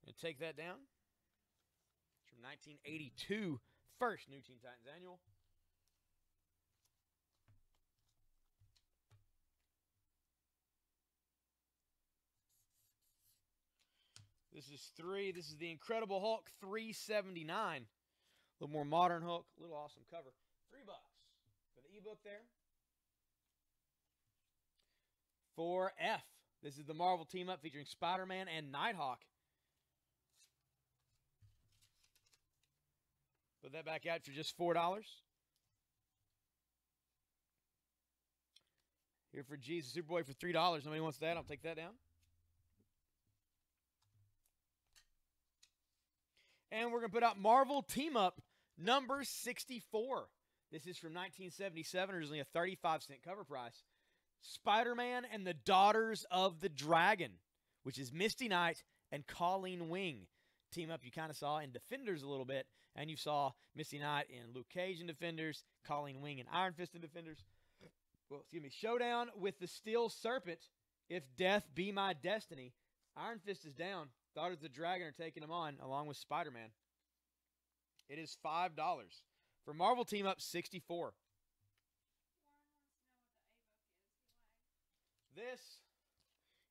going to take that down. It's from 1982. First new Teen Titans Annual. This is 3. This is the Incredible Hulk 379. A little more modern Hulk. A little awesome cover. $3 for the ebook there. For F. This is the Marvel team-up featuring Spider-Man and Nighthawk. Put that back out for just $4. Here for G, Superboy for $3. Nobody wants that. I'll take that down. And we're going to put out Marvel Team-Up number 64. This is from 1977, originally a 35-cent cover price. Spider-Man and the Daughters of the Dragon, which is Misty Knight and Colleen Wing. Team-up you kind of saw in Defenders a little bit, and you saw Misty Knight in Luke Cage in Defenders, Colleen Wing in Iron Fist in Defenders. Well, excuse me, Showdown with the Steel Serpent, If Death Be My Destiny. Iron Fist is down. Daughters of the Dragon are taking him on, along with Spider-Man. It is $5 for Marvel Team Up 64. This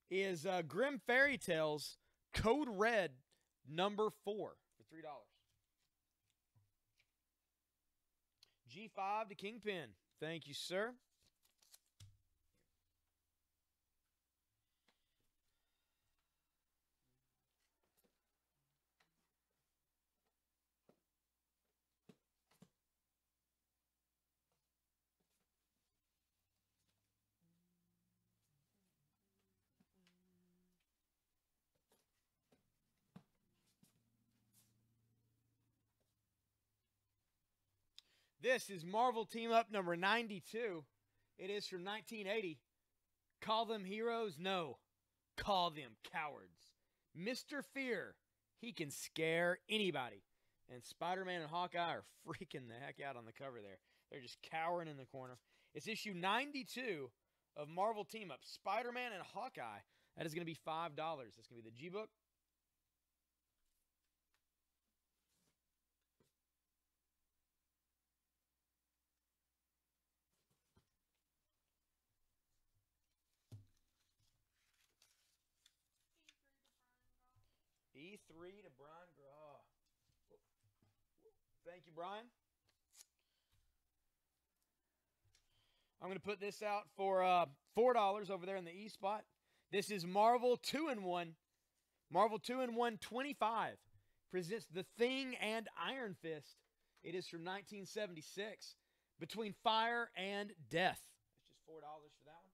is Grim Fairy Tales Code Red number 4 for $3. G5 to Kingpin. Thank you, sir. This is Marvel Team Up number 92. It is from 1980. Call them heroes? No. Call them cowards. Mr. Fear. He can scare anybody. And Spider-Man and Hawkeye are freaking the heck out on the cover there. They're just cowering in the corner. It's issue 92 of Marvel Team Up. Spider-Man and Hawkeye. That is going to be $5. That's going to be the G-Book. E3 to Brian Graw. Thank you, Brian. I'm going to put this out for $4 over there in the E spot. This is Marvel 2-in-1. Marvel 2-in-1 25 presents The Thing and Iron Fist. It is from 1976. Between Fire and Death. That's just $4 for that one.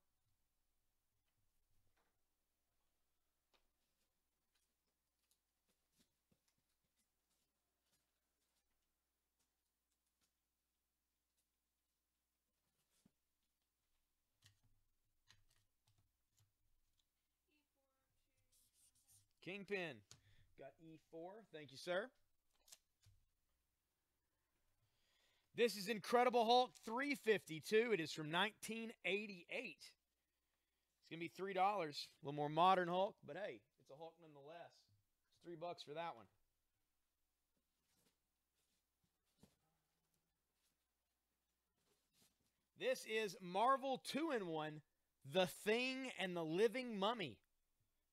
Kingpin. Got E4. Thank you, sir. This is Incredible Hulk 352. It is from 1988. It's going to be $3. A little more modern Hulk, but hey, it's a Hulk nonetheless. It's $3 for that one. This is Marvel 2-in-1, The Thing and the Living Mummy.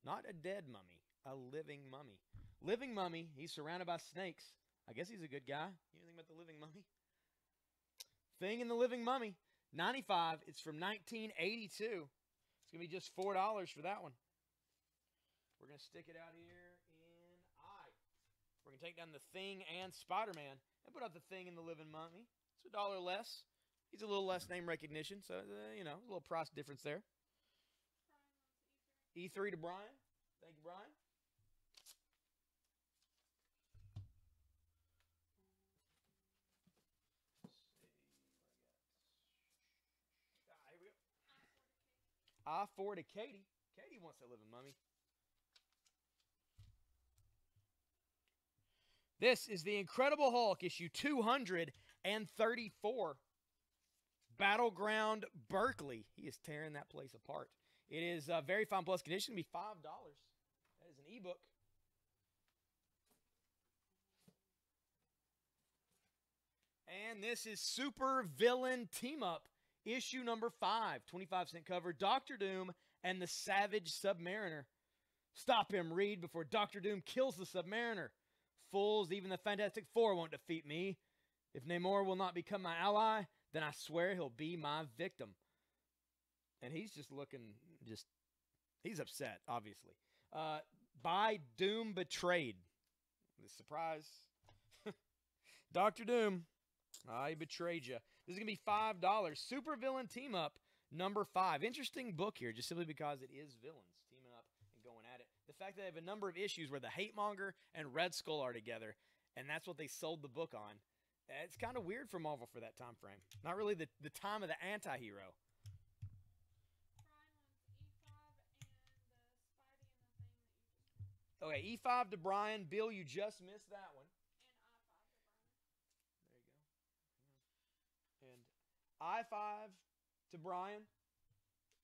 Not a dead mummy. A living mummy. Living mummy. He's surrounded by snakes. I guess he's a good guy. You know anything about the living mummy? Thing and the Living Mummy. 95. It's from 1982. It's going to be just $4 for that one. We're going to stick it out here in I. We're going to take down The Thing and Spider-Man and put out The Thing and the Living Mummy. It's $1 less. He's a little less name recognition, so, you know, a little price difference there. E3 to Brian. Thank you, Brian. Here we go. I4 to Katie. Katie wants to live in Mummy. This is the Incredible Hulk, issue 234. Battleground Berkeley. He is tearing that place apart. It is very fine plus condition. It'll be $5. That is an ebook. And this is Supervillain Team Up, issue number 5, 25-cent cover. Dr. Doom and the Savage Submariner. Stop him, Reed, before Dr. Doom kills the Submariner. Fools, even the Fantastic Four won't defeat me. If Namor will not become my ally, then I swear he'll be my victim. And he's just looking, he's upset, obviously. By Doom Betrayed. The surprise. Dr. Doom, I betrayed you. This is going to be $5. Supervillain Team Up, number 5. Interesting book here, just simply because it is villains teaming up and going at it. The fact that they have a number of issues where the Hate Monger and Red Skull are together, and that's what they sold the book on. It's kind of weird for Marvel for that time frame. Not really the time of the anti-hero. Okay, E5 to Brian. Bill, you just missed that one. And I5 to Brian.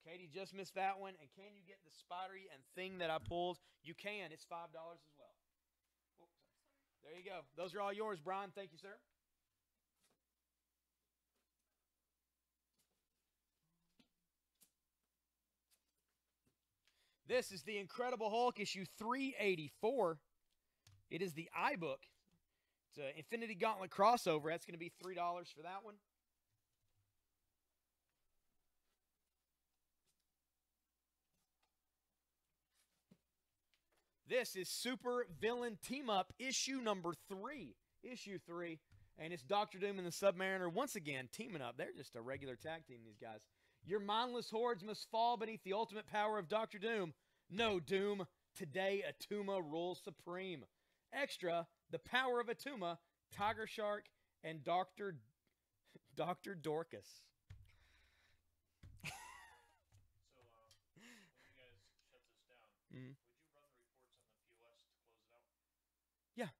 Katie just missed that one. And can you get the spidery and thing that I pulled? You can. It's $5 as well. Oh, there you go. Those are all yours, Brian. Thank you, sir. This is the Incredible Hulk, issue 384. It is the iBook. It's an Infinity Gauntlet crossover. That's going to be $3 for that one. This is Supervillain Team Up, issue number 3. Issue 3. And it's Dr. Doom and the Submariner once again teaming up. They're just a regular tag team, these guys. Your mindless hordes must fall beneath the ultimate power of Dr. Doom. No, Doom. Today, Atuma rules supreme. Extra, the power of Atuma, Tiger Shark, and Dr. Dorcas. So, when you guys shut this down, would you run the reports on the POS to close it out? Yeah.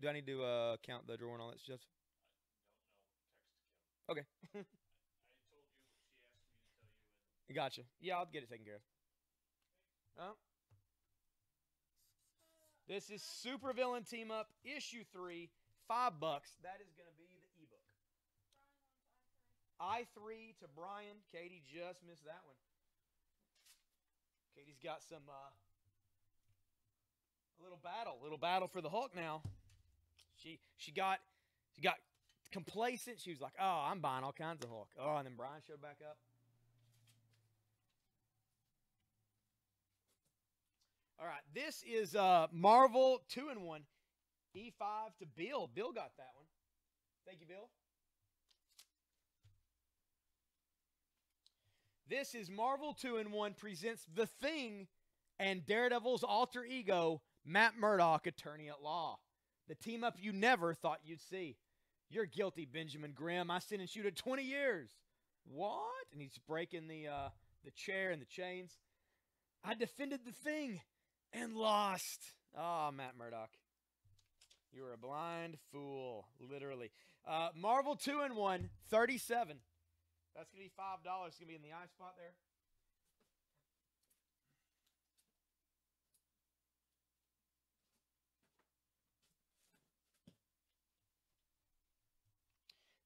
Do I need to count the drawer and all that stuff? I don't know. Text Kim. Okay. I told you, she asked me to tell you. And Gotcha. Yeah, I'll get it taken care of. This is Supervillain Team Up, issue 3, $5. That is going to be the ebook. I3 to Brian. Katie just missed that one. Katie's got some a little battle for the Hulk now. She got complacent. She was like, "Oh, I'm buying all kinds of Hulk." Oh, and then Brian showed back up. All right, this is Marvel 2-in-1. E5 to Bill. Bill got that one. Thank you, Bill. This is Marvel 2-in-1 presents The Thing and Daredevil's alter ego, Matt Murdock, Attorney at Law. The team up you never thought you'd see. You're guilty, Benjamin Grimm. I sentenced you to 20 years. What? And he's breaking the chair and the chains. I defended The Thing and lost. Oh, Matt Murdock. You were a blind fool, literally. Marvel 2-in-1, 37. That's going to be $5. It's going to be in the eye spot there.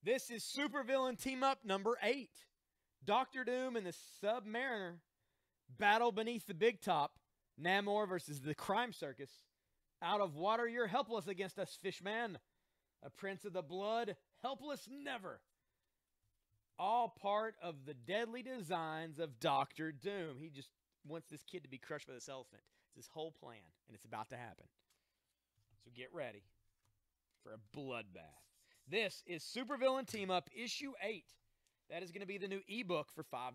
This is Supervillain Team Up number 8. Dr. Doom and the Submariner battle beneath the big top. Namor versus the Crime Circus. Out of water, you're helpless against us, Fishman. A prince of the blood, helpless never. All part of the deadly designs of Dr. Doom. He just wants this kid to be crushed by this elephant. It's his whole plan, and it's about to happen. So get ready for a bloodbath. This is Supervillain Team Up, issue 8. That is going to be the new ebook for $5.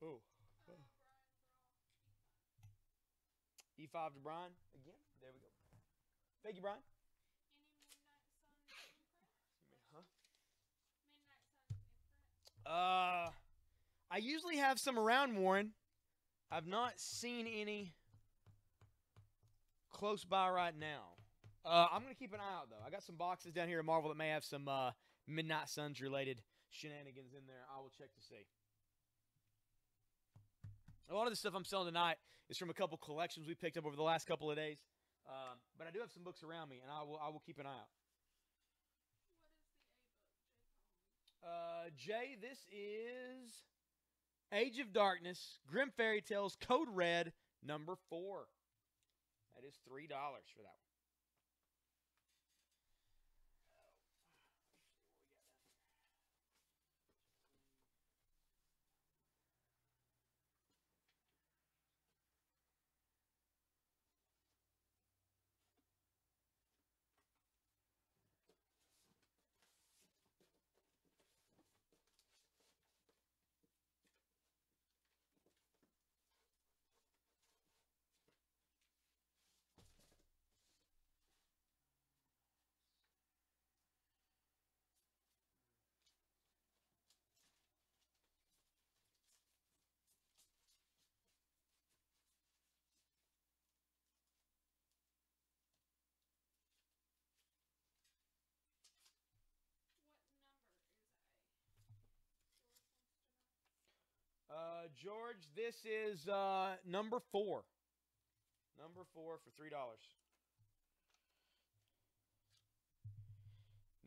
Oh. E5 to Brian again. There we go. Thank you, Brian. Any Midnight Suns imprint? Huh? I usually have some around, Warren. I've not seen any close by right now. I'm gonna keep an eye out though. I got some boxes down here at Marvel that may have some Midnight Suns related shenanigans in there. I will check to see. A lot of the stuff I'm selling tonight is from a couple collections we picked up over the last couple of days. But I do have some books around me, and I will keep an eye out. What is the A book, Jay? Jay, this is Age of Darkness, Grim Fairy Tales, Code Red, number 4. That is $3 for that one. George, this is number 4. Number 4 for $3.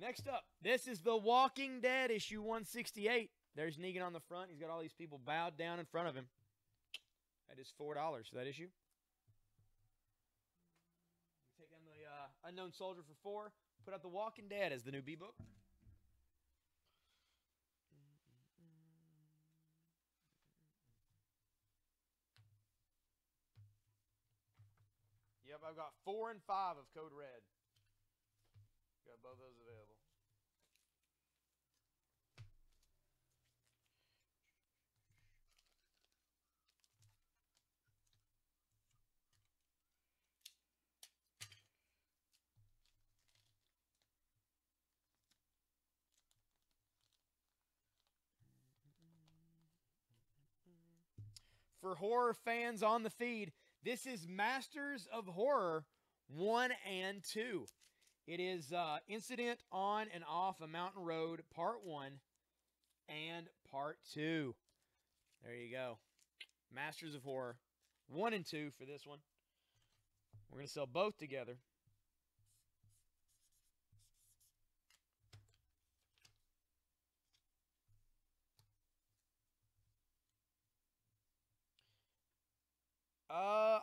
Next up, this is The Walking Dead, issue 168. There's Negan on the front. He's got all these people bowed down in front of him. That is $4 for that issue. Take down the Unknown Soldier for 4. Put out The Walking Dead as the new B-book. Yep, I've got 4 and 5 of Code Red. Got both those available. For horror fans on the feed, this is Masters of Horror 1 and 2. It is Incident on and Off a Mountain Road, Part 1 and Part 2. There you go. Masters of Horror 1 and 2 for this one. We're going to sell both together.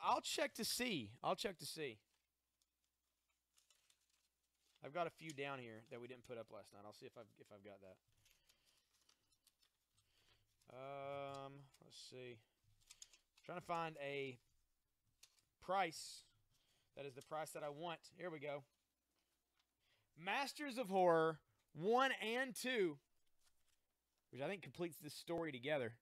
I'll check to see. I've got a few down here that we didn't put up last night. I'll see if I've got that. Let's see. Trying to find a price that is the price that I want. Here we go. Masters of Horror 1 and 2, which I think completes this story together.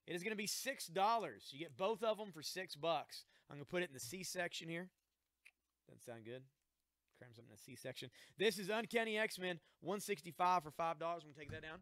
It is going to be $6. You get both of them for $6. I'm going to put it in the C section here. Doesn't sound good. Cram something in the C section. This is Uncanny X-Men 165 for $5. I'm going to take that down.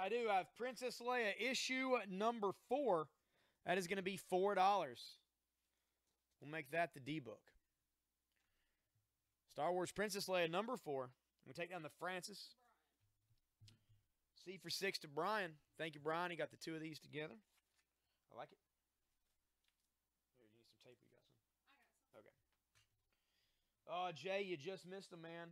I do. I have Princess Leia issue number 4. That is going to be $4. We'll make that the D-book. Star Wars Princess Leia number 4. I'm going to take down the Francis. C for 6 to Brian. Thank you, Brian. He got the 2 of these together. I like it. Here, you need some tape? You got some? I got some. Okay. Oh, Jay, you just missed a man.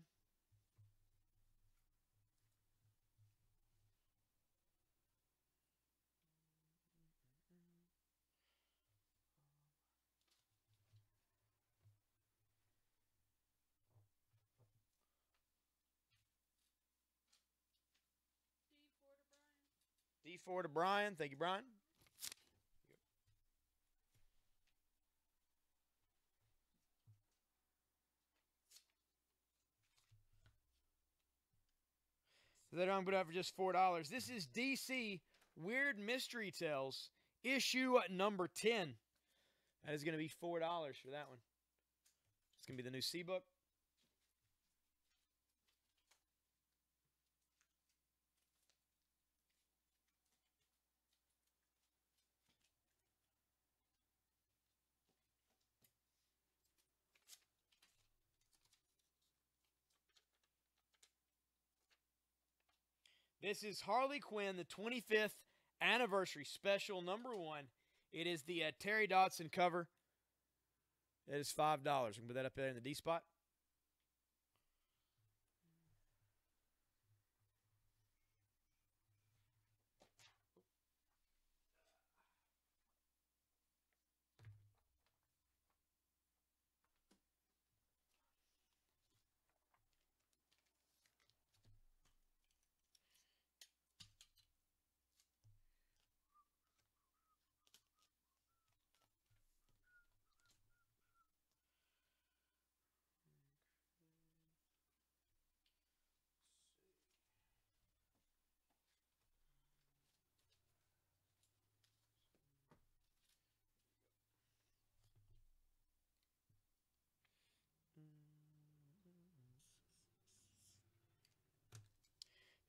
D4 to Brian. D4 to Brian. Thank you, Brian. So that I'm put out for just $4. This is DC Weird Mystery Tales, issue number 10. That is going to be $4 for that one. It's going to be the new C book. This is Harley Quinn, the 25th anniversary special, number 1. It is the Terry Dodson cover. It is $5. We can put that up there in the D spot.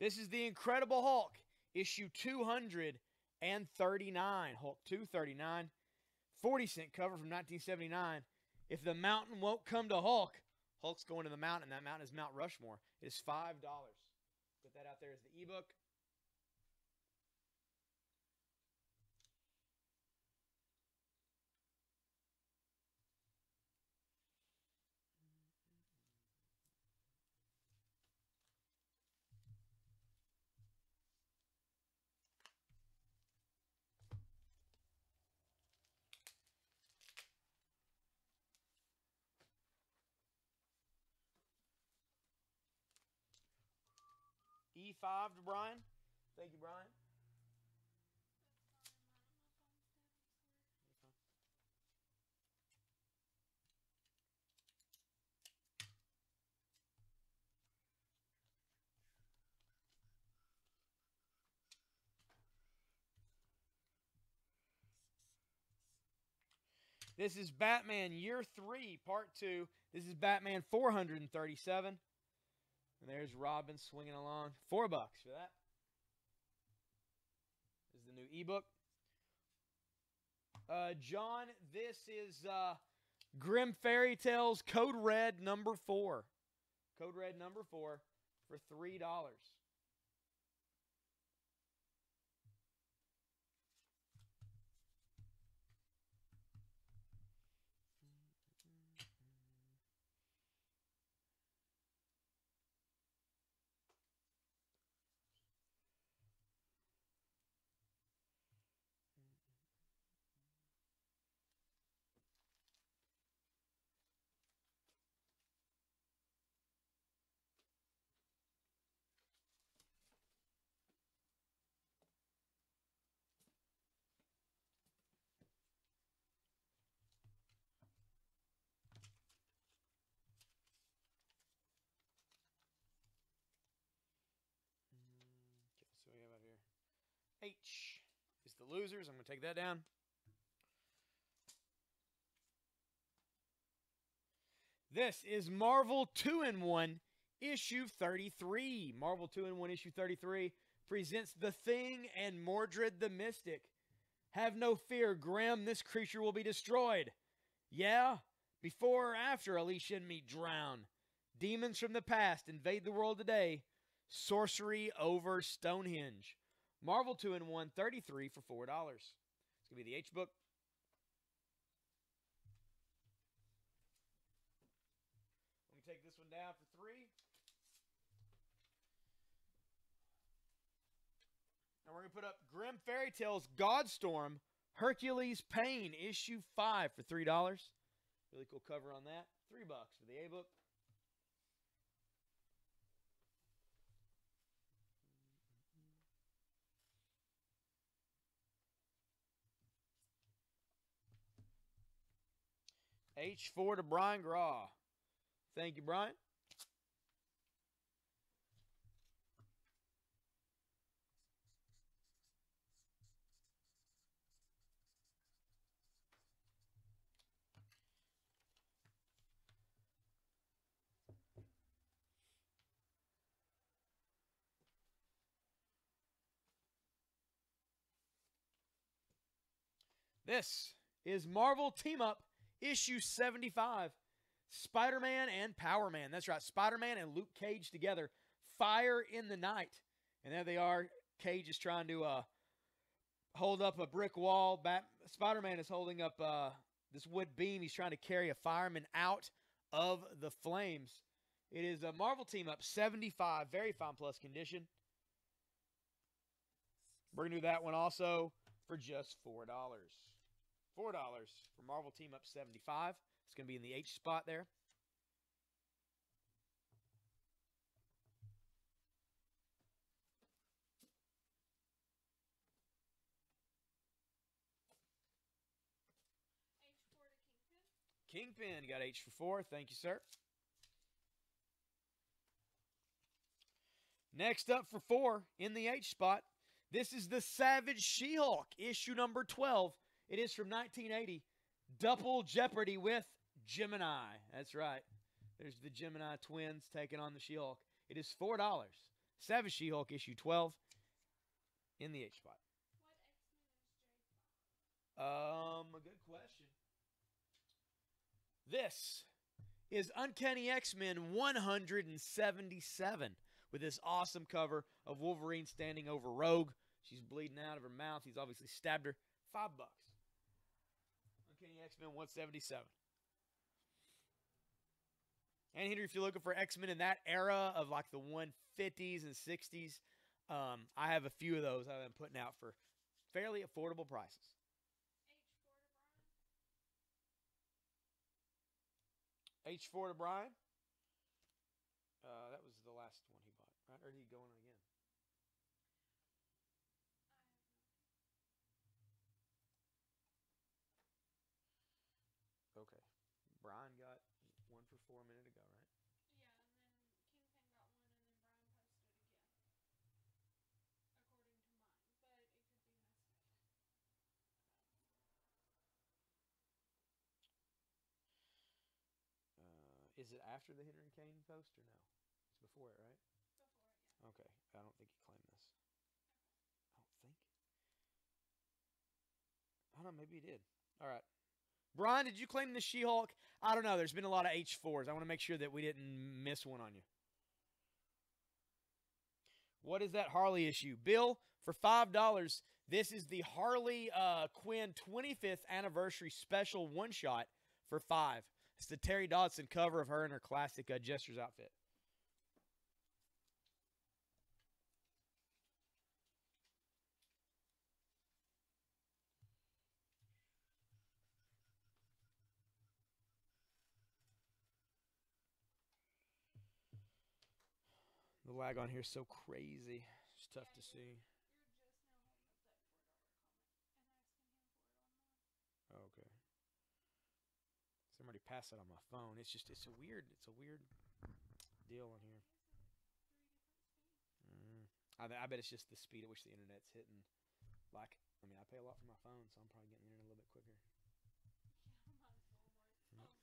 This is the Incredible Hulk, issue 239. Hulk 239. 40-cent cover from 1979. If the mountain won't come to Hulk, Hulk's going to the mountain. That mountain is Mount Rushmore. It is $5. Put that out there as the ebook. E5 to Brian. Thank you, Brian. This is Batman Year 3, Part 2. This is Batman 437. And there's Robin swinging along. $4 for that. This is the new ebook. John, this is Grim Fairy Tales Code Red number 4. Code Red number 4 for $3. So we have out here H is the losers. I'm going to take that down. This is Marvel 2-in-1 issue 33. Marvel 2-in-1 issue 33 presents The Thing and Mordred the Mystic. Have no fear, Grim, this creature will be destroyed. Yeah? Before or after Alicia and me drown. Demons from the past invade the world today. Sorcery over Stonehenge. Marvel 2-in-1, 33 for $4. It's going to be the H-book. Let me take this one down for 3. And we're going to put up Grim Fairy Tales Godstorm Hercules Pain issue 5 for $3. Really cool cover on that. $3 for the A-book. H4 to Brian Graw. Thank you, Brian. This is Marvel Team Up issue 75. Spider-Man and Power Man. That's right. Spider-Man and Luke Cage together. Fire in the night. And there they are. Cage is trying to hold up a brick wall. Spider-Man is holding up this wood beam. He's trying to carry a fireman out of the flames. It is a Marvel Team Up 75. Very fine plus condition. We're going to do that one also for just $4. $4 for Marvel Team Up 75. It's going to be in the H spot there. H4 to Kingpin. Kingpin got H for 4. Thank you, sir. Next up for 4 in the H spot. This is the Savage She-Hulk, issue number 12. It is from 1980. Double Jeopardy with Gemini. That's right. There's the Gemini twins taking on the She-Hulk. It is $4. Savage She-Hulk, issue 12 in the H spot. What X-Men is J5? A good question. This is Uncanny X-Men 177 with this awesome cover of Wolverine standing over Rogue. She's bleeding out of her mouth. He's obviously stabbed her. $5. Uncanny X-Men 177. And Henry, if you're looking for X-Men in that era of like the 150s and 60s, I have a few of those I've been putting out for fairly affordable prices. H4 to Brian. H4 to Brian. That was the last one he bought, right? Or did he go on again? Okay. Brian got 1 for 4 a minute ago, right? Yeah, and then Kingpin got one, and then Brian posted again. According to mine, but it could be messed Is it after the Henry Kane post or no? It's before it, right? before, yeah. Okay. I don't think he claimed this. I don't think. I don't know. Maybe he did. All right. Brian, did you claim the She-Hulk? I don't know. There's been a lot of H4s. I want to make sure that we didn't miss one on you. What is that Harley issue? Bill, for $5, this is the Harley Quinn 25th anniversary special one-shot for $5. It's the Terry Dodson cover of her in her classic Jester's outfit. The lag on here is so crazy. It's tough to see. You're just now holding up that $4 comment, and asking him for it online. Oh, okay. Somebody passed that on my phone. It's a weird deal on here. I bet it's just the speed at which the internet's hitting. Like, I mean, I pay a lot for my phone, so I'm probably getting the internet a little bit quicker. Yeah, mine's a little more. It's no problem.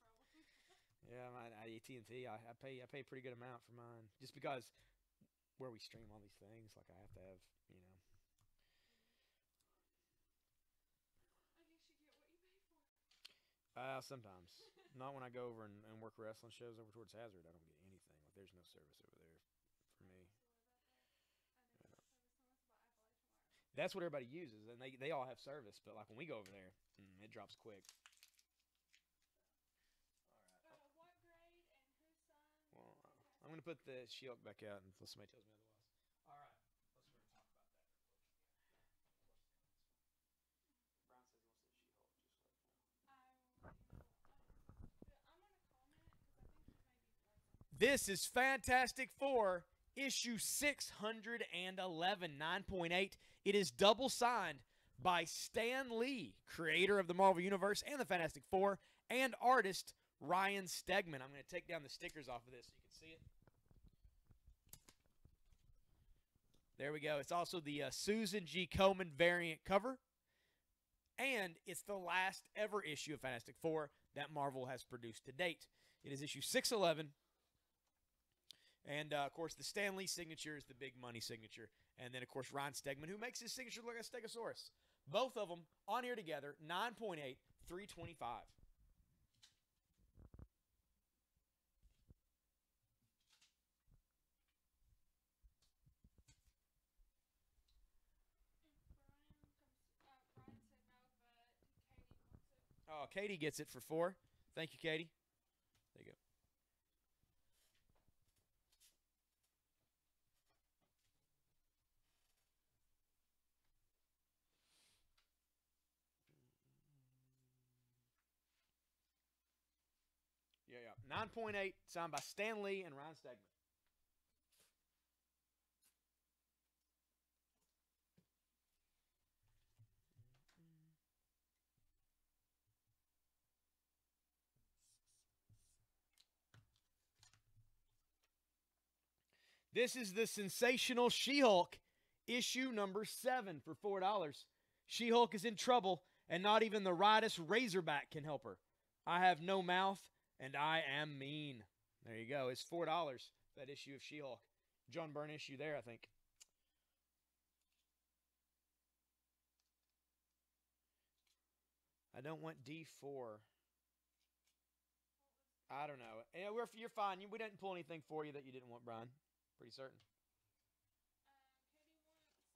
Yeah, my AT&T, I pay a pretty good amount for mine, just because where we stream all these things. Like I have to have, you know. I guess you get what you pay for. Sometimes. Not when I go over and work wrestling shows over towards Hazard. I don't get anything. Like there's no service over there for me. That's what everybody uses, and they all have service. But like when we go over there, it drops quick. What grade and whose son? Well, I'm gonna put the She-Hulk back out unless somebody tells me otherwise. All right, let's talk about that real quick. Brian says he wants to see She-Hulk. I'm gonna comment because I think he may be playing. This is Fantastic Four, issue 611, 9.8. It is double signed by Stan Lee, creator of the Marvel Universe and the Fantastic Four, and artist Ryan Stegman. I'm going to take down the stickers off of this so you can see it. There we go. It's also the Susan G. Komen variant cover. And it's the last ever issue of Fantastic Four that Marvel has produced to date. It is issue 611. And, of course, the Stan Lee signature is the big money signature. And then, of course, Ryan Stegman, who makes his signature look like a Stegosaurus. Both of them on here together, 9.8, $325. Brian said no, but Katie wants it. Oh, Katie gets it for $4. Thank you, Katie. There you go. Yeah. 9.8, signed by Stan Lee and Ryan Stegman. This is the Sensational She-Hulk, issue number 7 for $4. She-Hulk is in trouble, and not even the rightest Razorback can help her. I have no mouth, and I am mean. There you go. It's $4, that issue of She-Hulk. John Byrne issue there, I think. I don't want D4. I don't know. Yeah, you're fine. We didn't pull anything for you that you didn't want, Brian. Pretty certain.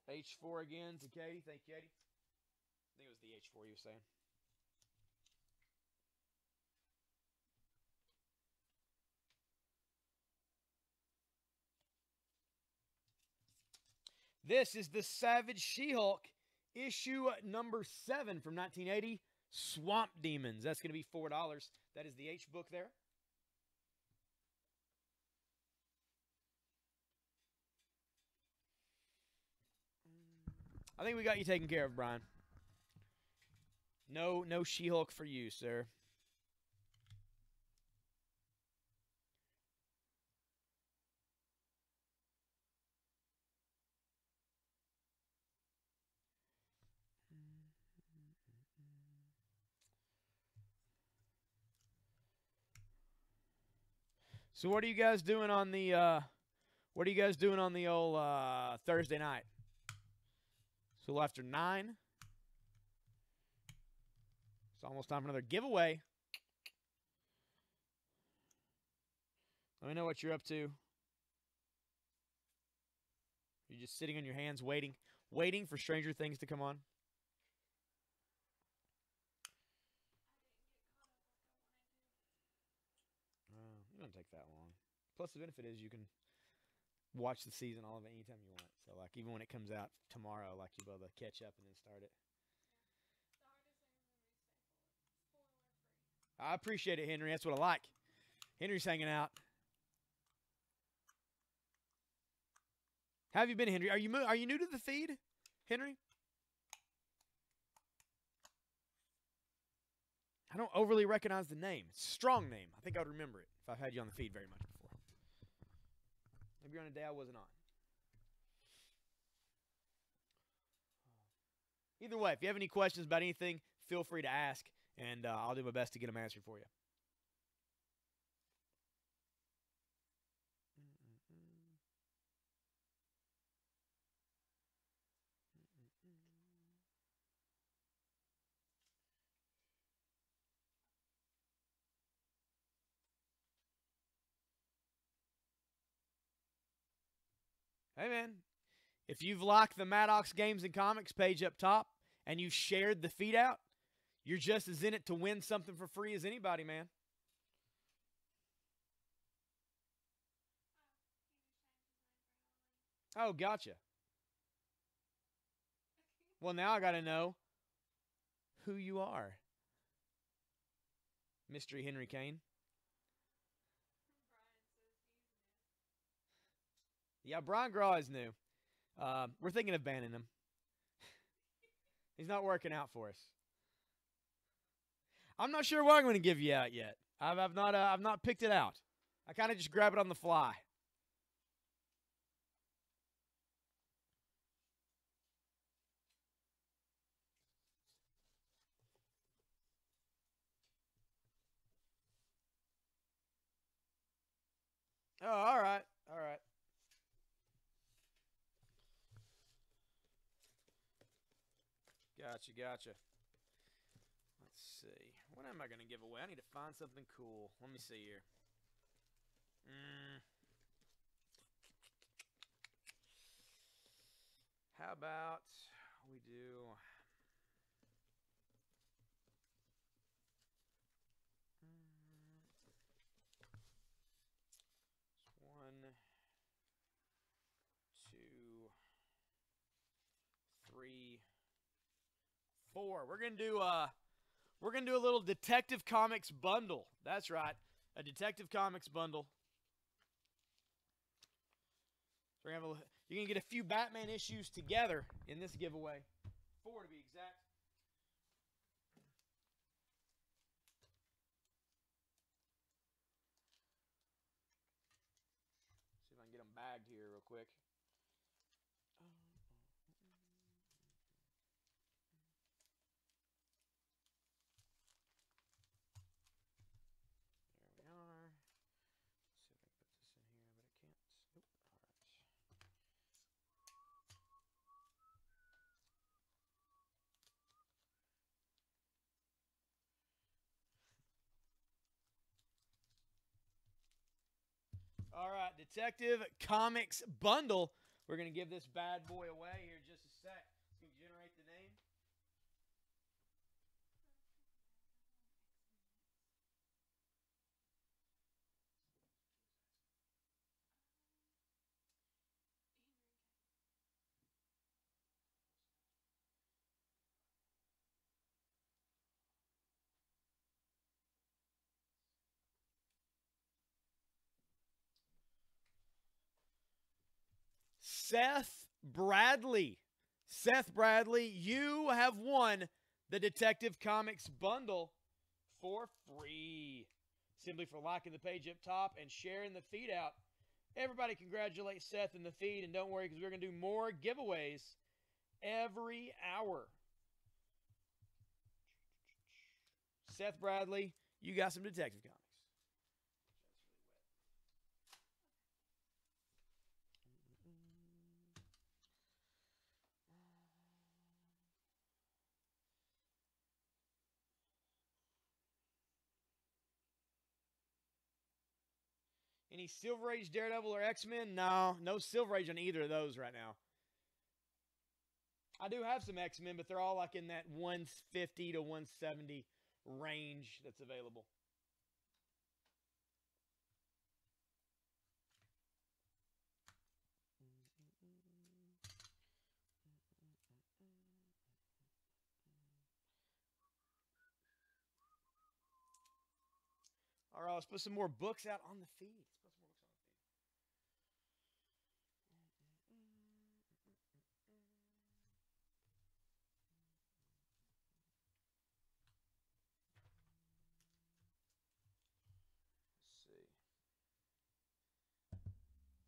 Katie wants. H4 again to Katie. Thank you, Katie. I think it was the H4 you were saying. This is the Savage She-Hulk, issue number 7 from 1980, Swamp Demons. That's going to be $4. That is the H book there. I think we got you taken care of, Brian. No She-Hulk for you, sir. So what are you guys doing on the old Thursday night? So after 9. It's almost time for another giveaway. Let me know what you're up to. You're just sitting on your hands waiting for Stranger Things to come on. It doesn't take that long. Plus, the benefit is you can watch the season, all of it, anytime you want. So, like, even when it comes out tomorrow, like, you'll be able to catch up and then start it. I appreciate it, Henry. That's what I like. Henry's hanging out. How have you been, Henry? Are you new to the feed, Henry? I don't overly recognize the name. It's a strong name. I think I would remember it if I've had you on the feed very much before. Maybe you're on a day I wasn't on. Either way, if you have any questions about anything, feel free to ask, and I'll do my best to get them answered for you. Hey, man, if you've liked the Maddox Games and Comics page up top and you shared the feed out, you're just as in it to win something for free as anybody, man. Oh, gotcha. Well, now I got to know who you are. Mystery Henry Kane. Yeah, Brian Graw is new. We're thinking of banning him. He's not working out for us. I'm not sure what I'm going to give you out yet. I've not picked it out. I kind of just grab it on the fly. Oh, all right. All right. Gotcha. Let's see. What am I going to give away? I need to find something cool. Let me see here. How about we do... One, two, three, four. We're gonna do a little Detective Comics bundle. That's right, a Detective Comics bundle. We're gonna have you're gonna get a few Batman issues together in this giveaway. 4 to be exact. See if I can get them bagged here real quick. There we are. Let's see if I can put this in here, but I can't. Nope. All right, Detective Comics bundle. We're going to give this bad boy away here in just a sec. Can you generate the name? Seth Bradley. Seth Bradley, you have won the Detective Comics bundle for free. Simply for liking the page up top and sharing the feed out. Everybody congratulate Seth in the feed, and don't worry because we're going to do more giveaways every hour. Seth Bradley, you got some Detective Comics. Any Silver Age, Daredevil, or X-Men? No Silver Age on either of those right now. I do have some X-Men, but they're all like in that 150 to 170 range that's available. All right, let's put some more books out on the feed.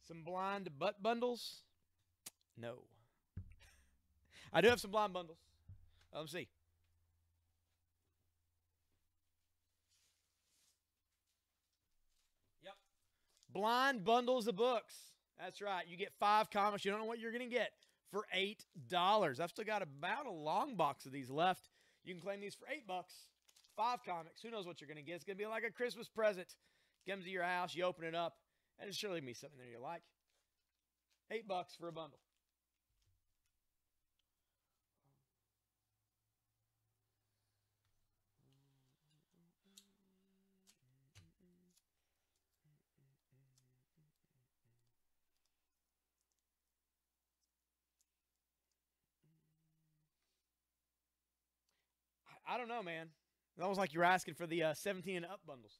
Some blind butt bundles? No. I do have some blind bundles. Let's see. Yep. Blind bundles of books. That's right. You get 5 comics. You don't know what you're going to get for $8. I've still got about a long box of these left. You can claim these for $8. 5 comics. Who knows what you're going to get? It's going to be like a Christmas present. Comes to your house. You open it up. And it's surely going to be something there you like. $8 for a bundle. I don't know, man. It's almost like you're asking for the 17 and up bundles,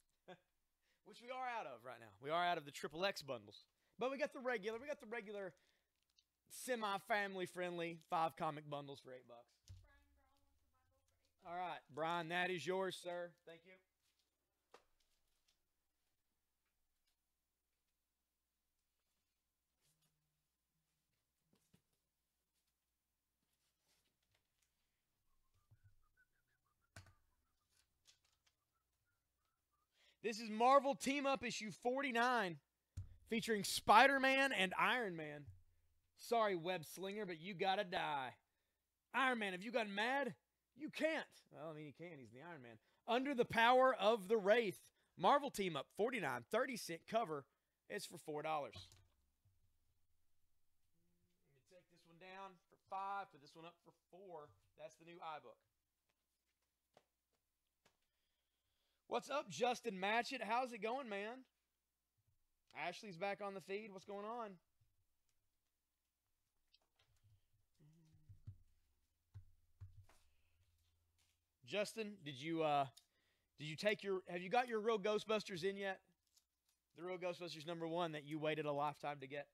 which we are out of right now. We are out of the triple X bundles, but we got the regular. We got the regular, semi-family friendly 5 comic bundles for $8. All right, Brian, that is yours, sir. Thank you. This is Marvel Team Up issue 49, featuring Spider-Man and Iron Man. Sorry, Web Slinger, but you gotta die. Iron Man, have you gotten mad? You can't. Well, I mean, he can. He's the Iron Man. Under the Power of the Wraith. Marvel Team Up 49, 30-cent cover. It's for $4. I'm going to take this one down for $5, put this one up for $4. That's the new iBook. What's up, Justin Matchett? How's it going, man? Ashley's back on the feed. What's going on? Justin, did you take your, have you got your Real Ghostbusters in yet? The Real Ghostbusters #1 that you waited a lifetime to get?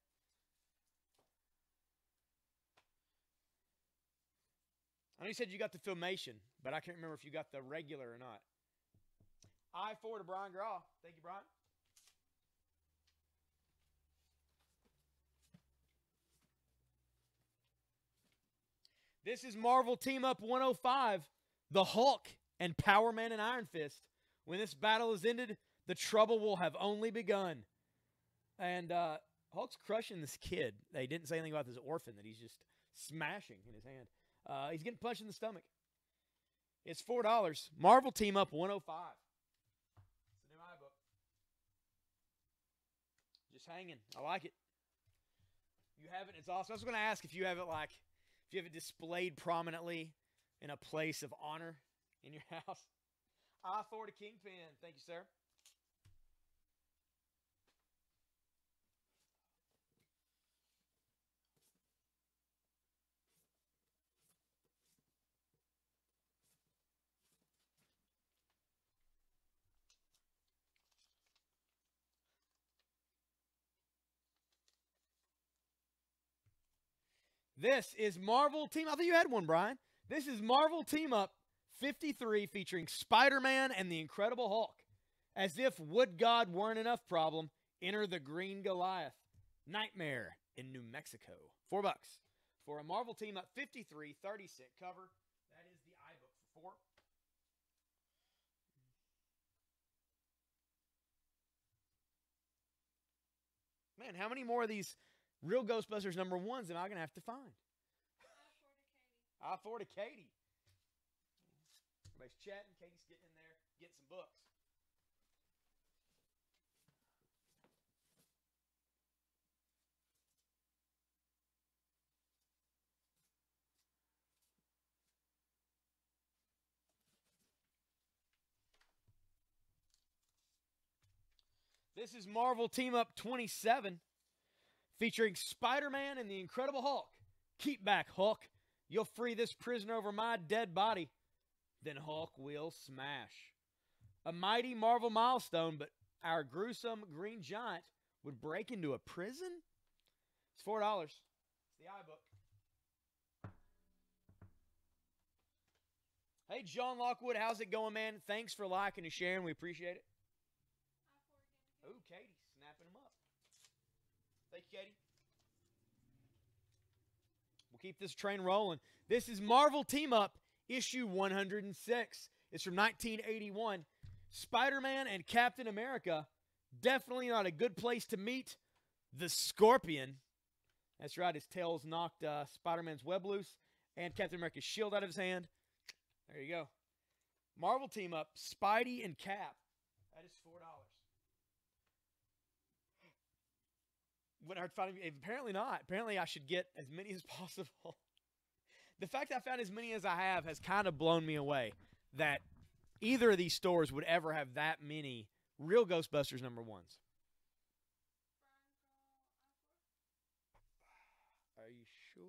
I know you said you got the Filmation, but I can't remember if you got the regular or not. I-4 to Brian Graw. Thank you, Brian. This is Marvel Team Up 105. The Hulk and Power Man and Iron Fist. When this battle is ended, the trouble will have only begun. And Hulk's crushing this kid. They didn't say anything about this orphan that he's just smashing in his hand. He's getting punched in the stomach. It's $4. Marvel Team Up 105. It's a new iBook. Just hanging. I like it. You have it. It's awesome. I was going to ask if you have it if you have it displayed prominently in a place of honor in your house. I-4 to Kingpin. Thank you, sir. This is Marvel Team. I thought you had one, Brian. This is Marvel Team Up 53 featuring Spider-Man and the Incredible Hulk. As if Wood God weren't enough problem, enter the Green Goliath. Nightmare in New Mexico. $4 for a Marvel Team Up 53 30-cent cover. That is the iBook for $4. Man, how many more of these Real Ghostbusters #1s am I going to have to find? I-4 to Katie. Everybody's chatting. Katie's getting in there, getting some books. This is Marvel Team Up 27, featuring Spider-Man and the Incredible Hulk. Keep back, Hulk. You'll free this prisoner over my dead body. Then Hulk will smash. A mighty Marvel milestone, but our gruesome green giant would break into a prison? It's $4. It's the iBook. Hey, John Lockwood, how's it going, man? Thanks for liking and sharing. We appreciate it. Oh, Katie, snapping them up. Thank you, Katie. We'll keep this train rolling. This is Marvel Team Up, issue 106. It's from 1981. Spider-Man and Captain America. Definitely not a good place to meet the Scorpion. That's right, his tails knocked Spider-Man's web loose and Captain America's shield out of his hand. There you go. Marvel Team Up, Spidey and Cap. That is $4. When I found apparently not. Apparently, I should get as many as possible. The fact I found as many as I have has kind of blown me away. That either of these stores would ever have that many real Ghostbusters #1s. Are you sure?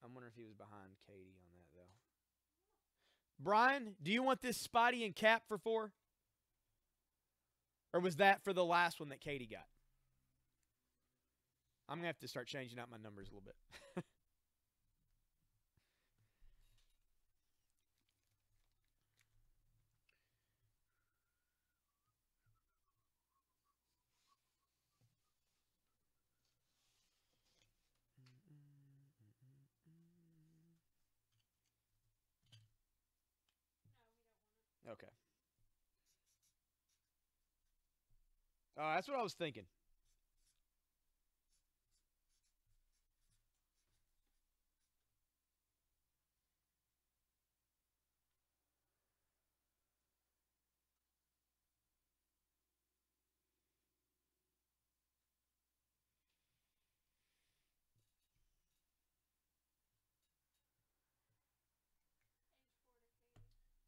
I'm wondering if he was behind Katie on that, though. Brian, do you want this Spidey and Cap for 4? Or was that for the last one that Katie got? I'm going to have to start changing out my numbers a little bit. Okay. That's what I was thinking.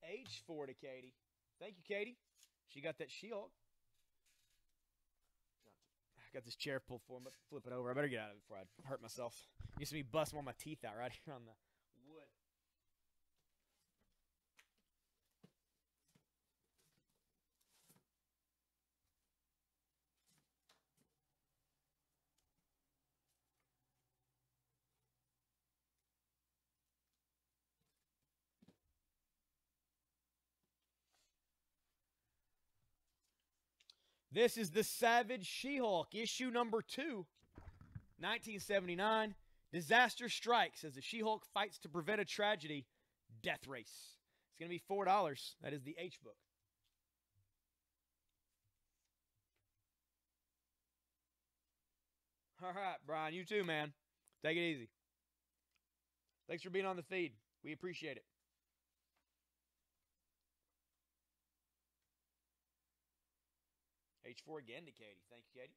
H4 to Katie. Thank you, Katie. She got that She-Hulk. I got this chair pulled for me. Flip it over. I better get out of it before I hurt myself. You see me busting all my teeth out right here on the wood. This is the Savage She-Hulk, issue number 2, 1979. Disaster strikes as the She-Hulk fights to prevent a tragedy. Death race. It's going to be $4. That is the H book. All right, Brian, you too, man. Take it easy. Thanks for being on the feed. We appreciate it. H4 again to Katie. Thank you, Katie.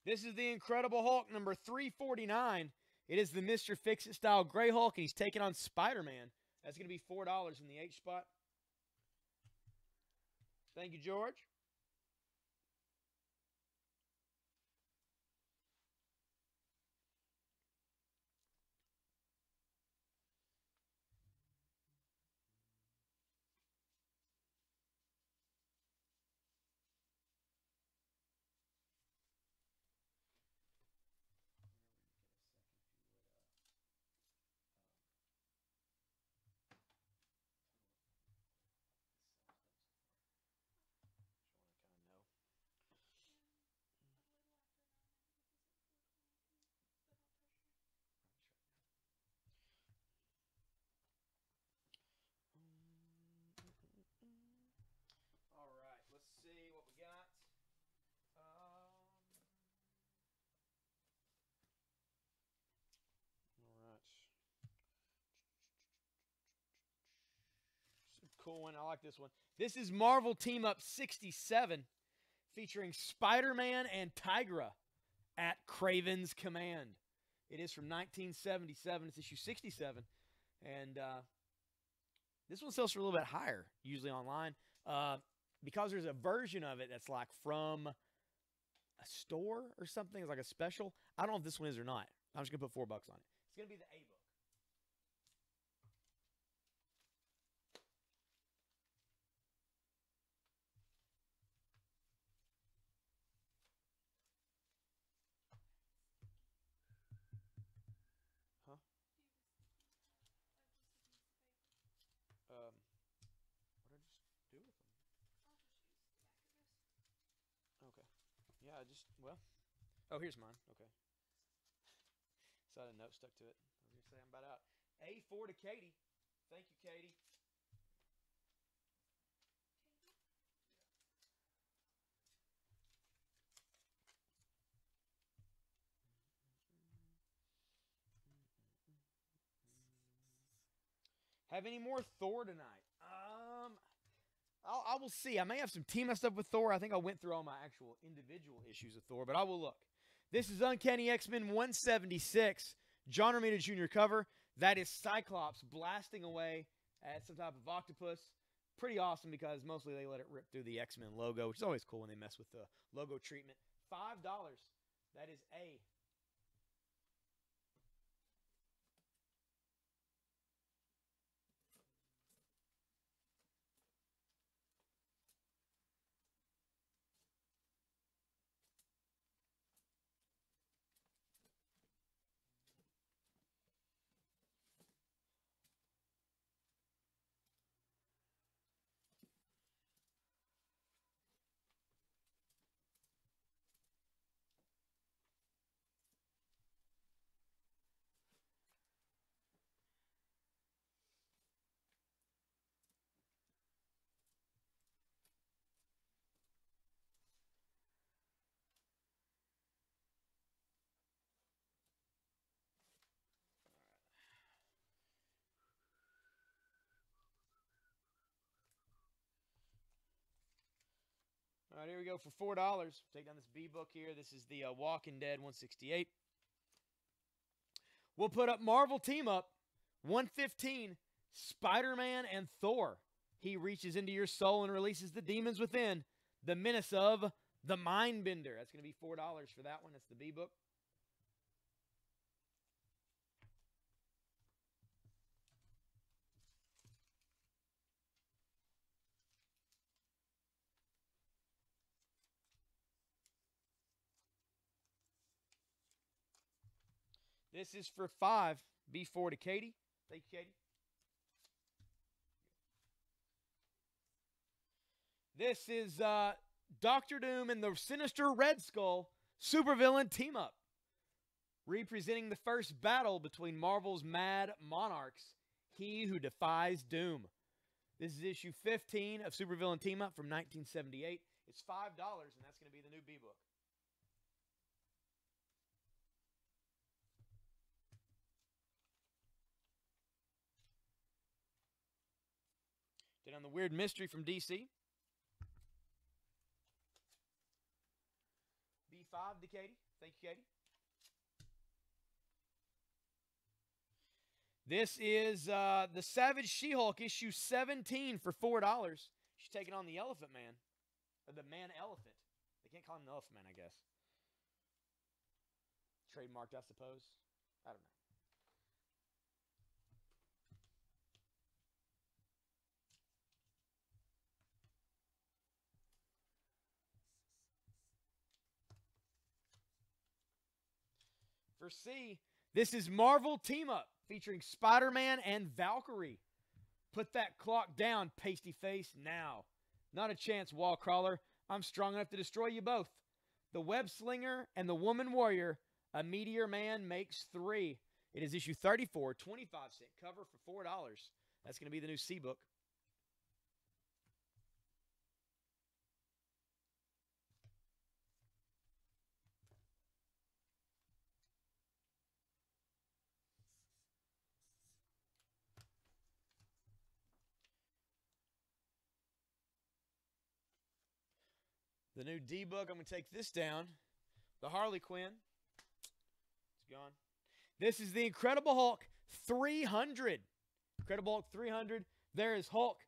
This is the Incredible Hulk number 349. It is the Mr. Fix-It style Gray Hulk, and he's taking on Spider-Man. That's going to be $4 in the H spot. Thank you, George. See what we got. All right. Cool one. I like this one. This is Marvel Team Up 67, featuring Spider-Man and Tigra at Kraven's command. It is from 1977. It's issue 67. And this one sells for a little bit higher, usually online. Because there's a version of it that's like from a store or something. It's like a special. I don't know if this one is or not. I'm just going to put $4 on it. It's going to be the A book. Huh? What did I just do with them? Okay. Yeah, well. Oh, here's mine. Okay. So I had a note stuck to it. I was going to say I'm about out. A4 to Katie. Thank you, Katie. Have any more Thor tonight? I will see. I may have some team stuff with Thor. I think I went through all my actual individual issues of Thor, but I will look. This is Uncanny X-Men 176, John Romita Jr. cover. That is Cyclops blasting away at some type of octopus. Pretty awesome because mostly they let it rip through the X-Men logo, which is always cool when they mess with the logo treatment. $5. That is A. All right, here we go for $4. Take down this B book here. This is the Walking Dead 168. We'll put up Marvel Team Up 115, Spider-Man and Thor. He reaches into your soul and releases the demons within. The menace of the Mindbender. That's going to be $4 for that one. That's the B book. This is for $5. B4 to Katie. Thank you, Katie. This is Doctor Doom and the Sinister Red Skull Supervillain Team Up. Representing the first battle between Marvel's Mad Monarchs, He Who Defies Doom. This is issue 15 of Supervillain Team Up from 1978. It's $5, and that's going to be the new B book. Did on the Weird Mystery from DC. B5 to Katie. Thank you, Katie. This is the Savage She-Hulk issue 17 for $4. She's taking on the Elephant Man. Or the Man-Elephant. They can't call him the Elephant Man, I guess. Trademarked, I suppose. I don't know. For C, this is Marvel Team Up featuring Spider-Man and Valkyrie. Put that clock down, pasty face, now. Not a chance, wall crawler. I'm strong enough to destroy you both. The Web Slinger and the Woman Warrior, a Meteor Man makes 3. It is issue 34, 25-cent cover for $4. That's going to be the new C book. The new D book, I'm going to take this down. The Harley Quinn. It's gone. This is the Incredible Hulk 300. Incredible Hulk 300. There is Hulk.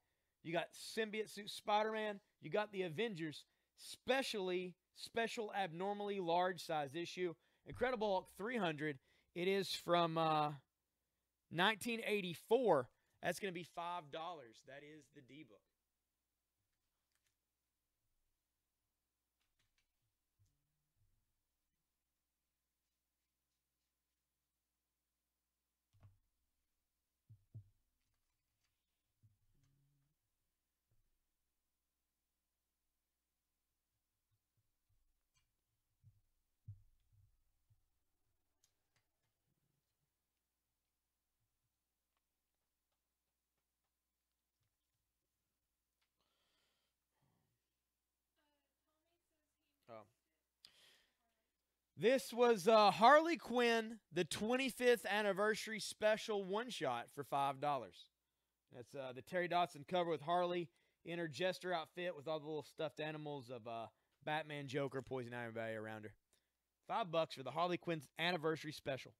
You got symbiote suit Spider-Man. You got the Avengers. Special abnormally large size issue. Incredible Hulk 300. It is from 1984. That's going to be $5. That is the D book. This was Harley Quinn, the 25th anniversary special one-shot for $5. That's the Terry Dodson cover with Harley in her jester outfit with all the little stuffed animals of Batman, Joker, Poison Ivy around her. $5 for the Harley Quinn's anniversary special.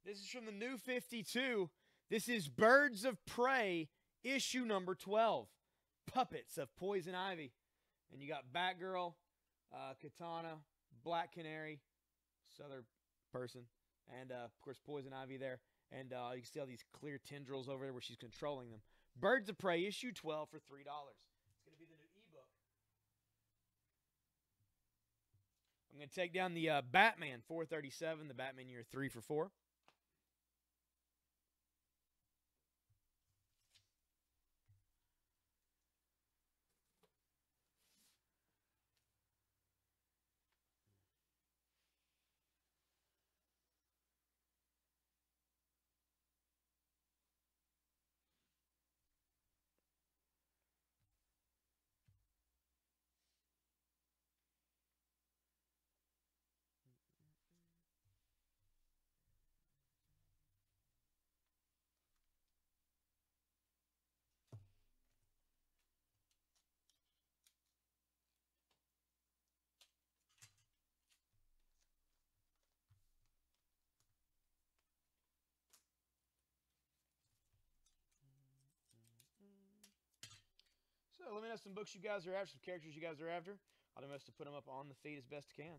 This is from the New 52. This is Birds of Prey, issue number 12. Puppets of Poison Ivy. And you got Batgirl, Katana, Black Canary, Southern person, and of course Poison Ivy there. And you can see all these clear tendrils over there where she's controlling them. Birds of Prey, issue 12 for $3. It's going to be the new ebook. I'm going to take down the Batman 437, the Batman year 3 for $4. So let me know some books you guys are after, some characters you guys are after. I'll do my best to put them up on the feed as best I can.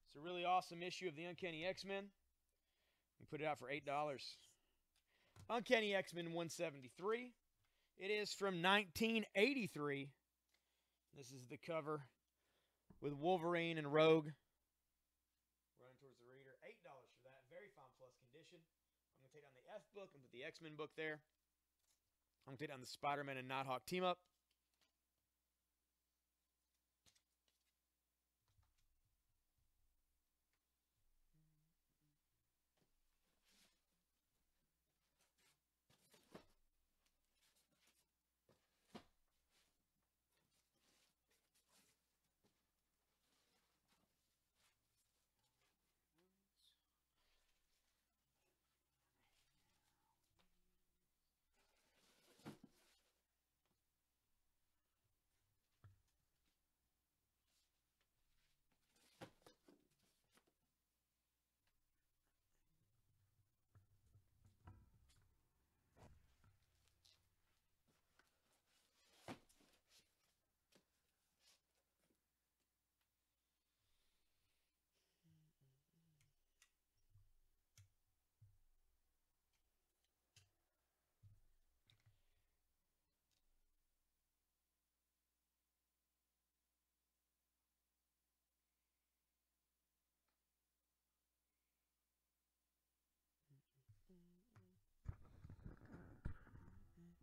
It's a really awesome issue of the Uncanny X-Men. We put it out for $8. Uncanny X-Men 173. It is from 1983. This is the cover with Wolverine and Rogue running towards the reader. $8 for that. Very fine plus condition. I'm going to take down the F book and put the X-Men book there. I'm going to take down the Spider-Man and Nighthawk team up.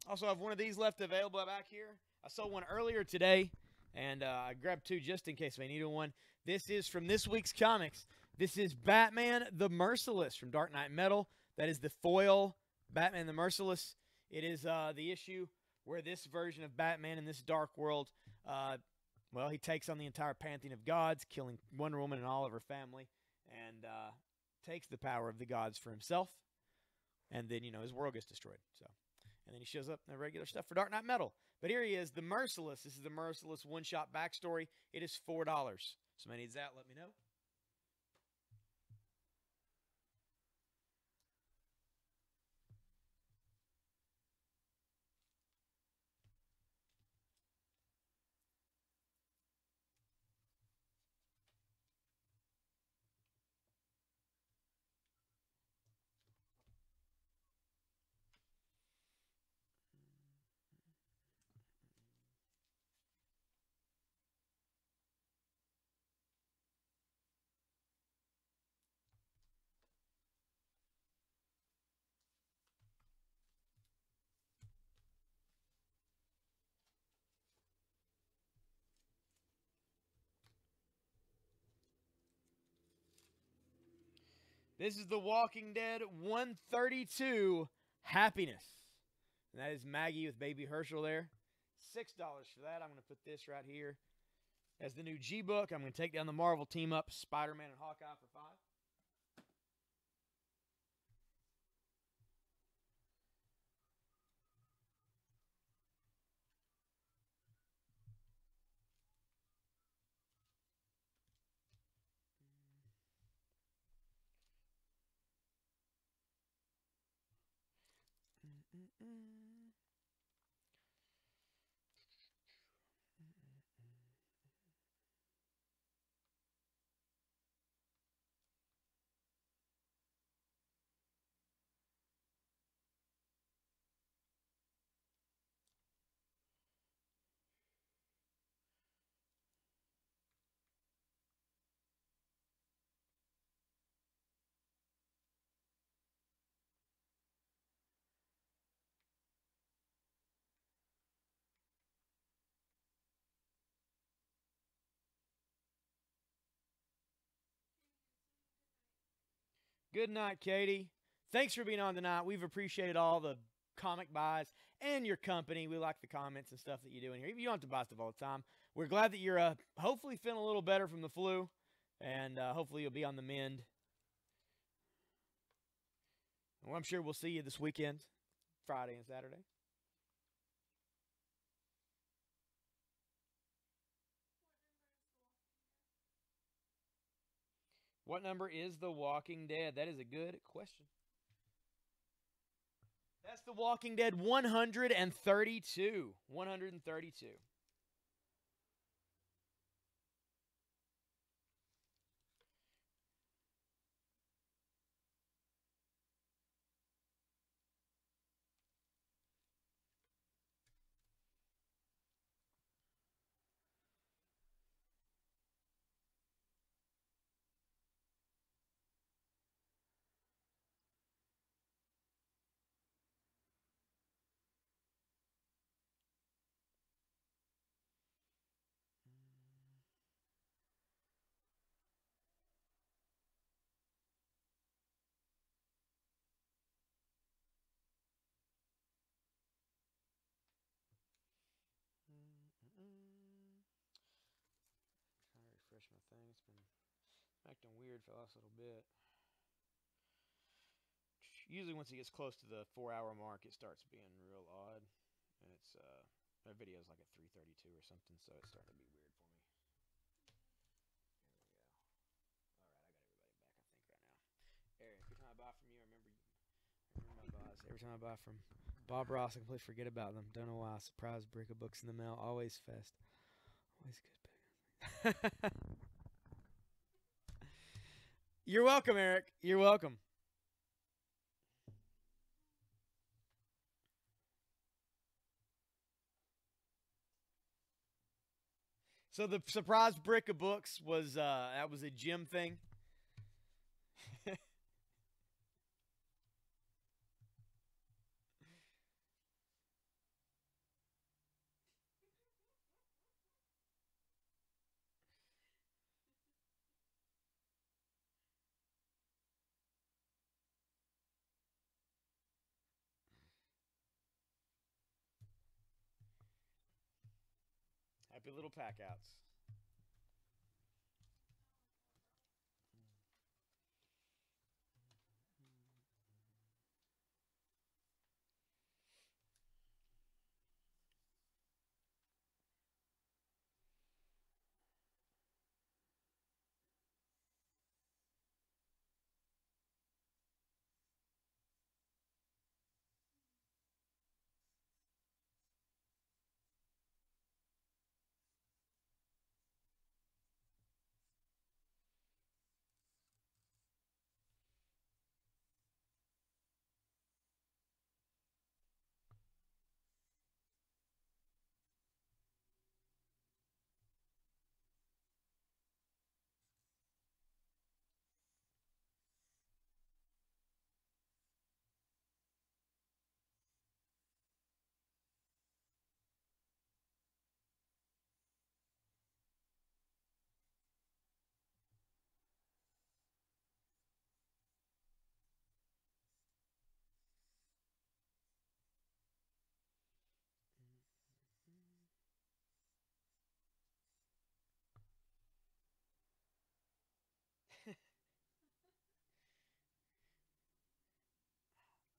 Also have one of these left available back here. I sold one earlier today, and I grabbed two just in case I needed one. This is from this week's comics. This is Batman the Merciless from Dark Knight Metal. That is the foil Batman the Merciless. It is the issue where this version of Batman in this dark world, well, he takes on the entire pantheon of gods, killing Wonder Woman and all of her family, and takes the power of the gods for himself. And then, his world gets destroyed. And then he shows up in the regular stuff for Dark Knight Metal. But here he is, the Merciless. This is the Merciless one-shot backstory. It is $4. Somebody needs that, let me know. This is The Walking Dead 132 Happiness. And that is Maggie with Baby Herschel there. $6 for that. I'm going to put this right here as the new G-Book. I'm going to take down the Marvel team-up, Spider-Man and Hawkeye for $5. Good night, Katie. Thanks for being on tonight. We've appreciated all the comic buys and your company. We like the comments and stuff that you do in here. You don't have to buy stuff all the time. We're glad that you're hopefully feeling a little better from the flu, and hopefully you'll be on the mend. Well, I'm sure we'll see you this weekend, Friday and Saturday. What number is The Walking Dead? That is a good question. That's The Walking Dead 132. 132. Trying to refresh my thing. It's been acting weird for the last little bit. Usually once it gets close to the 4-hour mark, it starts being real odd. And it's, my video's like at 3:32 or something, so it's starting to be weird for me. There we go. Alright, I got everybody back, I think, right now. Eric, every time I buy from you, I remember my buys. Every time I buy from Bob Ross, I completely forget about them. Don't know why. Surprise brick of books in the mail. Always fest. Always good. You're welcome, Eric. You're welcome. So the surprise brick of books was that was a Jim thing. Happy little pack outs.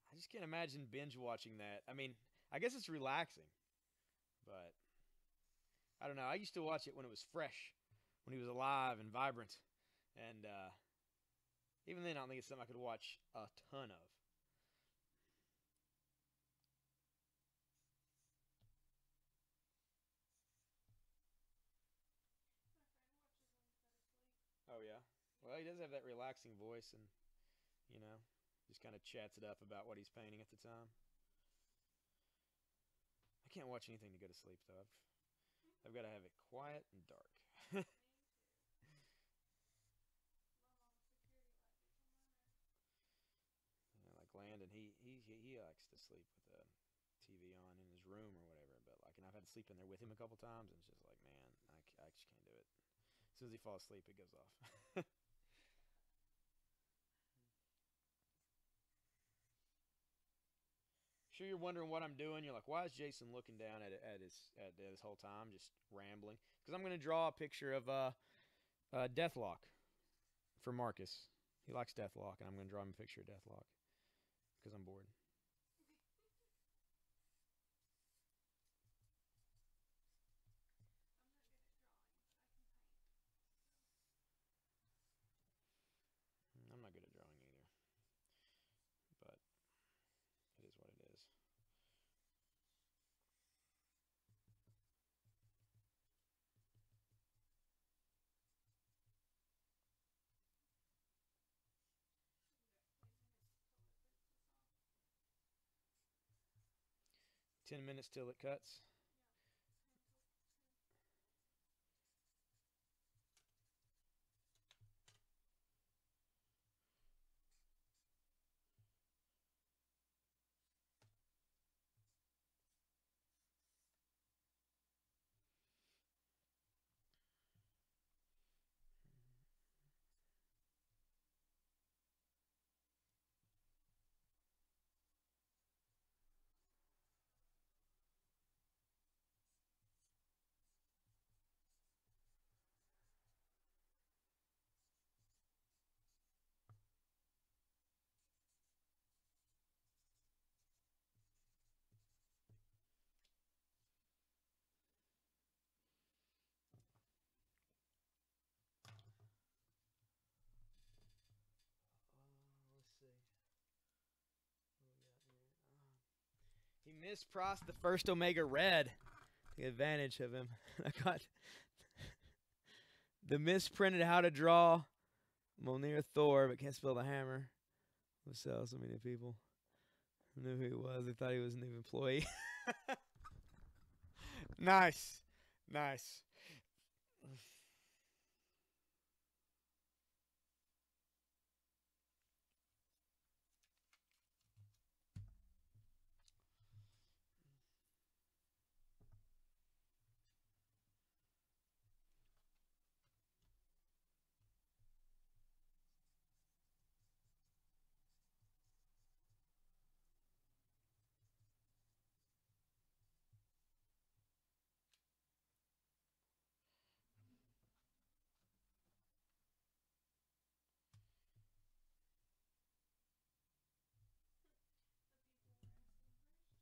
I just can't imagine binge watching that. I mean, I guess it's relaxing, but I don't know. I used to watch it when it was fresh, when he was alive and vibrant, and even then, I don't think it's something I could watch a ton of. Oh yeah. Well, he does have that relaxing voice, and you know, just kind of chats it up about what he's painting at the time. I can't watch anything to go to sleep though. I've got to have it quiet and dark. Like Landon, he likes to sleep with the TV on in his room or whatever. But like, and I've had to sleep in there with him a couple times, and it's just like, man, I just can't do it. As soon as he falls asleep, it goes off. Sure, you're wondering what I'm doing. You're like, why is Jason looking down at this whole time, just rambling? Because I'm going to draw a picture of Deathlock for Marcus. He likes Deathlock, and I'm going to draw him a picture of Deathlock because I'm bored. I'm not good at drawing either, but it is what it is. Yeah. 10 minutes till it cuts. Let's see. He mispriced the first Omega Red. Take advantage of him. I got the misprinted how to draw Mjolnir Thor, but can't spell the hammer. Will sell so many people. I knew who he was. They thought he was a new employee. Nice. Nice.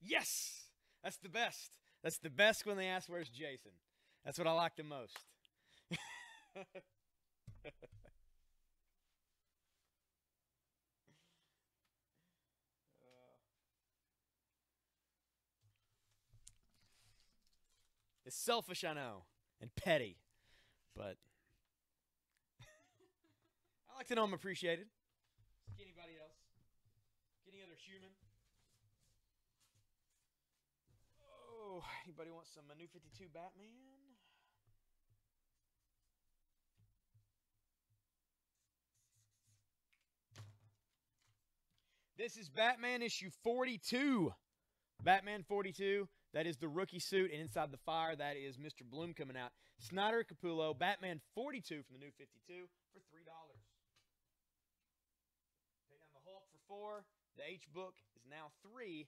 Yes! That's the best. That's the best when they ask where's Jason. That's what I like the most. It's selfish, I know, and petty, but I like to know I'm appreciated. Anybody else? Any other human? Oh, anybody want some New 52 Batman? This is Batman issue 42. Batman 42. That is the rookie suit, and inside the fire, that is Mr. Bloom coming out. Snyder Capullo, Batman 42 from the New 52 for $3. Take down the Hulk for 4. The H book is now 3,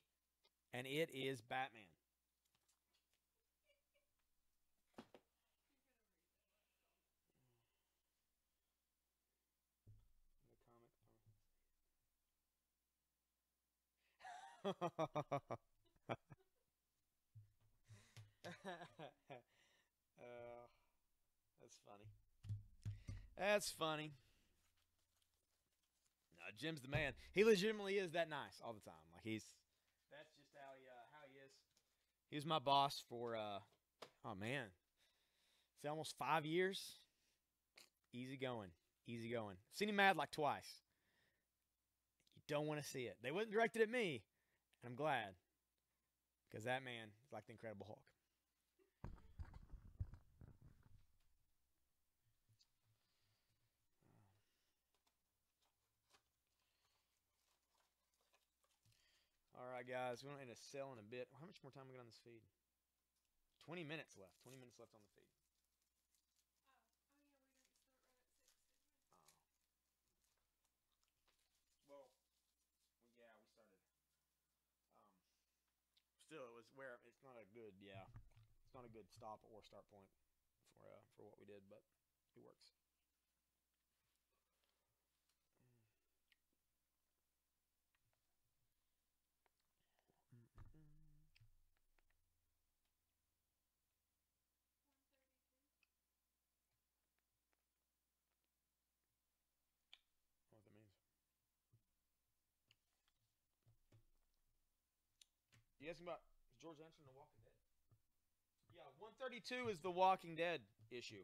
and it is Batman. That's funny. That's funny. No, Jim's the man. He legitimately is that nice all the time. Like that's just how he is. He was my boss for oh man, it's almost 5 years. Easy going, easy going. Seen him mad like twice. You don't want to see it. They wasn't directed at me. And I'm glad, because that man is like the Incredible Hulk. All right, guys, we're going to sell in a bit. How much more time we got on this feed? 20 minutes left. 20 minutes left on the feed. Well, yeah, we started. Still, it was where it's not a good, it's not a good stop or start point for what we did, but it works. What that means? You asking about George answering The Walking Dead? Yeah, 132 is the Walking Dead issue.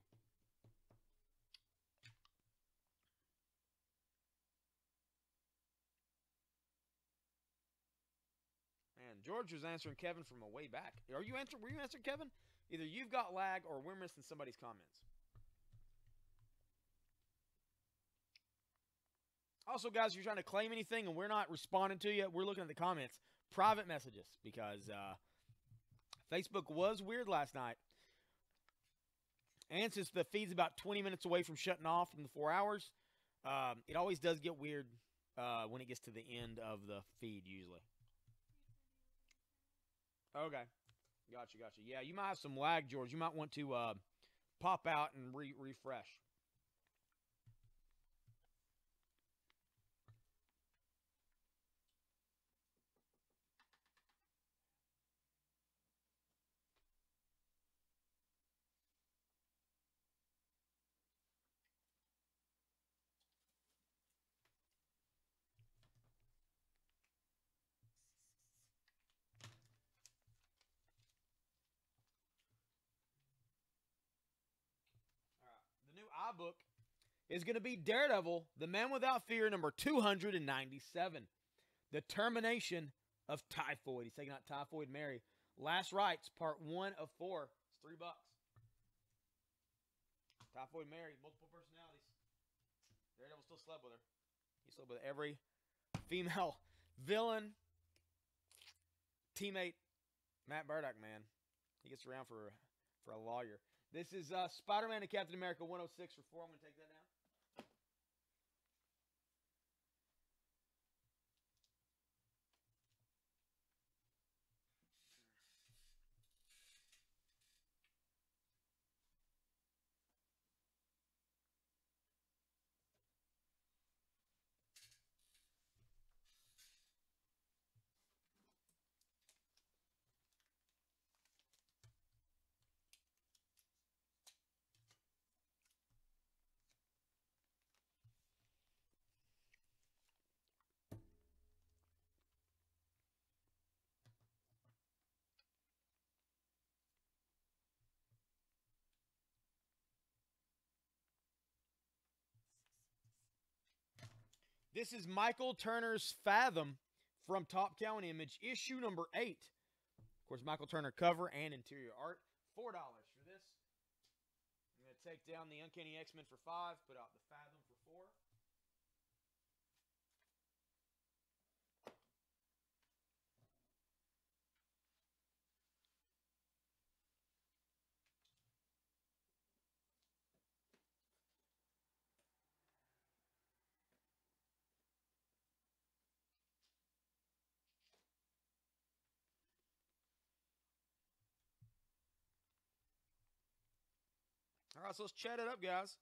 Man, George was answering Kevin from a way back. Were you answering Kevin? Either you've got lag or we're missing somebody's comments. Also, guys, if you're trying to claim anything and we're not responding to you, we're looking at the comments. Private messages, because Facebook was weird last night. And since the feed's about 20 minutes away from shutting off from the 4 hours, it always does get weird when it gets to the end of the feed, usually. Okay. Gotcha. Yeah, you might have some lag, George. You might want to pop out and refresh. Book is going to be Daredevil, the Man Without Fear, number 297. The Termination of Typhoid. He's taking out Typhoid Mary. Last Rites, part 1 of 4. It's $3. Typhoid Mary, multiple personalities. Daredevil still slept with her. He slept with every female villain, teammate. Matt Murdock, man. He gets around for a lawyer. This is Spider-Man and Captain America 106 for 4. I'm going to take that down. This is Michael Turner's Fathom from Top Cow and Image, issue number 8. Of course, Michael Turner cover and interior art. $4 for this. I'm going to take down the Uncanny X-Men for $5, put out the Fathom for $4. All right, so let's chat it up, guys.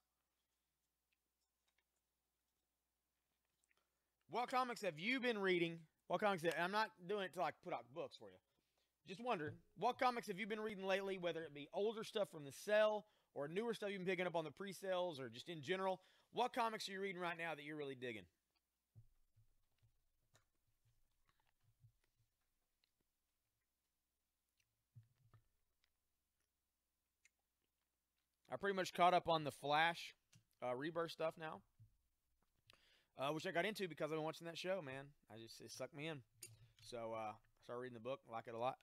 What comics have you been reading? What comics? I'm not doing it to like put out books for you. Just wondering, what comics have you been reading lately? Whether it be older stuff from the cell or newer stuff you've been picking up on the pre-sales or just in general. What comics are you reading right now that you're really digging? I pretty much caught up on the Flash Rebirth stuff now, which I got into because I've been watching that show, man. It sucked me in. So I started reading the book, like it a lot.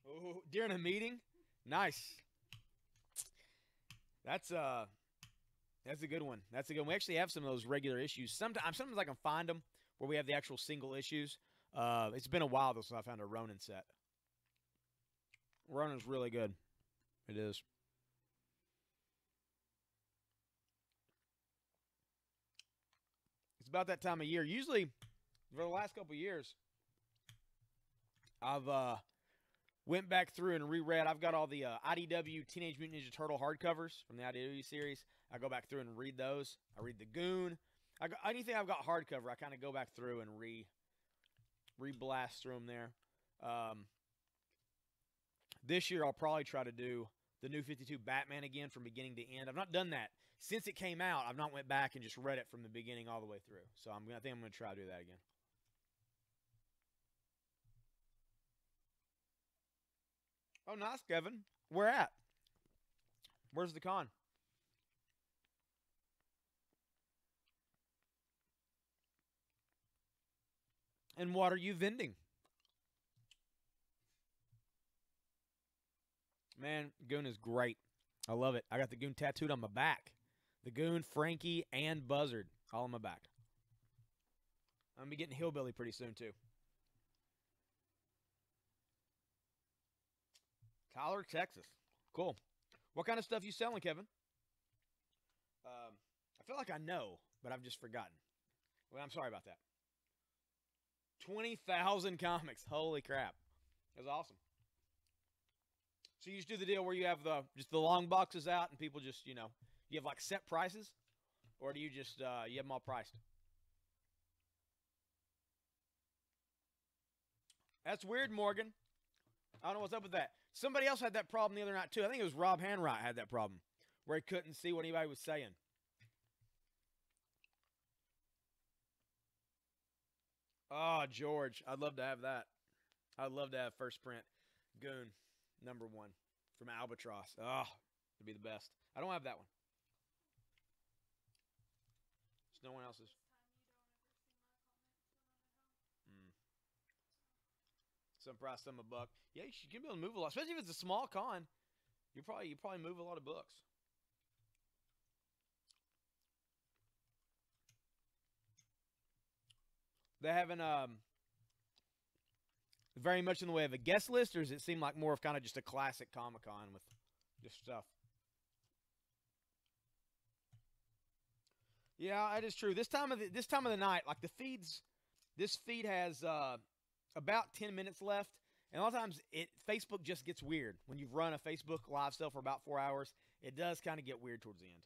Oh, during a meeting? Nice. That's a good one. That's a good one. We actually have some of those regular issues. Sometimes I can find them where we have the actual single issues. It's been a while though since I found a Ronin set. Ronan's really good. It is. It's about that time of year. Usually, for the last couple of years, I've went back through and reread. I've got all the IDW Teenage Mutant Ninja Turtle hardcovers from the IDW series. I go back through and read those. I read the Goon. Anything I've got hardcover, I kind of go back through and re-blast through them there. This year, I'll probably try to do the New 52 Batman again from beginning to end. I've not done that. Since it came out, I've not went back and just read it from the beginning all the way through. So I think I'm going to try to do that again. Oh, nice, Kevin. Where at? Where's the con? And what are you vending? Man, Goon is great. I love it. I got the Goon tattooed on my back. The Goon, Frankie, and Buzzard all on my back. I'm going to be getting Hillbilly pretty soon, too. Tyler, Texas. Cool. What kind of stuff you selling, Kevin? I feel like I know, but I've just forgotten. Well, I'm sorry about that. 20,000 comics. Holy crap. That's awesome. So you just do the deal where you have just the long boxes out and people just, you have like set prices? Or do you just, you have them all priced? That's weird, Morgan. I don't know what's up with that. Somebody else had that problem the other night, too. I think it was Rob Hanwright had that problem where he couldn't see what anybody was saying. Oh, George. I'd love to have that. I'd love to have first print Goon #1 from Albatross. Oh, it'd be the best. I don't have that one. It's no one else's. Some price, some $1. Yeah, you should be able to move a lot, especially if it's a small con. You probably move a lot of books. They haven't very much in the way of a guest list, or does it seem like more of kind of just a classic Comic-Con with just stuff? Yeah, that is true. This time of the night, like the feeds, this feed has about 10 minutes left, and a lot of times Facebook just gets weird when you've run a Facebook live sale for about 4 hours. It does kind of get weird towards the end.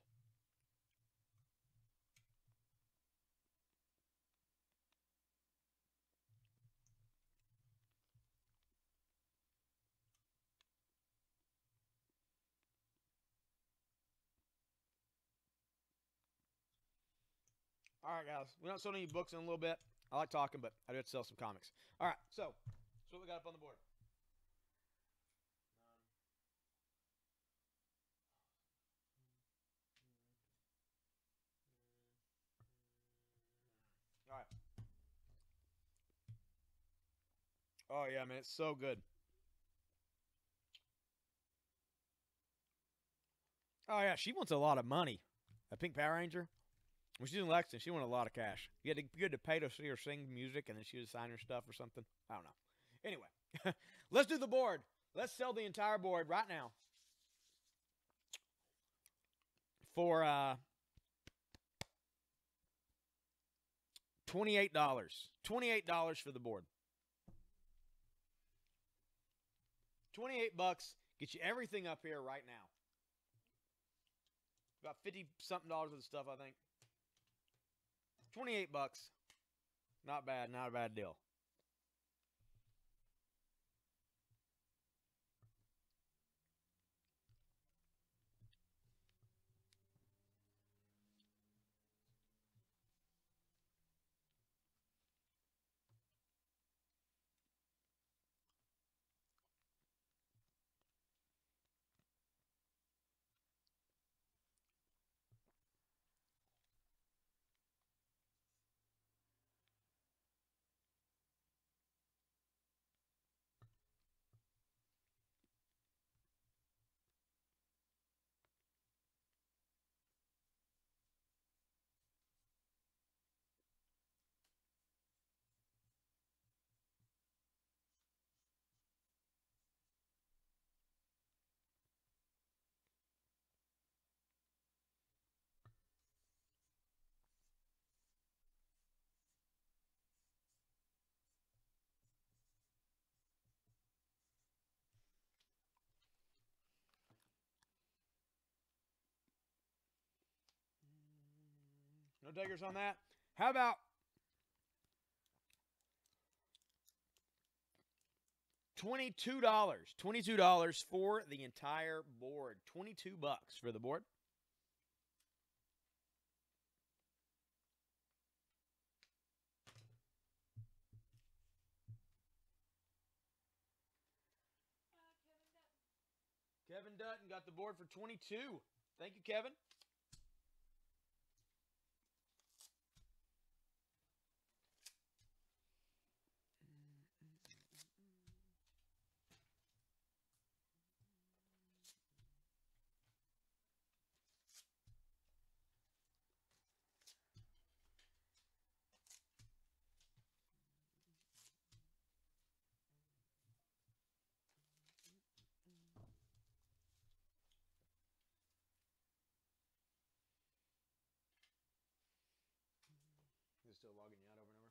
All right, guys. We don't sell any books in a little bit. I like talking, but I do have to sell some comics. All right, so what we got up on the board? Oh, yeah, man. It's so good. Oh, yeah. She wants a lot of money. A Pink Power Ranger. When she's in Lexington, she wanted a lot of cash. You had to pay to see her sing music, and then she would sign her stuff or something. I don't know. Anyway, let's do the board. Let's sell the entire board right now for $28. $28 for the board. 28 bucks. Get you everything up here right now. About 50 something dollars of the stuff, I think. 28 bucks. Not bad, not a bad deal. No takers on that. How about $22? $22 for the entire board. 22 bucks for the board. Kevin Dutton got the board for 22. Thank you, Kevin. Is it still logging you out over and over?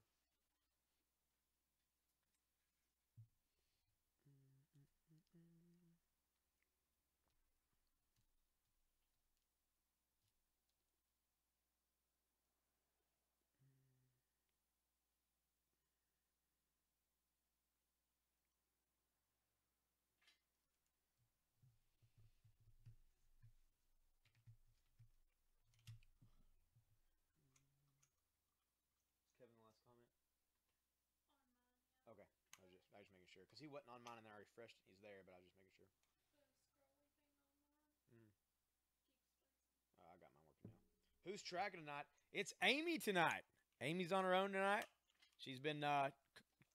Kevin, the last comment? On mine, yeah. Okay. I was just making sure. Because he wasn't on mine and then I refreshed and he's there, but I was just making sure. The scrolly thing on mine Mm. keeps I got mine working now. Who's tracking tonight? It's Amy tonight. Amy's on her own tonight. She's been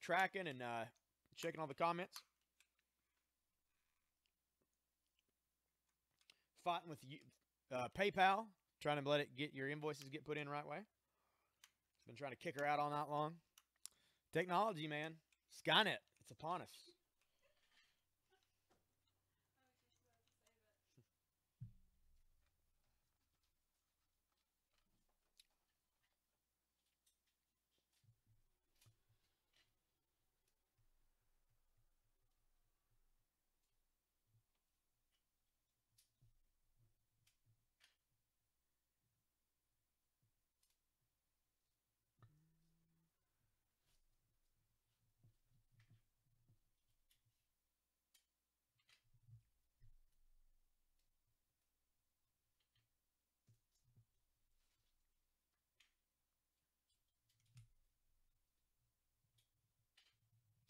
tracking and checking all the comments. Fighting with PayPal, trying to let it get your invoices get put in the right way. Been trying to kick her out all night long. Technology, man. Skynet. It's upon us.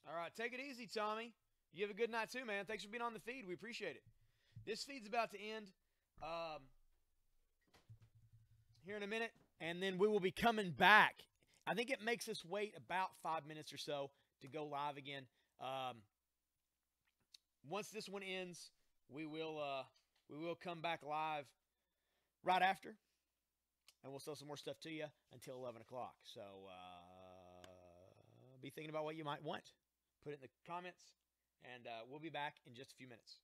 All right, take it easy, Tommy. You have a good night too, man. Thanks for being on the feed. We appreciate it. This feed's about to end here in a minute, and then we will be coming back. I think it makes us wait about 5 minutes or so to go live again. Once this one ends, we will come back live right after, and we'll sell some more stuff to you until 11 o'clock. So be thinking about what you might want. Put it in the comments, and we'll be back in just a few minutes.